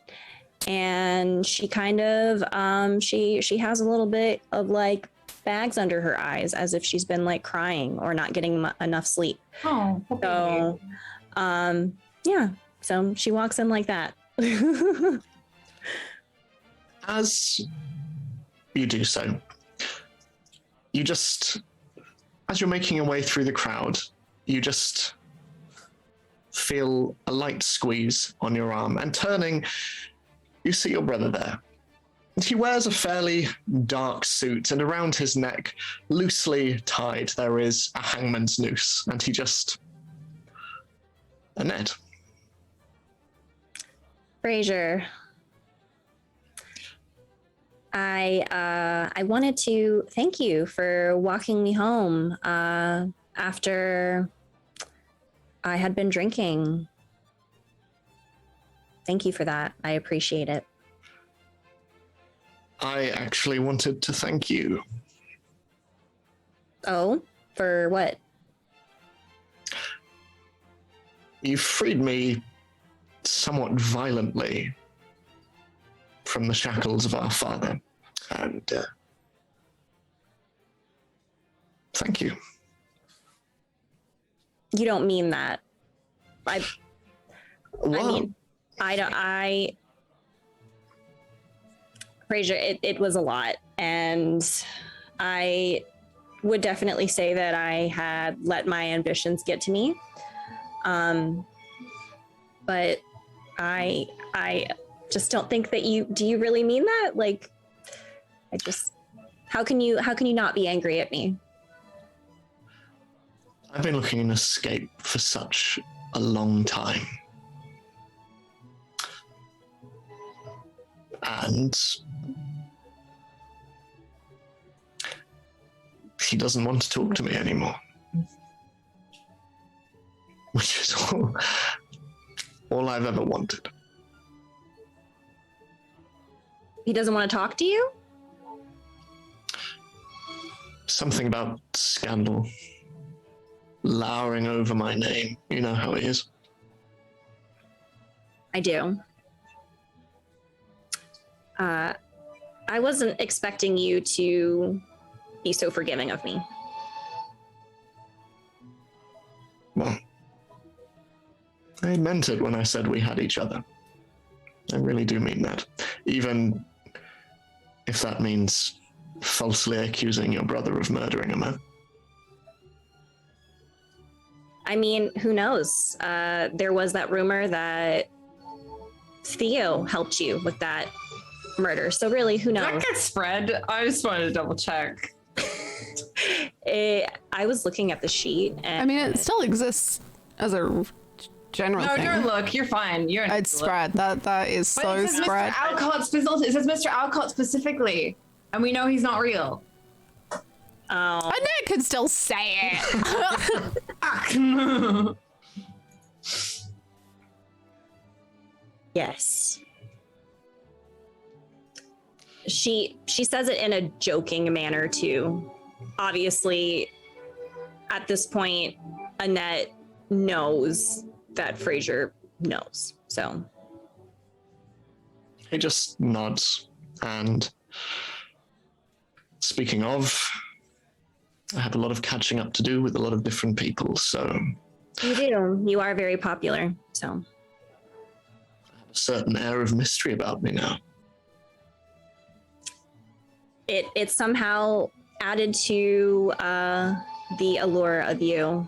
and she kind of she has a little bit of like bags under her eyes, as if she's been like crying or not getting enough sleep. Oh, So, yeah. So she walks in like that. As you do so, you just, as you're making your way through the crowd, you just feel a light squeeze on your arm, and turning, you see your brother there. And he wears a fairly dark suit, and around his neck, loosely tied, there is a hangman's noose, and he just... Annette. Frasier, I wanted to thank you for walking me home after I had been drinking. Thank you for that. I appreciate it. I actually wanted to thank you. Oh, for what? You freed me somewhat violently from the shackles of our father, and thank you. You don't mean that. I Well, mean, Frasier, it was a lot, and I would definitely say that I had let my ambitions get to me. But I just don't think that do you really mean that? Like, how can you not be angry at me? I've been looking an escape for such a long time. And he doesn't want to talk to me anymore. Which is all I've ever wanted. He doesn't want to talk to you? Something about scandal lowering over my name. You know how it is. I do. I wasn't expecting you to be so forgiving of me. Well, I meant it when I said we had each other. I really do mean that. Even if that means falsely accusing your brother of murdering a man. I mean, who knows? There was that rumor that Theo helped you with that murder. So really, who Did that knows? get spread? I just wanted to double check. I was looking at the sheet, and I mean, it still exists as a general No, thing. don't look. You're fine. You're It's spread. That is But so it says spread. Mr. Alcott it says Mr. Alcott specifically, and we know he's not real. oh, Annette could still say it. yes. She says it in a joking manner too. Obviously, at this point, Annette knows that Frasier knows. So He just nods. And speaking of, I have a lot of catching up to do with a lot of different people, so you do. You are very popular. So I have a certain air of mystery about me now. it somehow added to the allure of you.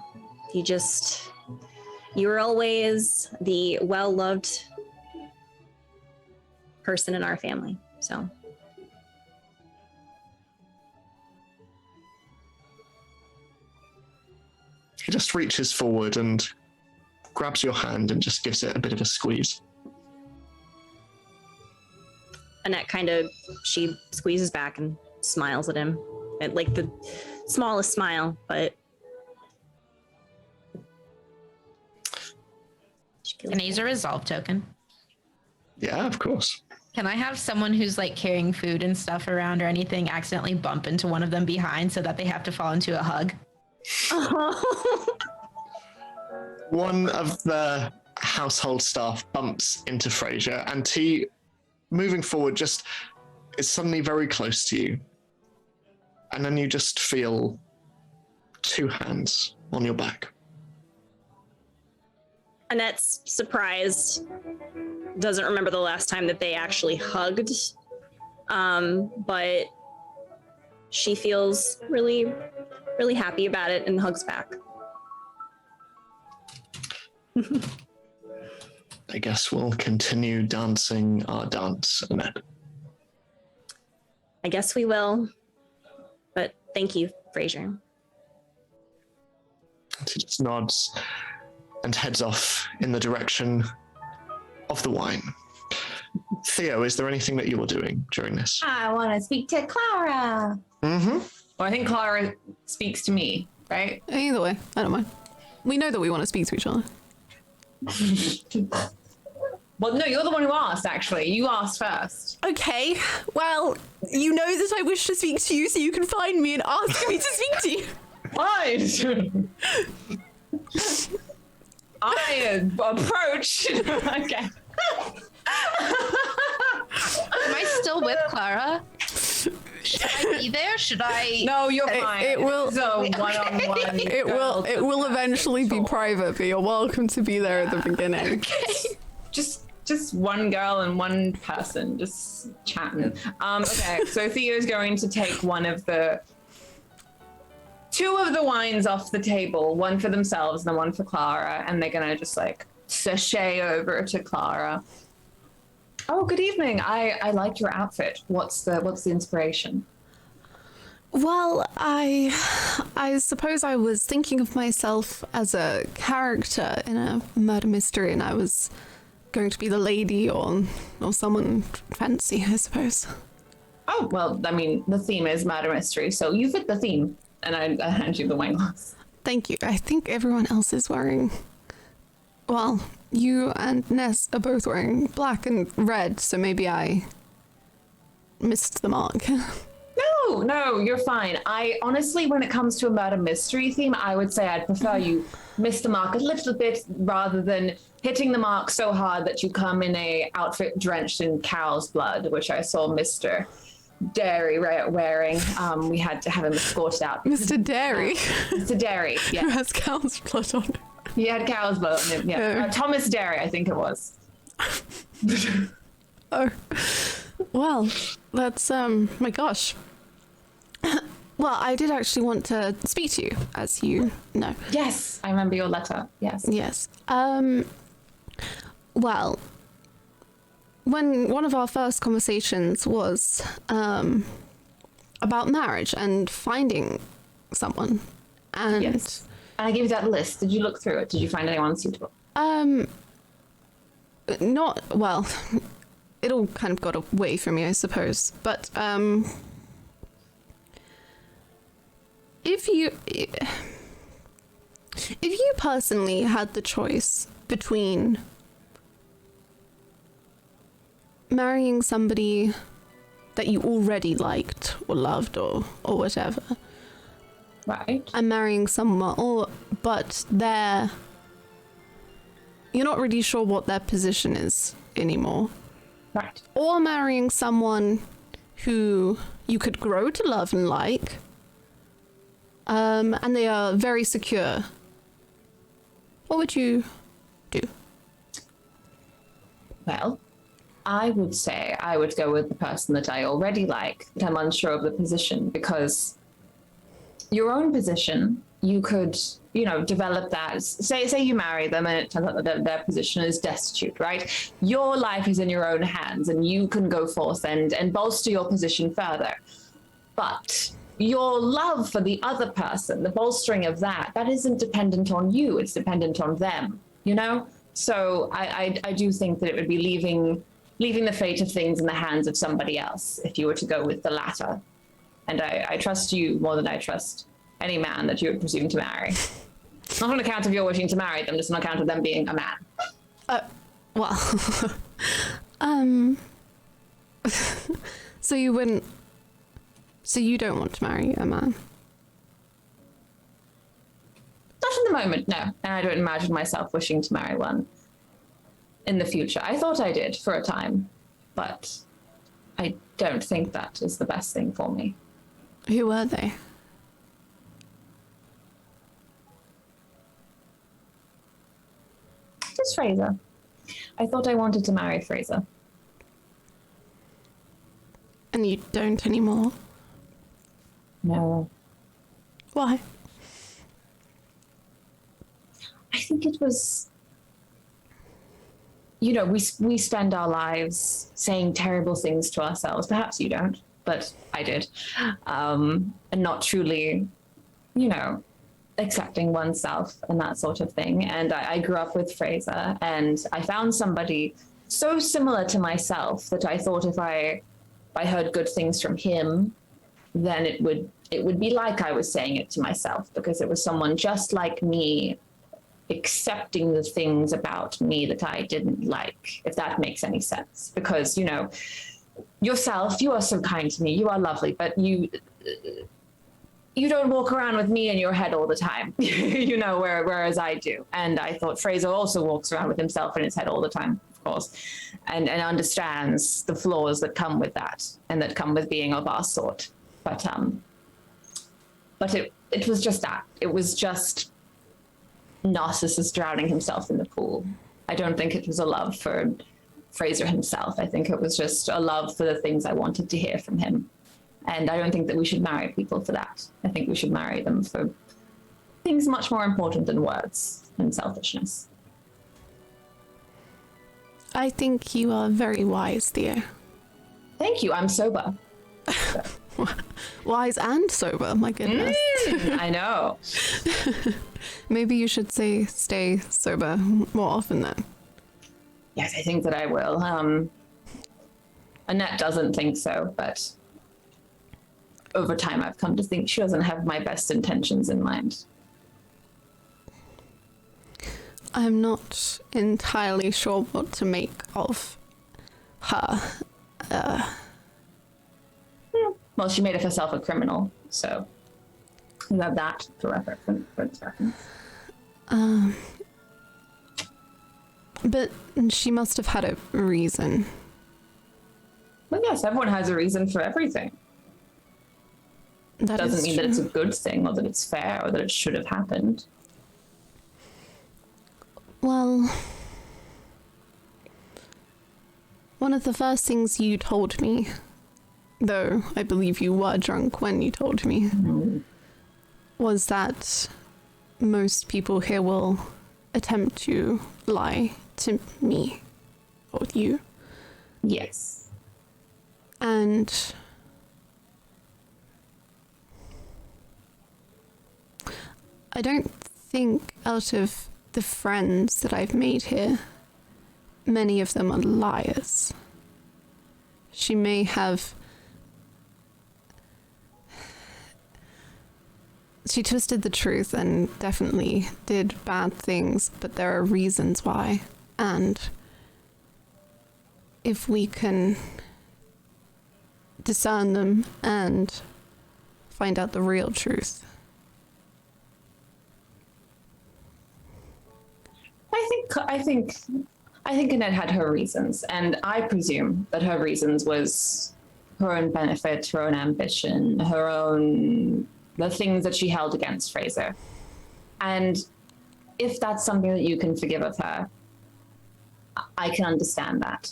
You were always the well-loved person in our family. So he just reaches forward and grabs your hand and just gives it a bit of a squeeze. Annette she squeezes back and smiles at him. And like the smallest smile, but Can I use a resolve token? Yeah, of course. Can I have someone who's like carrying food and stuff around or anything accidentally bump into one of them behind so that they have to fall into a hug? One of the household staff bumps into Frasier, and he, moving forward, just is suddenly very close to you. And then you just feel two hands on your back. Annette's surprised, doesn't remember the last time that they actually hugged, but she feels really, really happy about it and hugs back. I guess we'll continue dancing our dance, Annette. I guess we will, but thank you, Frasier. She just nods and heads off in the direction of the wine. Theo, is there anything that you're doing during this? I want to speak to Clara. Mm-hmm. Well, I think Clara speaks to me, right? Either way, I don't mind. We know that we want to speak to each other. Well, no, you're the one who asked, actually. You asked first. Okay, well, you know that I wish to speak to you, so you can find me and ask me to speak to you. Fine. I approach. Okay. Am I still with Clara? Should I be there? Should I? No, you're fine. It will. So one-on-one. It will eventually be private, but you're welcome to be there at the beginning. Okay. Just one girl and one person just chatting. Okay, so Theo's going to take two of the wines off the table, one for themselves and then one for Clara, and they're gonna just like sashay over to Clara. Oh, good evening. I like your outfit. What's the inspiration? Well, I suppose I was thinking of myself as a character in a murder mystery, and I was going to be the lady or someone fancy, I suppose. Oh, well, I mean, the theme is murder mystery, so you fit the theme. And I hand you the wine glass. Thank you. I think everyone else is wearing... Well, you and Ness are both wearing black and red, so maybe I missed the mark. No, you're fine. I honestly, when it comes to a murder mystery theme, I would say I'd prefer you miss the mark a little bit rather than hitting the mark so hard that you come in a outfit drenched in cow's blood, which I saw Mr. Dairy wearing. We had to have him escorted out. Mr. Dairy? Mr. Dairy, yeah. Who has cow's blood on it. He had cow's blood on him, yeah. Thomas Dairy, I think it was. Oh. Well, that's, my gosh. Well, I did actually want to speak to you, as you know. Yes, I remember your letter, yes. Yes. Well, when one of our first conversations was about marriage and finding someone, and yes. And I gave you that list. Did you look through it? Did you find anyone suitable? Not well. It all kind of got away from me, I suppose. But if you personally had the choice between marrying somebody that you already liked or loved or whatever, Right. and marrying someone, but you're not really sure what their position is anymore, Right. or marrying someone who you could grow to love and like, and they are very secure, what would you do? Well, I would say I would go with the person that I already like, but I'm unsure of the position, because your own position you could, you know, develop that. Say you marry them and it turns out that their position is destitute, right? Your life is in your own hands and you can go forth and bolster your position further. But your love for the other person, the bolstering of that isn't dependent on you, it's dependent on them, you know? So I do think that it would be leaving the fate of things in the hands of somebody else if you were to go with the latter. And I trust you more than I trust any man that you would presume to marry. Not on account of your wishing to marry them, just on account of them being a man. Well, so you wouldn't, so you don't want to marry a man? Not in the moment, no. And I don't imagine myself wishing to marry one in the future. I thought I did for a time, but I don't think that is the best thing for me. Who were they? Just Fraser. I thought I wanted to marry Fraser. And you don't anymore? No. Why? I think it was, you know, we spend our lives saying terrible things to ourselves. Perhaps you don't, but I did. And not truly, you know, accepting oneself and that sort of thing. And I grew up with Fraser, and I found somebody so similar to myself that I thought if I heard good things from him, then it would be like I was saying it to myself, because it was someone just like me, accepting the things about me that I didn't like, if that makes any sense. Because, you know, yourself, you are so kind to me, you are lovely, but you don't walk around with me in your head all the time, you know, whereas I do. And I thought Fraser also walks around with himself in his head all the time, of course, and understands the flaws that come with that and that come with being of our sort. But it was just that. It was just Narcissus drowning himself in the pool. I don't think it was a love for Fraser himself. I think it was just a love for the things I wanted to hear from him. And I don't think that we should marry people for that. I think we should marry them for things much more important than words and selfishness. I think you are very wise, Theo. Thank you. I'm sober. Wise and sober, my goodness. I know. Maybe you should stay sober more often then. Yes, I think that I will. Annette doesn't think so, but over time I've come to think she doesn't have my best intentions in mind. I'm not entirely sure what to make of her. Well, she made of herself a criminal, so you have that to reference. But she must have had a reason. Well, yes, everyone has a reason for everything. That doesn't mean true. that it's a good thing or that it's fair or that it should have happened. Well, one of the first things you told me, though I believe you were drunk when you told me, was that most people here will attempt to lie to me or you. Yes. And I don't think out of the friends that I've made here, many of them are liars. She may have... She twisted the truth and definitely did bad things, but there are reasons why. And if we can discern them and find out the real truth. I think Annette had her reasons, and I presume that her reasons was her own benefit, her own ambition, the things that she held against Fraser. And if that's something that you can forgive of her, I can understand that.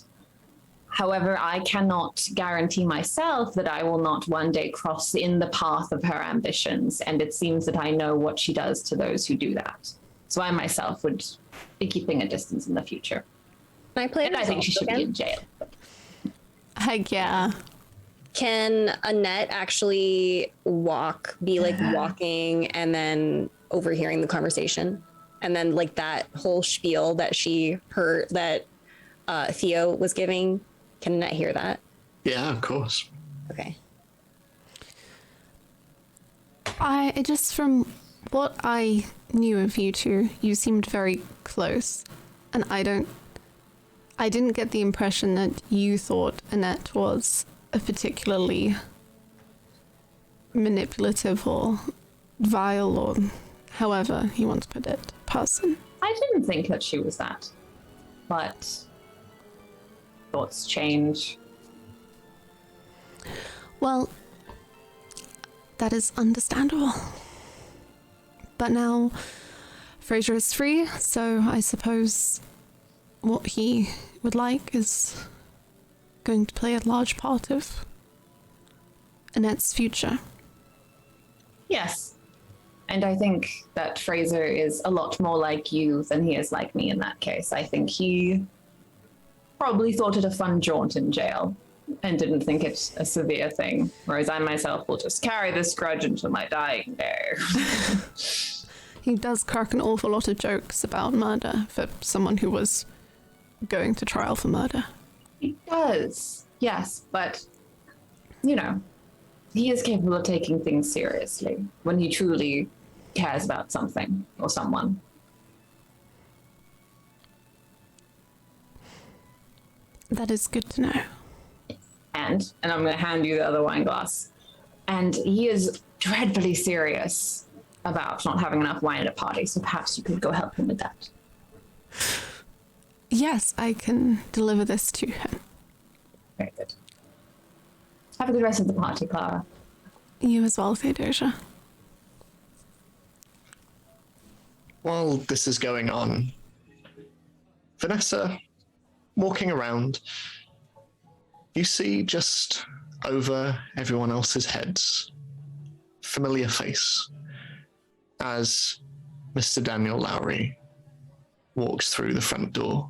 However, I cannot guarantee myself that I will not one day cross in the path of her ambitions, and it seems that I know what she does to those who do that. So I myself would be keeping a distance in the future. Can I play And I think she should be again? in jail. Heck yeah. Can Annette actually be like walking and then overhearing the conversation? And then like that whole spiel that she heard that Theo was giving, can Annette hear that? Yeah, of course. Okay. Just from what I knew of you two, you seemed very close. And I didn't get the impression that you thought Annette was a particularly manipulative or vile or however you want to put it person. I didn't think that she was that, but thoughts change. Well, that is understandable. But now Fraser is free, so I suppose what he would like is going to play a large part of Annette's future. Yes. And I think that Fraser is a lot more like you than he is like me in that case. I think he probably thought it a fun jaunt in jail and didn't think it a severe thing, whereas I myself will just carry this grudge until my dying day. He does crack an awful lot of jokes about murder for someone who was going to trial for murder. He does, yes, but, you know, he is capable of taking things seriously when he truly cares about something or someone. That is good to know. And I'm going to hand you the other wine glass. And he is dreadfully serious about not having enough wine at a party, so perhaps you could go help him with that. Yes, I can deliver this to him. Very good. Have a good rest of the party, Clara. You as well, Theodosia. While this is going on, Vanessa, walking around, you see just over everyone else's heads, familiar face, as Mr. Daniel Lowry walks through the front door,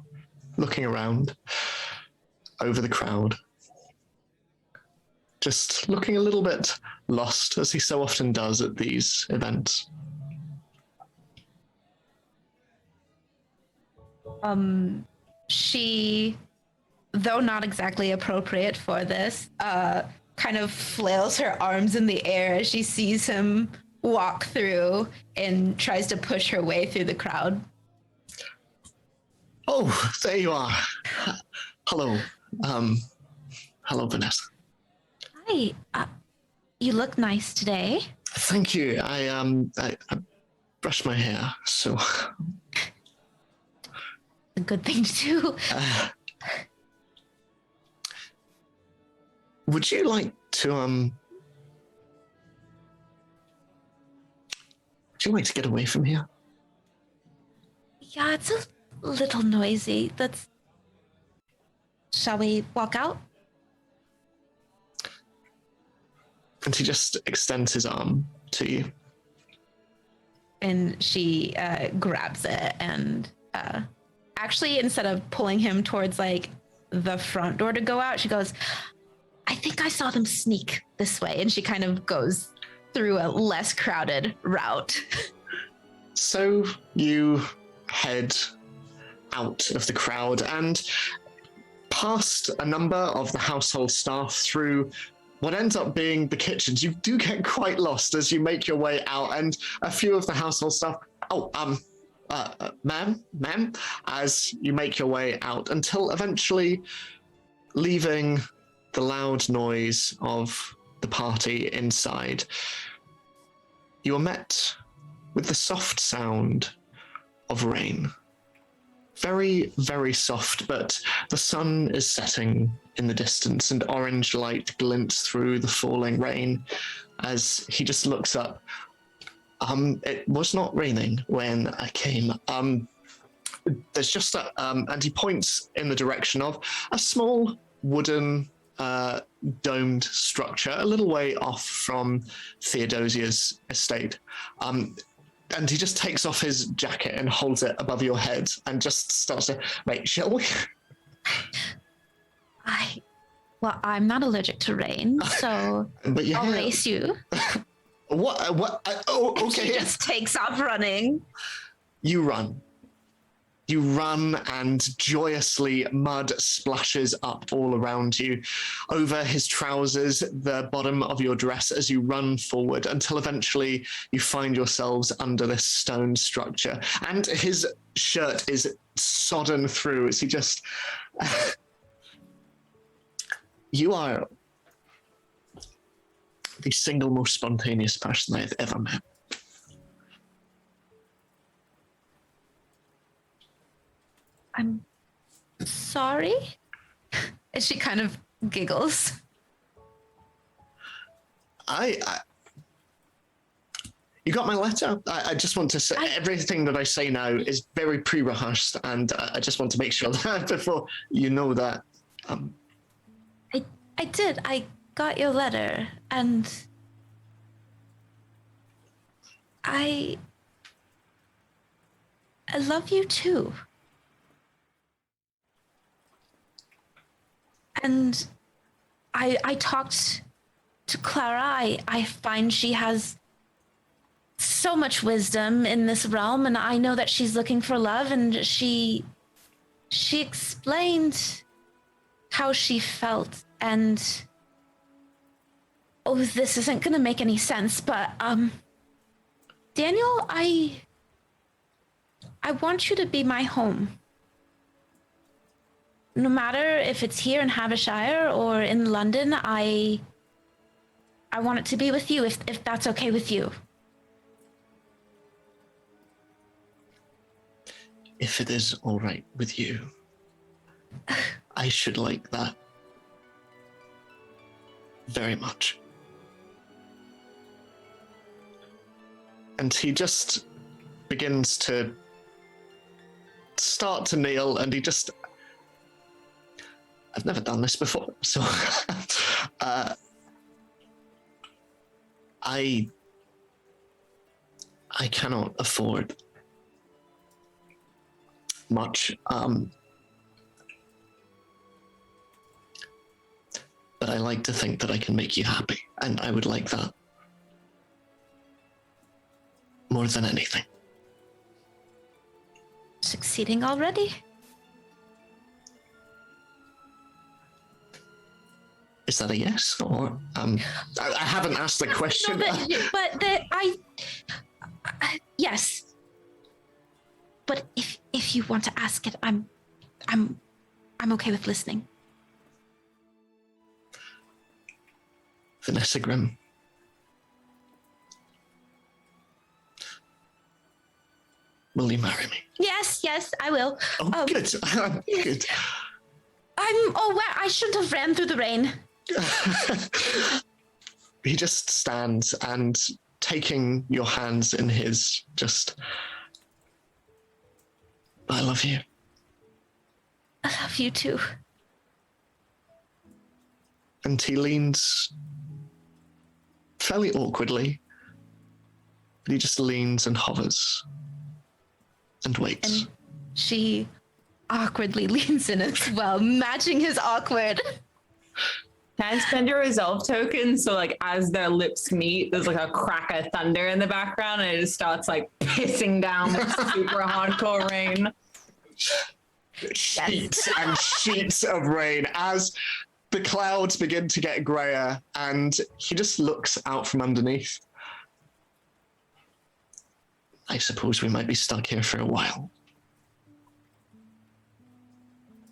looking around over the crowd, just looking a little bit lost, as he so often does at these events. She, though not exactly appropriate for this, kind of flails her arms in the air as she sees him walk through and tries to push her way through the crowd. Oh, there you are. Hello. Hello, Vanessa. Hi, you look nice today. Thank you. I brushed my hair, so. A good thing to do. Would you like to would you like to get away from here? Yeah, it's a little noisy. Shall we walk out? And he just extends his arm to you. And she grabs it and actually, instead of pulling him towards like the front door to go out, she goes, I think I saw them sneak this way. And she kind of goes through a less crowded route. So you head out of the crowd and past a number of the household staff through what ends up being the kitchens. You do get quite lost as you make your way out, and a few of the household staff, ma'am, as you make your way out, until eventually leaving the loud noise of the party inside, you are met with the soft sound of rain. Very, very soft, but the sun is setting in the distance and orange light glints through the falling rain as he just looks up. It was not raining when I came. There's just and he points in the direction of a small wooden domed structure a little way off from Theodosia's estate. And he just takes off his jacket and holds it above your head and just starts to, right, shall we? Well, I'm not allergic to rain, so But yeah. I'll race you. What? Okay. She just takes off running. You run. You run, and joyously mud splashes up all around you, over his trousers, the bottom of your dress as you run forward, until eventually you find yourselves under this stone structure. And his shirt is sodden through as he just... You are the single most spontaneous person I've ever met. I'm sorry. And she kind of giggles. You got my letter? I just want to say everything that I say now is very pre-rehearsed, and I just want to make sure that before you know that. I did. I got your letter, and I love you too. And I talked to Clara. I find she has so much wisdom in this realm, and I know that she's looking for love, and she explained how she felt, and this isn't gonna make any sense, but Daniel, I want you to be my home. No matter if it's here in Havishire or in London, I want it to be with you, if that's okay with you. If it is all right with you, I should like that very much. And he just begins to start to kneel, and he just... I've never done this before, so I cannot afford much, but I like to think that I can make you happy, and I would like that more than anything. Succeeding already? Is that a yes, or I haven't asked the question. No, but yes. But if you want to ask it, I'm okay with listening. Vanessa Grimm. Will you marry me? Yes, I will. Oh, good. Good. Oh, wow, I shouldn't have ran through the rain. He just stands and, taking your hands in his, just... I love you. I love you too. And he leans fairly awkwardly, but he just leans and hovers and waits. And she awkwardly leans in as well, matching his awkward. Can I spend your resolve token? So like as their lips meet, there's like a crack of thunder in the background, and it just starts like pissing down with super hardcore rain. Sheets and sheets of rain as the clouds begin to get grayer, and he just looks out from underneath. I suppose we might be stuck here for a while.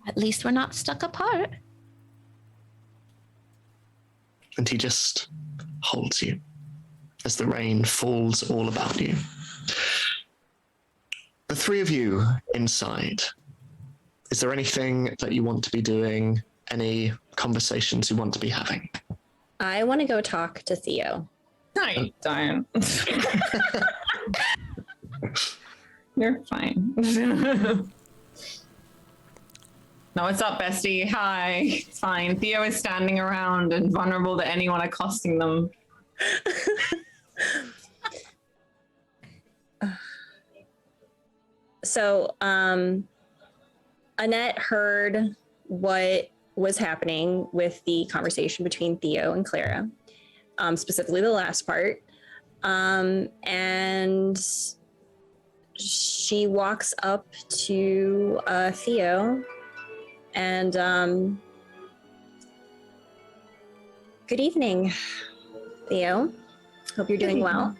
At least we're not stuck apart. And he just holds you as the rain falls all about you. The three of you inside, is there anything that you want to be doing? Any conversations you want to be having? I want to go talk to Theo. No, don't. You're fine. No, what's up, bestie? Hi. It's fine. Theo is standing around and vulnerable to anyone accosting them. So, Annette heard what was happening with the conversation between Theo and Clara, specifically the last part. And she walks up to Theo and good evening, Theo. Hope you're doing well.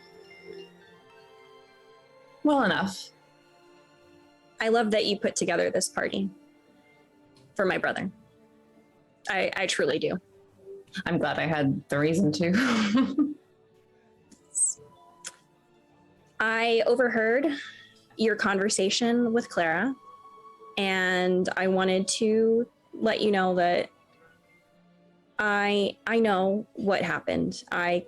Well enough. I love that you put together this party for my brother. I truly do. I'm glad I had the reason to. I overheard your conversation with Clara, and I wanted to let you know that I know what happened. I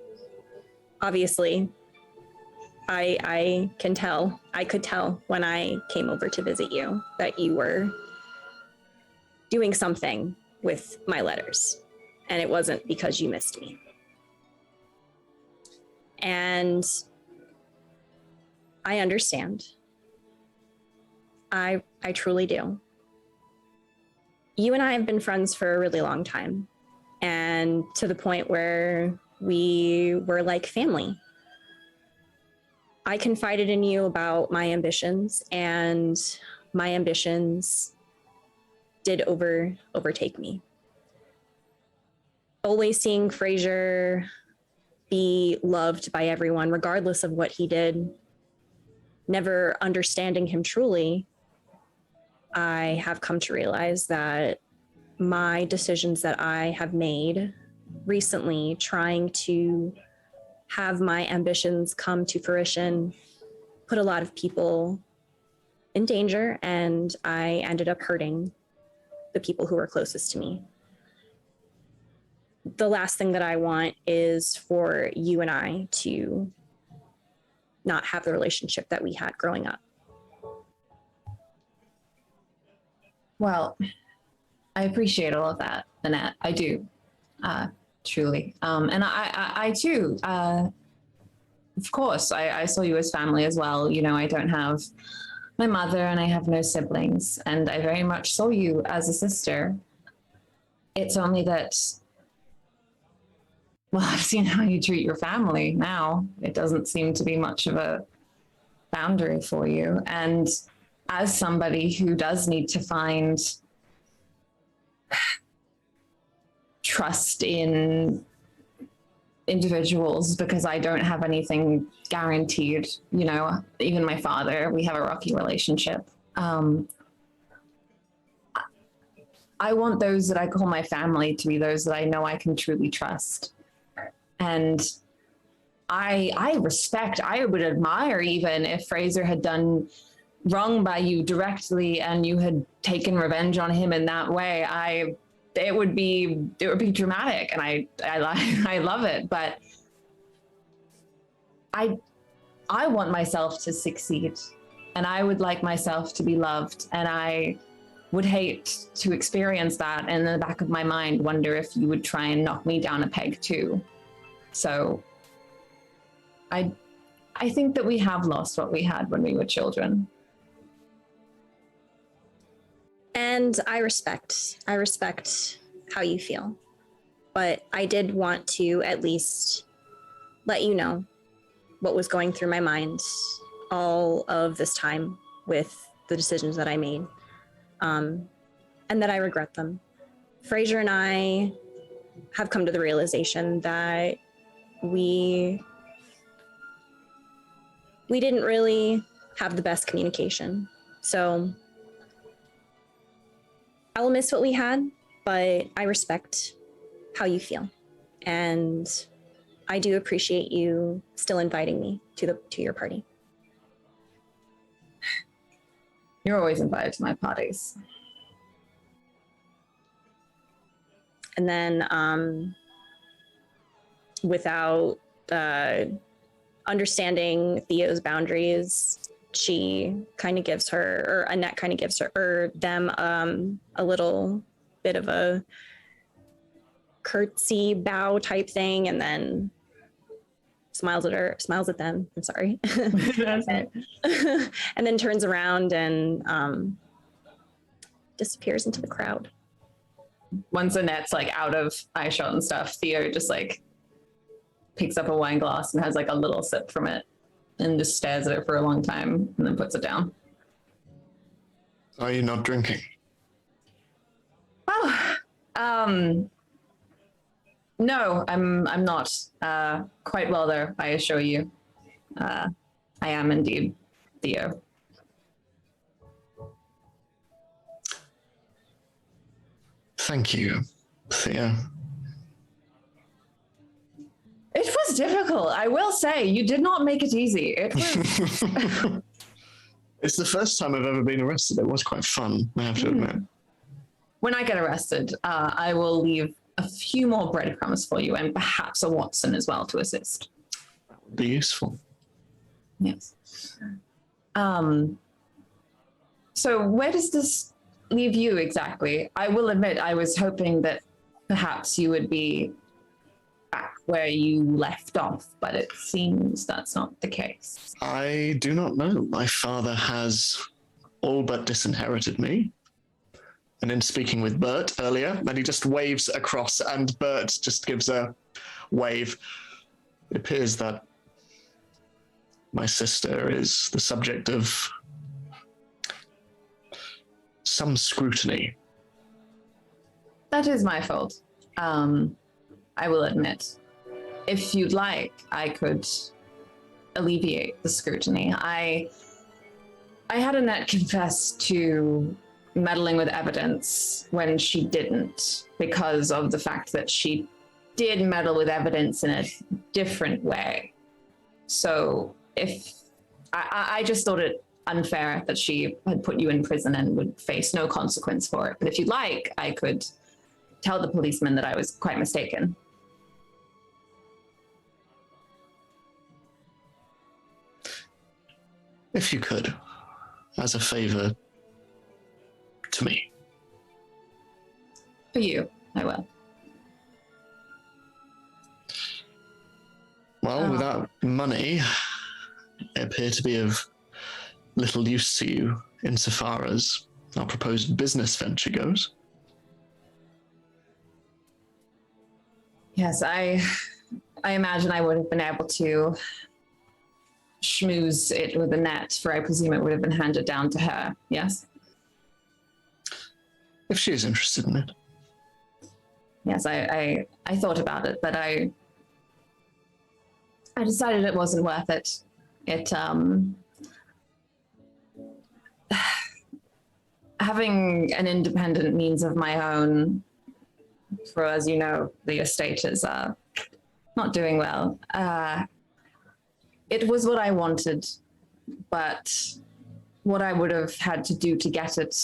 can tell. I could tell when I came over to visit you that you were doing something with my letters, and it wasn't because you missed me. And I understand. I truly do. You and I have been friends for a really long time, and to the point where we were like family. I confided in you about my ambitions, and my ambitions did overtake me. Always seeing Fraser be loved by everyone, regardless of what he did, never understanding him truly, I have come to realize that my decisions that I have made recently, trying to have my ambitions come to fruition, put a lot of people in danger, and I ended up hurting the people who were closest to me. The last thing that I want is for you and I to not have the relationship that we had growing up. Well, I appreciate all of that, Annette. I do, truly. And I too, of course, I saw you as family as well. You know, I don't have my mother and I have no siblings, and I very much saw you as a sister. It's only that, well, I've seen how you treat your family now. It doesn't seem to be much of a boundary for you. And as somebody who does need to find trust in individuals, because I don't have anything guaranteed, you know, even my father, we have a rocky relationship. I want those that I call my family to be those that I know I can truly trust. And I respect, I would admire even if Fraser had done wrong by you directly and you had taken revenge on him in that way. It would be dramatic, and I love it. But I want myself to succeed, and I would like myself to be loved, and I would hate to experience that and in the back of my mind wonder if you would try and knock me down a peg too. So I think that we have lost what we had when we were children. And I respect how you feel. But I did want to at least let you know what was going through my mind all of this time with the decisions that I made, and that I regret them. Fraser and I have come to the realization that we didn't really have the best communication. So I will miss what we had, but I respect how you feel. And I do appreciate you still inviting me to your party. You're always invited to my parties. And then without understanding Theo's boundaries, she kind of gives her, or Annette kind of gives her or them a little bit of a curtsy bow type thing, and then smiles at them. I'm sorry. And then turns around and disappears into the crowd. Once Annette's like out of eye shot and stuff, Theo just like picks up a wine glass and has like a little sip from it and just stares at it for a long time and then puts it down. Are you not drinking? Oh, no, I'm not. Quite well though, I assure you. I am indeed Theo. Thank you, Theo. It was difficult, I will say. You did not make it easy. It was. It's the first time I've ever been arrested. It was quite fun, I have to admit. When I get arrested, I will leave a few more breadcrumbs for you and perhaps a Watson as well to assist. That would be useful. Yes. So where does this leave you exactly? I will admit I was hoping that perhaps you would be back where you left off, but it seems that's not the case. I do not know. My father has all but disinherited me. And in speaking with Bert earlier, then he just waves across and Bert just gives a wave. It appears that my sister is the subject of some scrutiny. That is my fault. I will admit. If you'd like, I could alleviate the scrutiny. I had Annette confess to meddling with evidence when she didn't, because of the fact that she did meddle with evidence in a different way. So if I just thought it unfair that she had put you in prison and would face no consequence for it. But if you'd like, I could tell the policeman that I was quite mistaken. If you could, as a favor to me. For you, I will. Well, without money, it appear to be of little use to you insofar as our proposed business venture goes. Yes, I imagine I would have been able to schmooze it with Annette, for I presume it would have been handed down to her, yes? If she is interested in it. Yes, I thought about it, but I decided it wasn't worth it. It, having an independent means of my own, for as you know, the estate is not doing well. It was what I wanted, but what I would have had to do to get it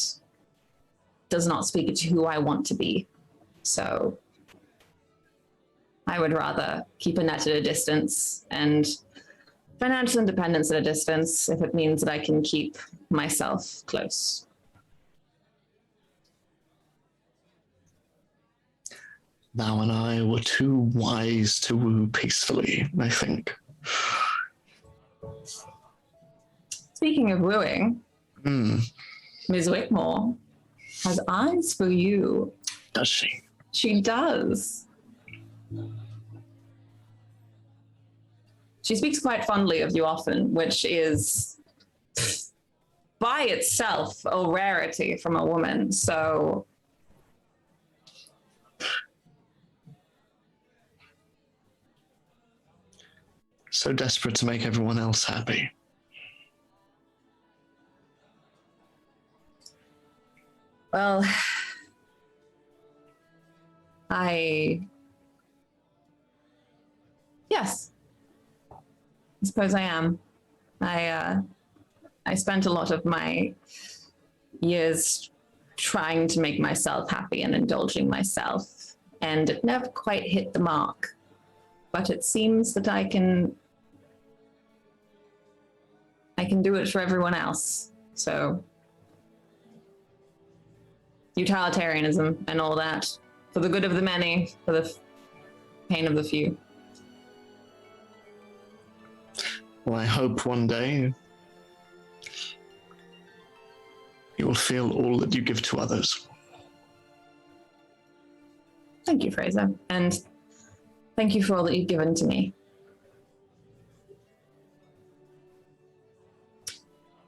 does not speak to who I want to be. So I would rather keep Annette at a distance and financial independence at a distance if it means that I can keep myself close. Thou and I were too wise to woo peacefully, I think. Speaking of wooing, Ms. Whitmore has eyes for you. Does she? She does. She speaks quite fondly of you often, which is by itself a rarity from a woman. So So desperate to make everyone else happy. well, yes, I suppose I am. I spent a lot of my years trying to make myself happy and indulging myself, and it never quite hit the mark. But it seems that I can I can do it for everyone else. So, utilitarianism and all that, for the good of the many, for the pain of the few. Well, I hope one day you will feel all that you give to others. Thank you, Fraser. And thank you for all that you've given to me.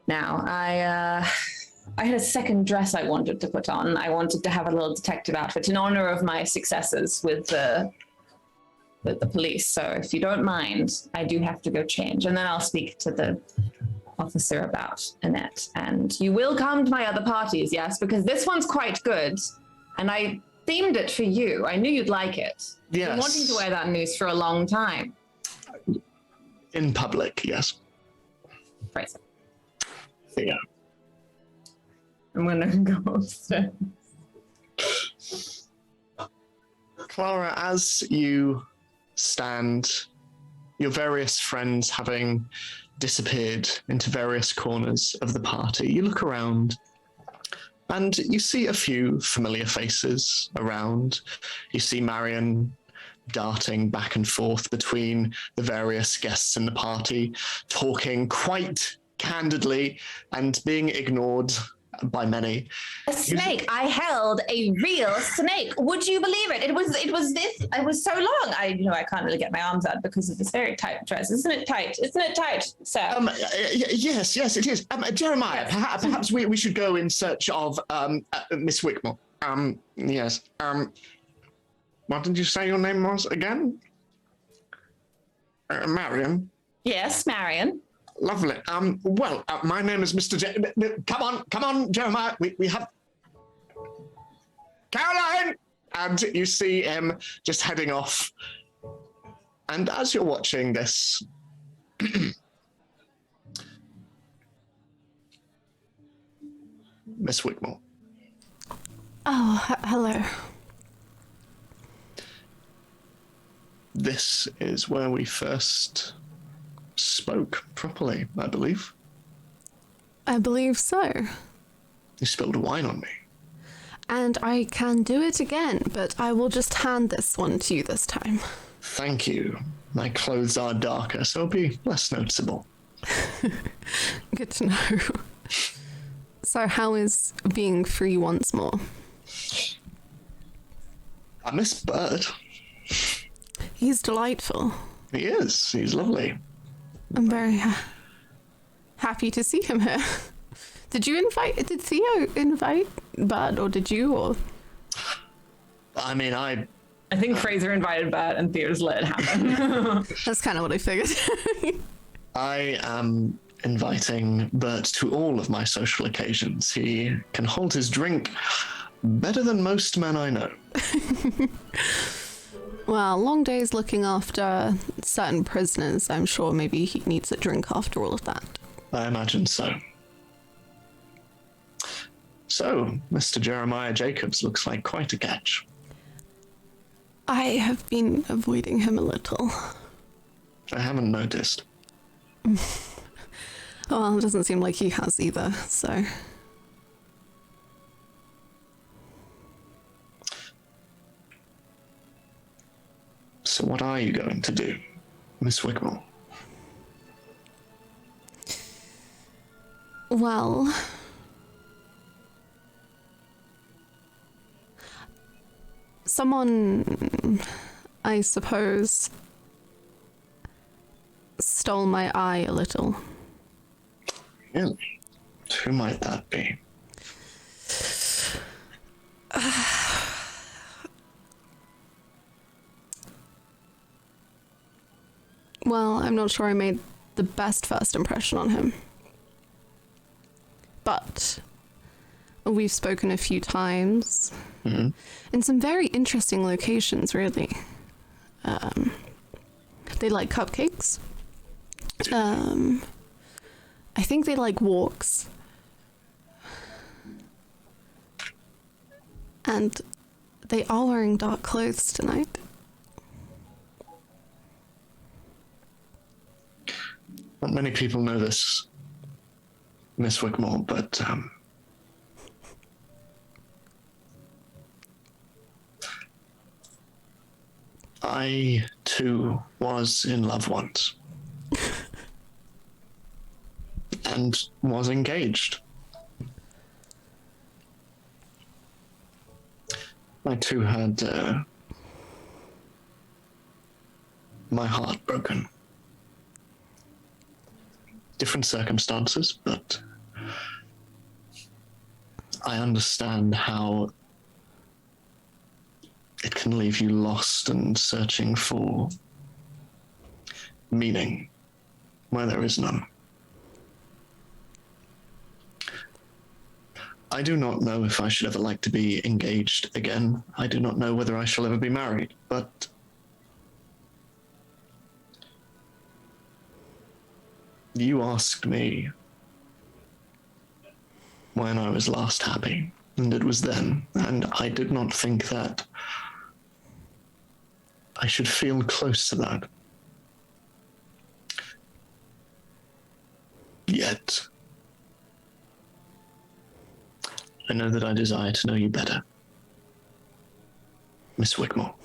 Now, I had a second dress I wanted to put on. I wanted to have a little detective outfit in honor of my successes with the police. So if you don't mind, I do have to go change. And then I'll speak to the officer about Annette. And you will come to my other parties, yes? Because this one's quite good. And I themed it for you. I knew you'd like it. Yes. I've been wanting to wear that noose for a long time. In public, yes. Fraser. Yeah. I'm gonna go upstairs. Clara, as you stand, your various friends having disappeared into various corners of the party, you look around and you see a few familiar faces around. You see Marion darting back and forth between the various guests in the party, talking quite candidly and being ignored by many. A snake. I held a real snake. Would you believe it? It was so long. I can't really get my arms out because of this very tight dress. Isn't it tight? Isn't it tight, sir? Yes, it is. Jeremiah, Yes. perhaps we should go in search of Miss Wickmore. Yes. What did you say your name was again? Marion. Yes, Marion. Lovely. My name is Mr. Come on, Jeremiah. We have Caroline, and you see him just heading off. And as you're watching this, Miss Wickmore. Oh, hello. This is where we first spoke properly, I believe. I believe so. You spilled wine on me. And I can do it again, but I will just hand this one to you this time. Thank you. My clothes are darker, so it'll be less noticeable. Good to know. So how is being free once more? I miss Bert. He's delightful. He is. He's lovely. I'm very happy to see him here. Did Theo invite Bud, or did you, or? I mean, I think Fraser invited Bert and Theo just let it happen. That's kind of what I figured. I am inviting Bert to all of my social occasions. He can hold his drink better than most men I know. Well, long days looking after certain prisoners. I'm sure maybe he needs a drink after all of that. I imagine so. So, Mr. Jeremiah Jacobs looks like quite a catch. I have been avoiding him a little. I haven't noticed. Well, it doesn't seem like he has either, so... So what are you going to do, Miss Wickmore? Well... Someone, I suppose, stole my eye a little. Really? Who might that be? Well, I'm not sure I made the best first impression on him. But we've spoken a few times in some very interesting locations, really. They like cupcakes. I think they like walks. And they are wearing dark clothes tonight. Not many people know this Miss Wickmore, but I too was in love once and was engaged. I too had my heart broken. Different circumstances, but I understand how it can leave you lost and searching for meaning where there is none. I do not know if I should ever like to be engaged again. I do not know whether I shall ever be married, but you asked me when I was last happy, and it was then, and I did not think that I should feel close to that. Yet, I know that I desire to know you better. Miss Wickmore.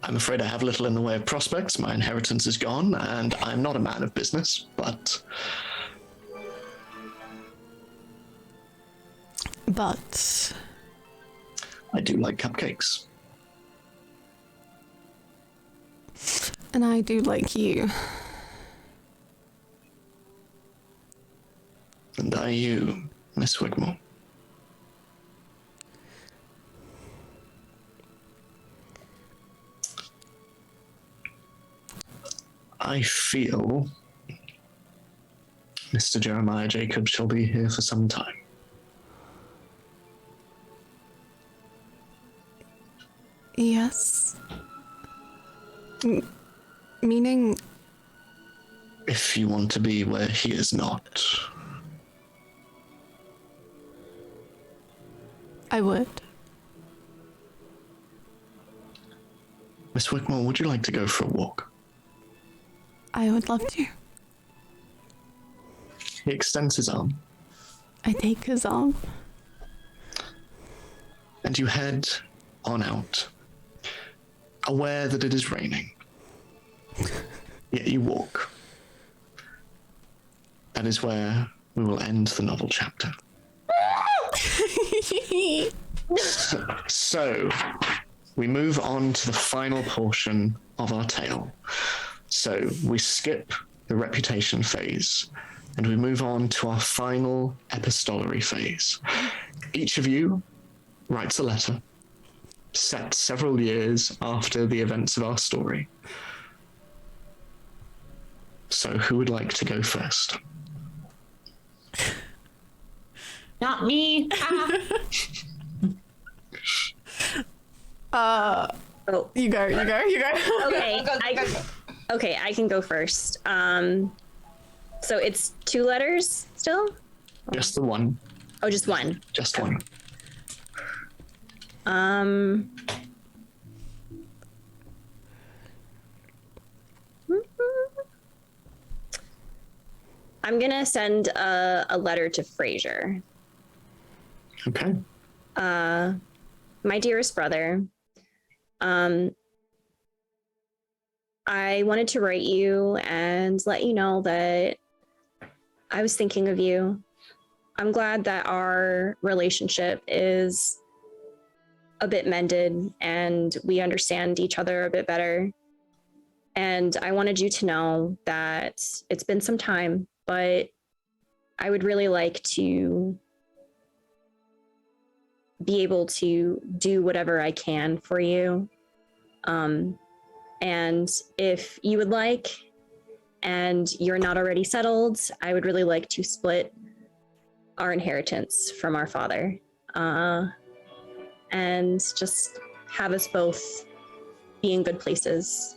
I'm afraid I have little in the way of prospects. My inheritance is gone, and I'm not a man of business, but... But... I do like cupcakes. And I do like you. And I you, Miss Wickmore. I feel Mr. Jeremiah Jacobs shall be here for some time. Yes. Meaning? If you want to be where he is not. I would. Miss Wickmore, would you like to go for a walk? I would love to. He extends his arm. I take his arm. And you head on out, aware that it is raining. Yet you walk. That is where we will end the novel chapter. So, we move on to the final portion of our tale. So, we skip the reputation phase and we move on to our final epistolary phase. Each of you writes a letter set several years after the events of our story. So, who would like to go first? Not me. Oh, You go. okay. Okay, I can go first. So it's 2 letters still? Just the one. Oh, just one. Just one. I'm gonna send a letter to Frasier. Okay. My dearest brother, I wanted to write you and let you know that I was thinking of you. I'm glad that our relationship is a bit mended and we understand each other a bit better. And I wanted you to know that it's been some time, but I would really like to be able to do whatever I can for you. And if you would like, and you're not already settled, I would really like to split our inheritance from our father, and just have us both be in good places.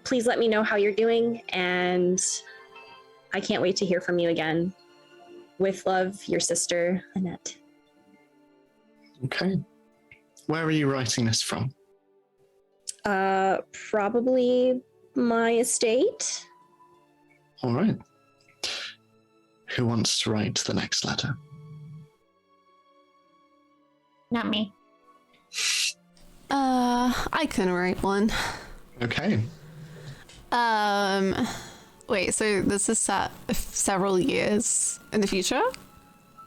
Please let me know how you're doing, and I can't wait to hear from you again. With love, your sister, Annette. Okay. Where are you writing this from? Probably my estate. All right. Who wants to write the next letter? Not me. I can write one. Okay. Wait, so this is set several years in the future?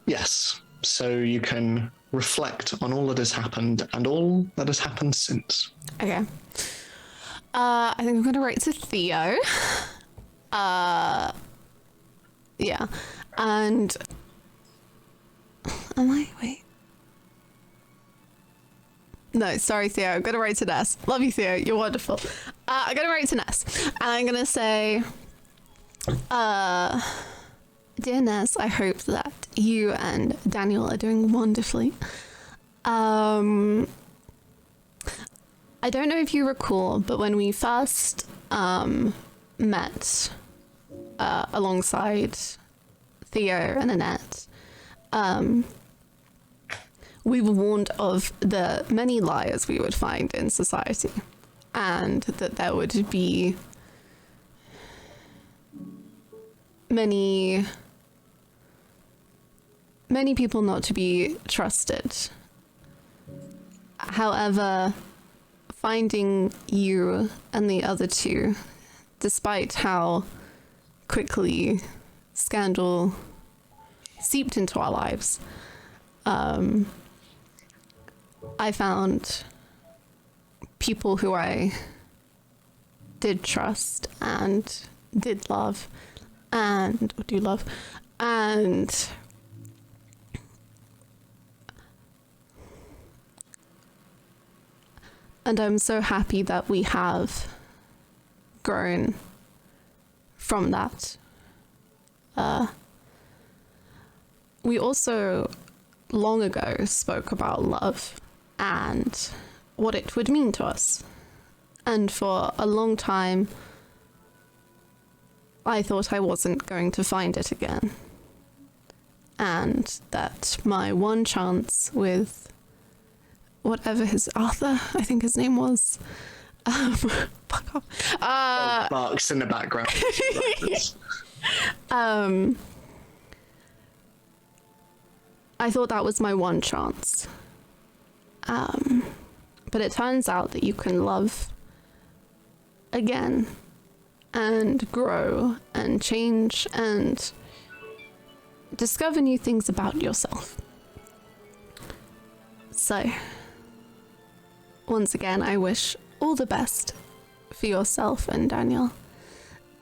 Yes. So you can reflect on all that has happened and all that has happened since. Okay. I think I'm gonna write to Theo. Yeah. And wait. No, sorry, Theo. I'm gonna write to Ness. Love you, Theo. You're wonderful. I'm gonna write to Ness. And I'm gonna say, dear Ness, I hope that you and Daniel are doing wonderfully. I don't know if you recall, but when we first met alongside Theo and Annette, we were warned of the many liars we would find in society, and that there would be many people not to be trusted. However, finding you and the other two, despite how quickly scandal seeped into our lives, I found people who I did trust and did love and do love, and I'm so happy that we have grown from that. We also long ago spoke about love and what it would mean to us. And for a long time, I thought I wasn't going to find it again. And that my one chance with whatever his Arthur, I think his name was. Fuck off. Barks in the background. I thought that was my one chance. But it turns out that you can love again and grow and change and discover new things about yourself. So, once again, I wish all the best for yourself and Daniel.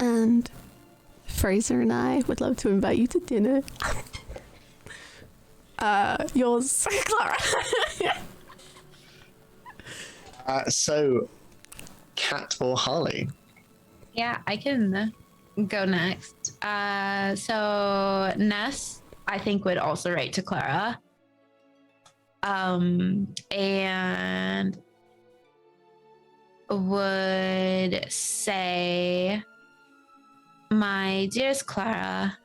And Fraser and I would love to invite you to dinner. Yours, Clara. So, Kat or Harley? Yeah, I can go next. So Ness, I think, would also write to Clara. And would say, my dearest Clara,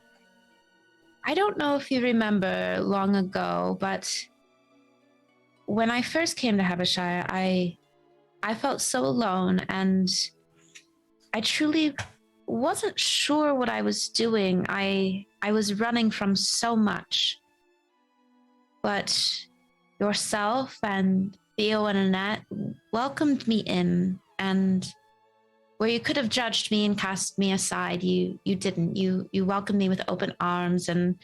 I don't know if you remember long ago, but when I first came to Havishire, I felt so alone, and I truly wasn't sure what I was doing. I was running from so much. But yourself and Theo and Annette welcomed me in, and where you could have judged me and cast me aside, you didn't. You welcomed me with open arms. And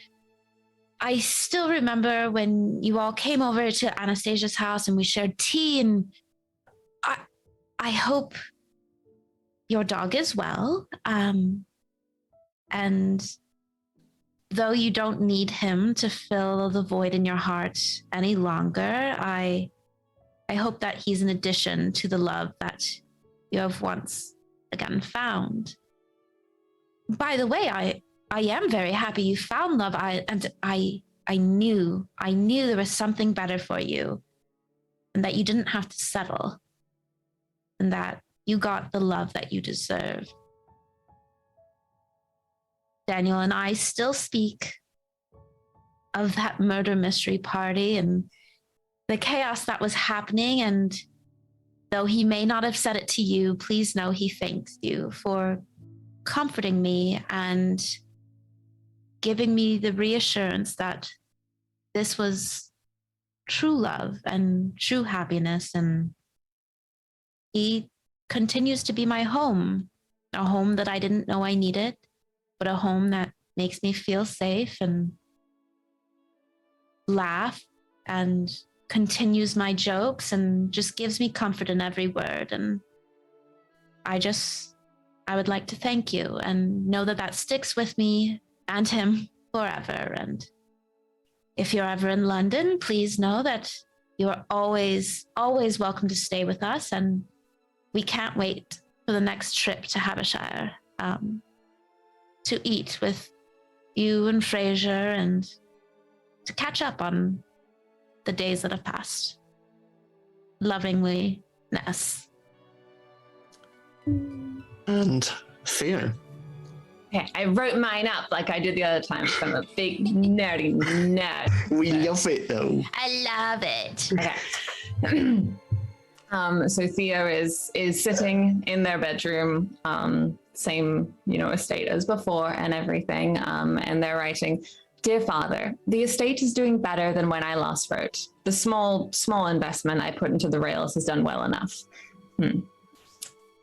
I still remember when you all came over to Anastasia's house and we shared tea, and I hope your dog is well. And though you don't need him to fill the void in your heart any longer, I hope that he's an addition to the love that you have once again found. By the way, I am very happy you found love. I knew there was something better for you, and that you didn't have to settle, and that you got the love that you deserve. Daniel and I still speak of that murder mystery party and the chaos that was happening, and though he may not have said it to you, please know he thanks you for comforting me and giving me the reassurance that this was true love and true happiness. And he continues to be my home, a home that I didn't know I needed, but a home that makes me feel safe and laugh and continues my jokes and just gives me comfort in every word. And I would like to thank you and know that that sticks with me and him forever. And if you're ever in London, please know that you're always, always welcome to stay with us. And we can't wait for the next trip to Havishire to eat with you and Fraser and to catch up on the days that have passed. Lovingly, Ness. And Theo. Okay, I wrote mine up like I did the other time. So I'm a big nerdy nerd. We love it though. I love it. Okay. So Theo is sitting in their bedroom, same estate as before and everything, and they're writing, "Dear Father, the estate is doing better than when I last wrote. The small investment I put into the rails has done well enough.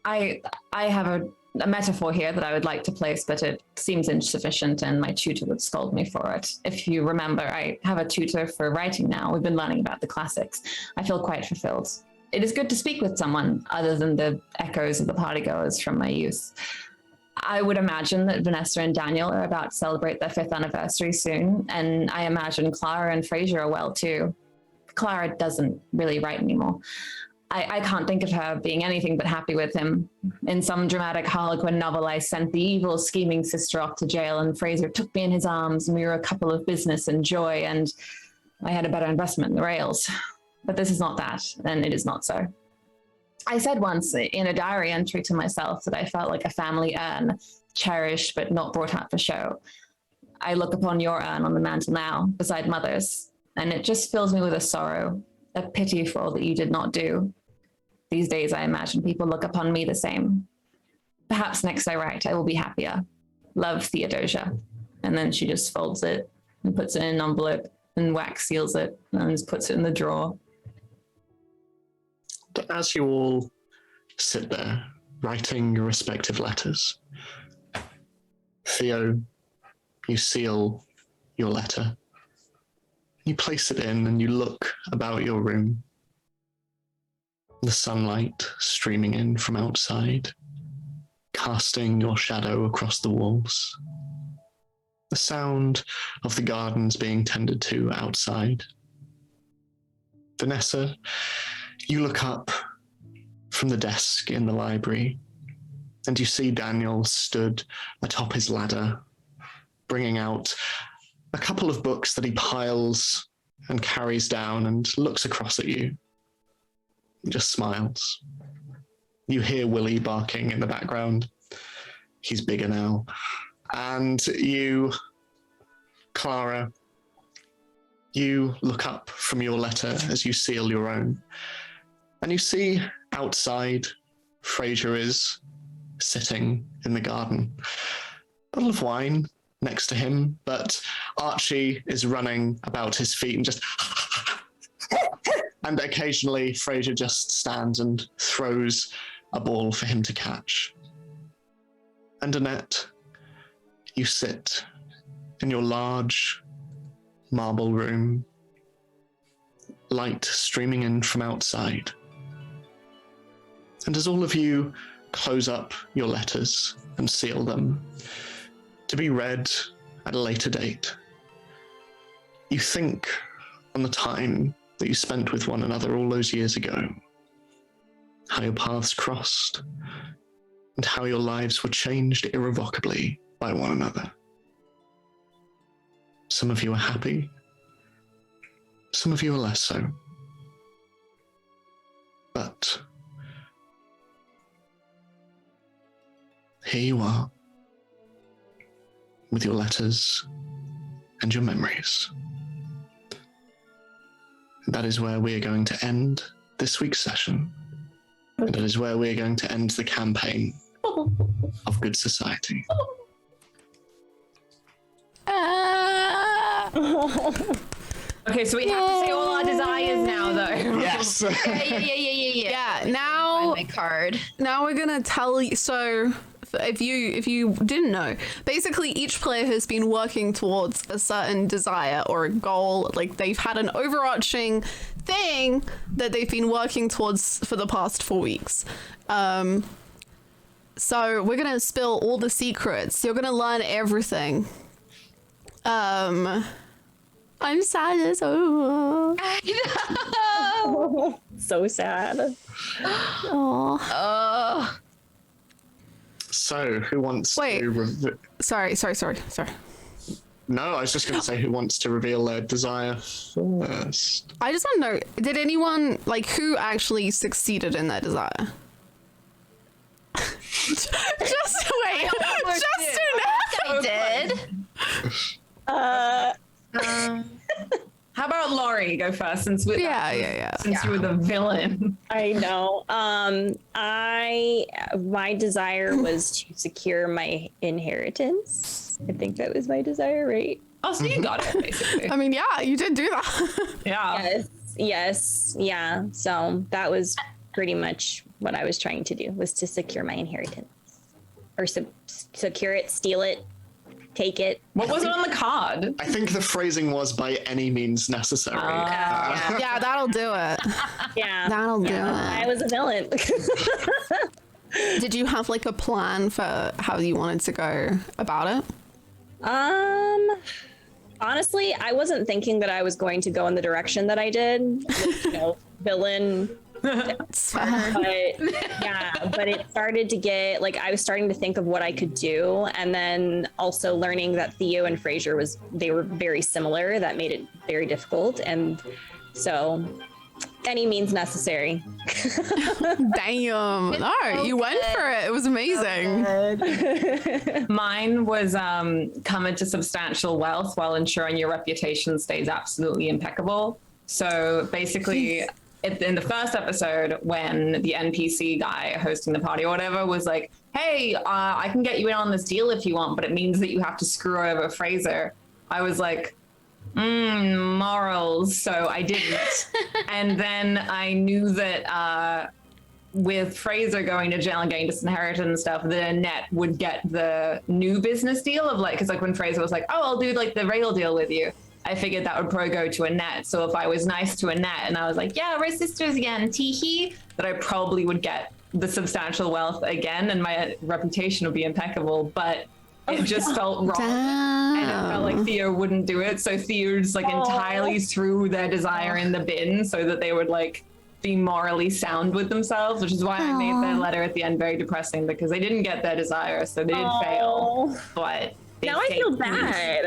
I have a metaphor here that I would like to place, but it seems insufficient and my tutor would scold me for it. If you remember, I have a tutor for writing now. We've been learning about the classics. I feel quite fulfilled. It is good to speak with someone other than the echoes of the partygoers from my youth. I would imagine that Vanessa and Daniel are about to celebrate their 5th anniversary soon, and I imagine Clara and Fraser are well too. Clara doesn't really write anymore. I can't think of her being anything but happy with him. In some dramatic Harlequin novel, I sent the evil, scheming sister off to jail, and Fraser took me in his arms, and we were a couple of business and joy, and I had a better investment in the rails. But this is not that, and it is not so. I said once in a diary entry to myself that I felt like a family urn, cherished but not brought out for show. I look upon your urn on the mantle now, beside Mother's, and it just fills me with a sorrow, a pity for all that you did not do. These days, I imagine people look upon me the same. Perhaps next I write, I will be happier. Love, Theodosia." And then she just folds it and puts it in an envelope and wax seals it and just puts it in the drawer. As you all sit there writing your respective letters, Theo, you seal your letter. You place it in and you look about your room. The sunlight streaming in from outside, casting your shadow across the walls. The sound of the gardens being tended to outside. Vanessa, you look up from the desk in the library and you see Daniel stood atop his ladder, bringing out a couple of books that he piles and carries down and looks across at you. He just smiles. You hear Willie barking in the background. He's bigger now. And you, Clara, you look up from your letter as you seal your own. And you see outside, Fraser is sitting in the garden. Bottle of wine next to him, but Archie is running about his feet and just... and occasionally Fraser just stands and throws a ball for him to catch. And Annette, you sit in your large marble room, light streaming in from outside. And as all of you close up your letters and seal them, to be read at a later date, you think on the time that you spent with one another all those years ago, how your paths crossed, and how your lives were changed irrevocably by one another. Some of you are happy, some of you are less so. But here you are, with your letters and your memories. And that is where we are going to end this week's session And it is where we are going to end the campaign of Good Society. Okay, so we have to say all our desires now, though. Yes. Yeah, now Find my card. now we're gonna tell you. So if you didn't know, basically each player has been working towards a certain desire or a goal. Like they've had an overarching thing that they've been working towards for the past 4 weeks. So we're gonna spill all the secrets. You're gonna learn everything. I'm sad as over. So sad. Oh, So, who wants Wait. to... Sorry. No, I was just going to say who wants to reveal their desire first. I just want to know, did anyone, like, who actually succeeded in their desire? just wait. Just to know. I did. How about Laurie go first, since we Yeah. since you were the villain? I know. My desire was to secure my inheritance. I think that was my desire, right? Oh, so you got it, basically. I mean, yeah, you did do that. Yeah. Yes, yeah. So that was pretty much what I was trying to do, was to secure my inheritance, or secure it, steal it, take it. What was it on the card? I think the phrasing was by any means necessary. Yeah, that'll do it. Yeah, That'll do I it. was a villain. Did you have, like, a plan for how you wanted to go about it? Honestly, I wasn't thinking that I was going to go in the direction that I did. With, villain. It's fine. But yeah, but it started to get like I was starting to think of what I could do, and then also learning that Theo and Frasier they were very similar. That made it very difficult, and so any means necessary. Damn. No, you went for it. It was amazing. Mine was come into substantial wealth while ensuring your reputation stays absolutely impeccable. So basically, in the first episode, when the NPC guy hosting the party or whatever was like, hey, I can get you in on this deal if you want, but it means that you have to screw over Fraser. I was like, morals. So I didn't. And then I knew that with Fraser going to jail and getting disinherited and stuff, the Annette would get the new business deal of like, because like when Fraser was like, oh, I'll do like the rail deal with you, I figured that would probably go to Annette. So if I was nice to Annette and I was like, yeah, we're sisters again, teehee, that I probably would get the substantial wealth again and my reputation would be impeccable. But it just felt wrong. And it felt like Theo wouldn't do it. So Theo just like entirely threw their desire in the bin so that they would like be morally sound with themselves, which is why I made their letter at the end very depressing, because they didn't get their desire, so they did fail. But now I feel bad.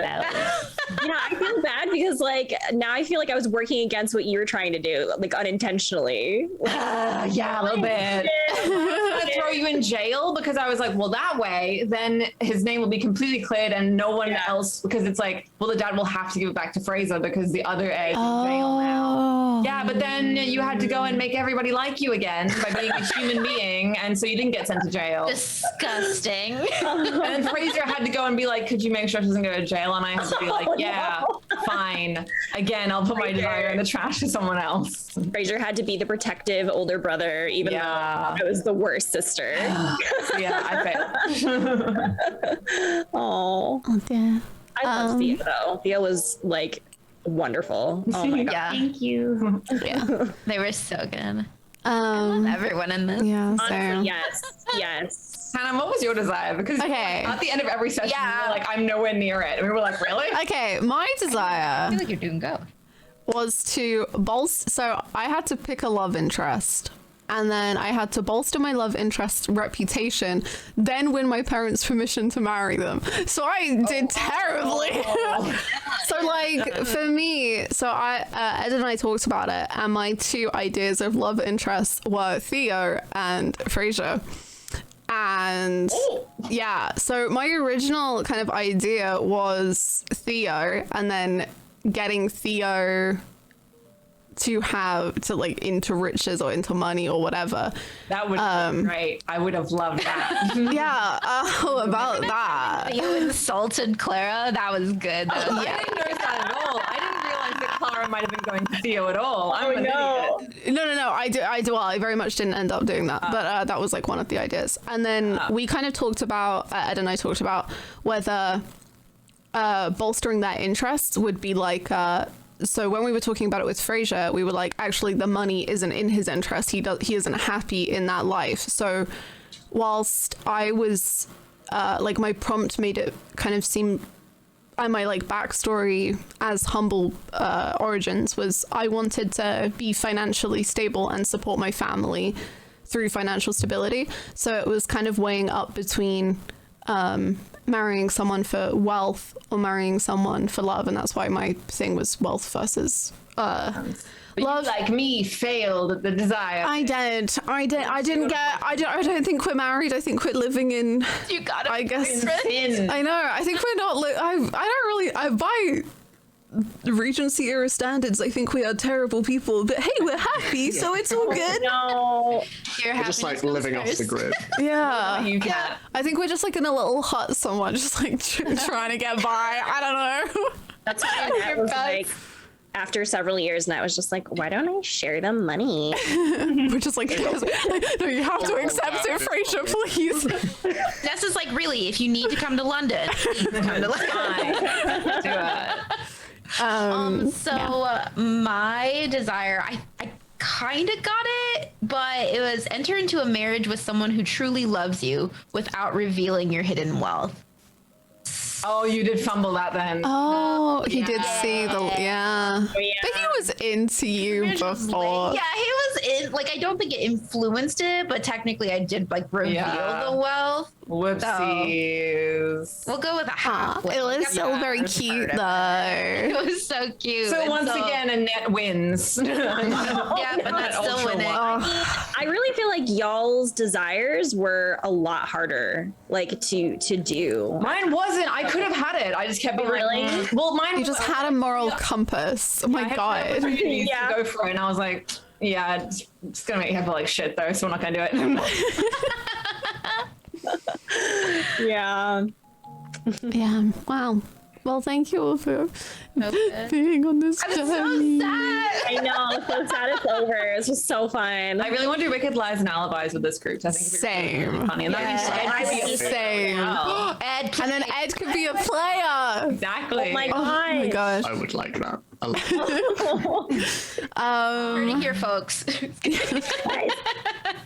Yeah, I feel bad because like now I feel like I was working against what you were trying to do, like unintentionally. Yeah, a little bit. I was gonna throw you in jail because I was like, well, that way, then his name will be completely cleared and no one else, because it's like, well, the dad will have to give it back to Fraser because the other heir is in jail now. Yeah, but then you had to go and make everybody like you again by being a human being, and so you didn't get sent to jail. Disgusting. And then Fraser had to go and be like, could you make sure she doesn't go to jail? And I had to be like, yeah, fine. Again, I'll put my desire in the trash to someone else. Fraser had to be the protective older brother, even though I was the worst sister. So yeah, I failed. Oh, Yeah. I love Theo though. Theo was like wonderful. Oh my god. Yeah. Thank you. Yeah. They were so good. Everyone in this. Yeah, so. Honestly, yes. Hannah, what was your desire? Because Okay. at the end of every session, you were like, I'm nowhere near it. And we were like, really? Okay, my I desire feel like you're doing go. was to bolster. So I had to pick a love interest, and then I had to bolster my love interest's reputation, then win my parents' permission to marry them. So I did terribly. So like for me, so Ed and I talked about it, and my two ideas of love interests were Theo and Frasier. And yeah, so my original kind of idea was Theo, and then getting Theo like into riches or into money or whatever. That would be great. I would have loved that. Yeah, about that. You insulted Clara. That was good. Though. I didn't notice that at all. I didn't realize that Clara might have been going to Theo at all. I'm an idiot. No. I do. Well, I very much didn't end up doing that, but that was like one of the ideas. And then we kind of talked about, Ed and I talked about whether bolstering that interest would be like. So when we were talking about it with Frasier, we were like, actually, the money isn't in his interest. He isn't happy in that life. So whilst I was like, my prompt made it kind of seem, and my like backstory as humble origins was I wanted to be financially stable and support my family through financial stability. So it was kind of weighing up between marrying someone for wealth or marrying someone for love, and that's why my thing was wealth versus But love. you, like me, failed at the desire. I don't think we're married. I think we're living in, You got it. I guess, Sin. I know. I think we're not. By Regency era standards, I think we are terrible people. But hey, we're happy, so it's all good. No. Your We're just like living off the grid. Yeah. You can't. I think we're just like in a little hut somewhere, just like trying to get by. I don't know. That's why that was like, after several years, and that was just like, why don't I share the money? We're just like, no, you have to accept it, Frasier, please. Ness is like, really, if you need to come to London, please come to London. Fine. Do it. My desire, I kind of got it, but it was enter into a marriage with someone who truly loves you without revealing your hidden wealth. Oh, you did fumble that then. Oh, he did see the, yeah. Yeah. But he was into you before. Yeah, he was in, like, I don't think it influenced it, but technically I did, like, reveal the wealth. Whoopsies. We'll go with a half. It was still very cute, though. It was so cute. So And once again, Annette wins. yeah, but that's still ultra winning. Oh, I really feel like y'all's desires were a lot harder, like to do. Mine wasn't. I could have had it. I just kept being Really? like, well, mine. you just had a moral compass. Oh my god. opportunities Yeah. to go for it, and I was like, yeah, it's gonna make you feel like shit though, so we're not gonna do it. Yeah. Yeah. Wow. Well, thank you all for Okay. being on this I'm so journey. sad. I know. I'm so sad it's over. This was so fun. I really want to do Wicked Lies and Alibis with this group. I think it'd be really Same. funny. And that'd be Yes. Same. Wow. Ed, And then Ed could be a player. Exactly. Oh my Oh my god. gosh. I would like that. I like that. heard it here, folks. Guys,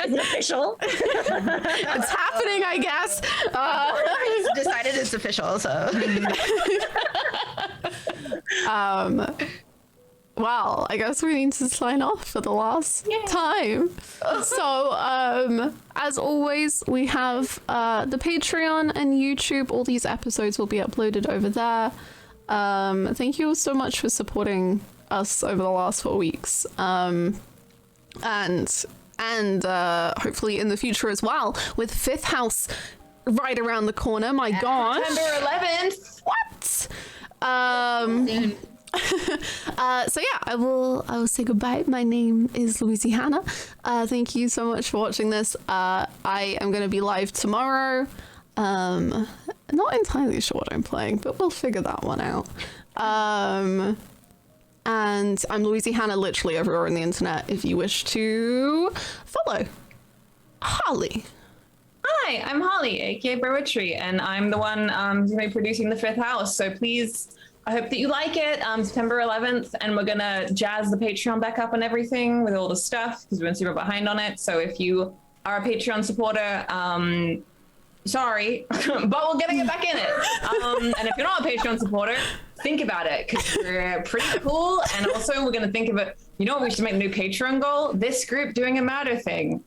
is it official? It's happening, I guess. Decided it's official, so. Well, I guess we need to sign off for the last time. So, as always, we have the Patreon and YouTube. All these episodes will be uploaded over there. Thank you all so much for supporting us over the last 4 weeks. And hopefully in the future as well, with Fifth House right around the corner. My gosh. September 11th. What? Soon. So yeah, I will say goodbye. My name is Louisiana. Thank you so much for watching this. I am going to be live tomorrow. Not entirely sure what I'm playing, but we'll figure that one out. And I'm Louisiana literally everywhere on the internet if you wish to follow. Holly. Hi, I'm Holly, aka Browitry, and I'm the one who's going to be producing the Fifth House. So please, I hope that you like it. September 11th, and we're going to jazz the Patreon back up and everything with all the stuff because we've been super behind on it. So if you are a Patreon supporter, sorry, but we're going to get back in it. And if you're not a Patreon supporter, think about it because we're pretty cool. And also, we're going to think of it. You know what? We should make a new Patreon goal. This group doing a matter thing.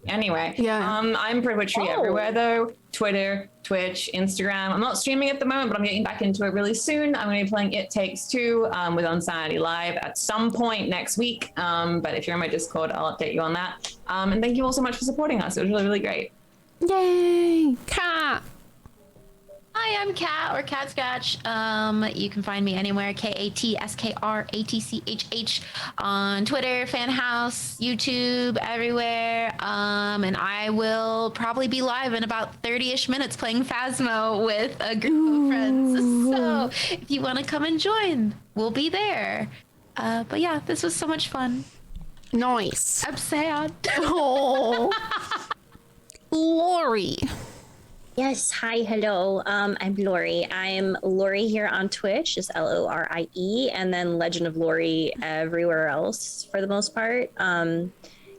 Anyway, I'm Browitry everywhere though. Twitter, Twitch, Instagram. I'm not streaming at the moment, but I'm getting back into it really soon. I'm going to be playing It Takes Two with Unsanity Live at some point next week. But if you're in my Discord, I'll update you on that. And thank you all so much for supporting us. It was really, really great. Yay! Cat. Hi, Hi, I'm Kat or Cat Scratch. You can find me anywhere, KATSKRATCHH on Twitter, Fan House, YouTube, everywhere. And I will probably be live in about 30-ish minutes playing Phasmo with a group of friends. So if you want to come and join, we'll be there. But yeah, this was so much fun. Nice. I'm sad. Oh. Lori. Yes, hi, hello. I'm Lori. I'm Lori here on Twitch, just Lorie, and then Legend of Lori everywhere else for the most part. And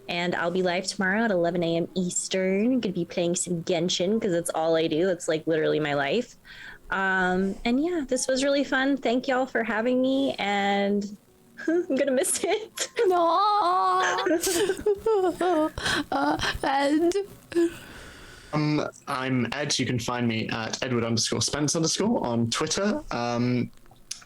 I'll be live tomorrow at 11 a.m. Eastern. Gonna be playing some Genshin because it's all I do. It's like literally my life. And yeah, this was really fun. Thank y'all for having me, and I'm gonna miss it. No. And I'm Ed. You can find me at Edward_Spence_ on Twitter.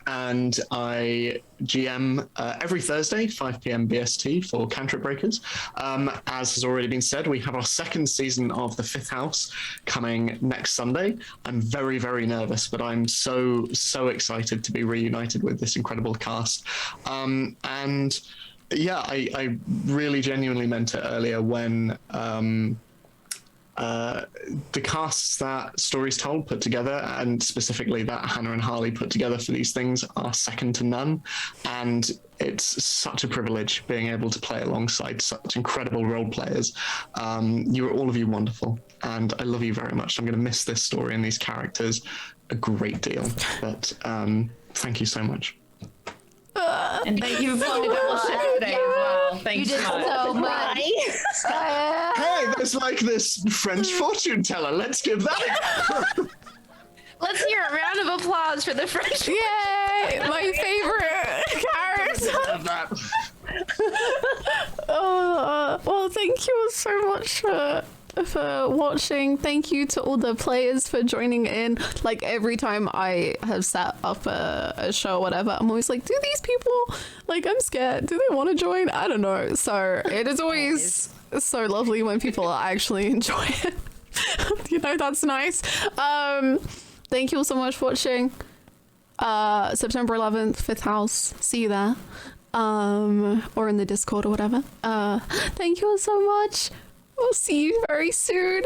And I GM every Thursday, 5 p.m. BST for Cantrip Breakers. As has already been said, we have our second season of The Fifth House coming next Sunday. I'm very, very nervous, but I'm so excited to be reunited with this incredible cast. And yeah, I really genuinely meant it earlier when the casts that Stories Told put together, and specifically that Hannah and Harley put together for these things, are second to none. And it's such a privilege being able to play alongside such incredible role players. All of you wonderful, and I love you very much. I'm going to miss this story and these characters a great deal, but thank you so much. And thank you for playing double shit today as well. Thanks You did so much. so much. Hey, there's like this French fortune teller. Let's give that. Let's hear a round of applause for the French. yay, my favorite character. Well, thank you so much for watching. Thank you to all the players for joining in. Like every time I have set up a show or whatever, I'm always like, do these people, like, I'm scared, do they want to join? I don't know. So it is always so lovely when people actually enjoy it. You know, that's nice. Thank you all so much for watching. September 11th, Fifth House, see you there. Or in the Discord or whatever. Thank you all so much. We'll see you very soon.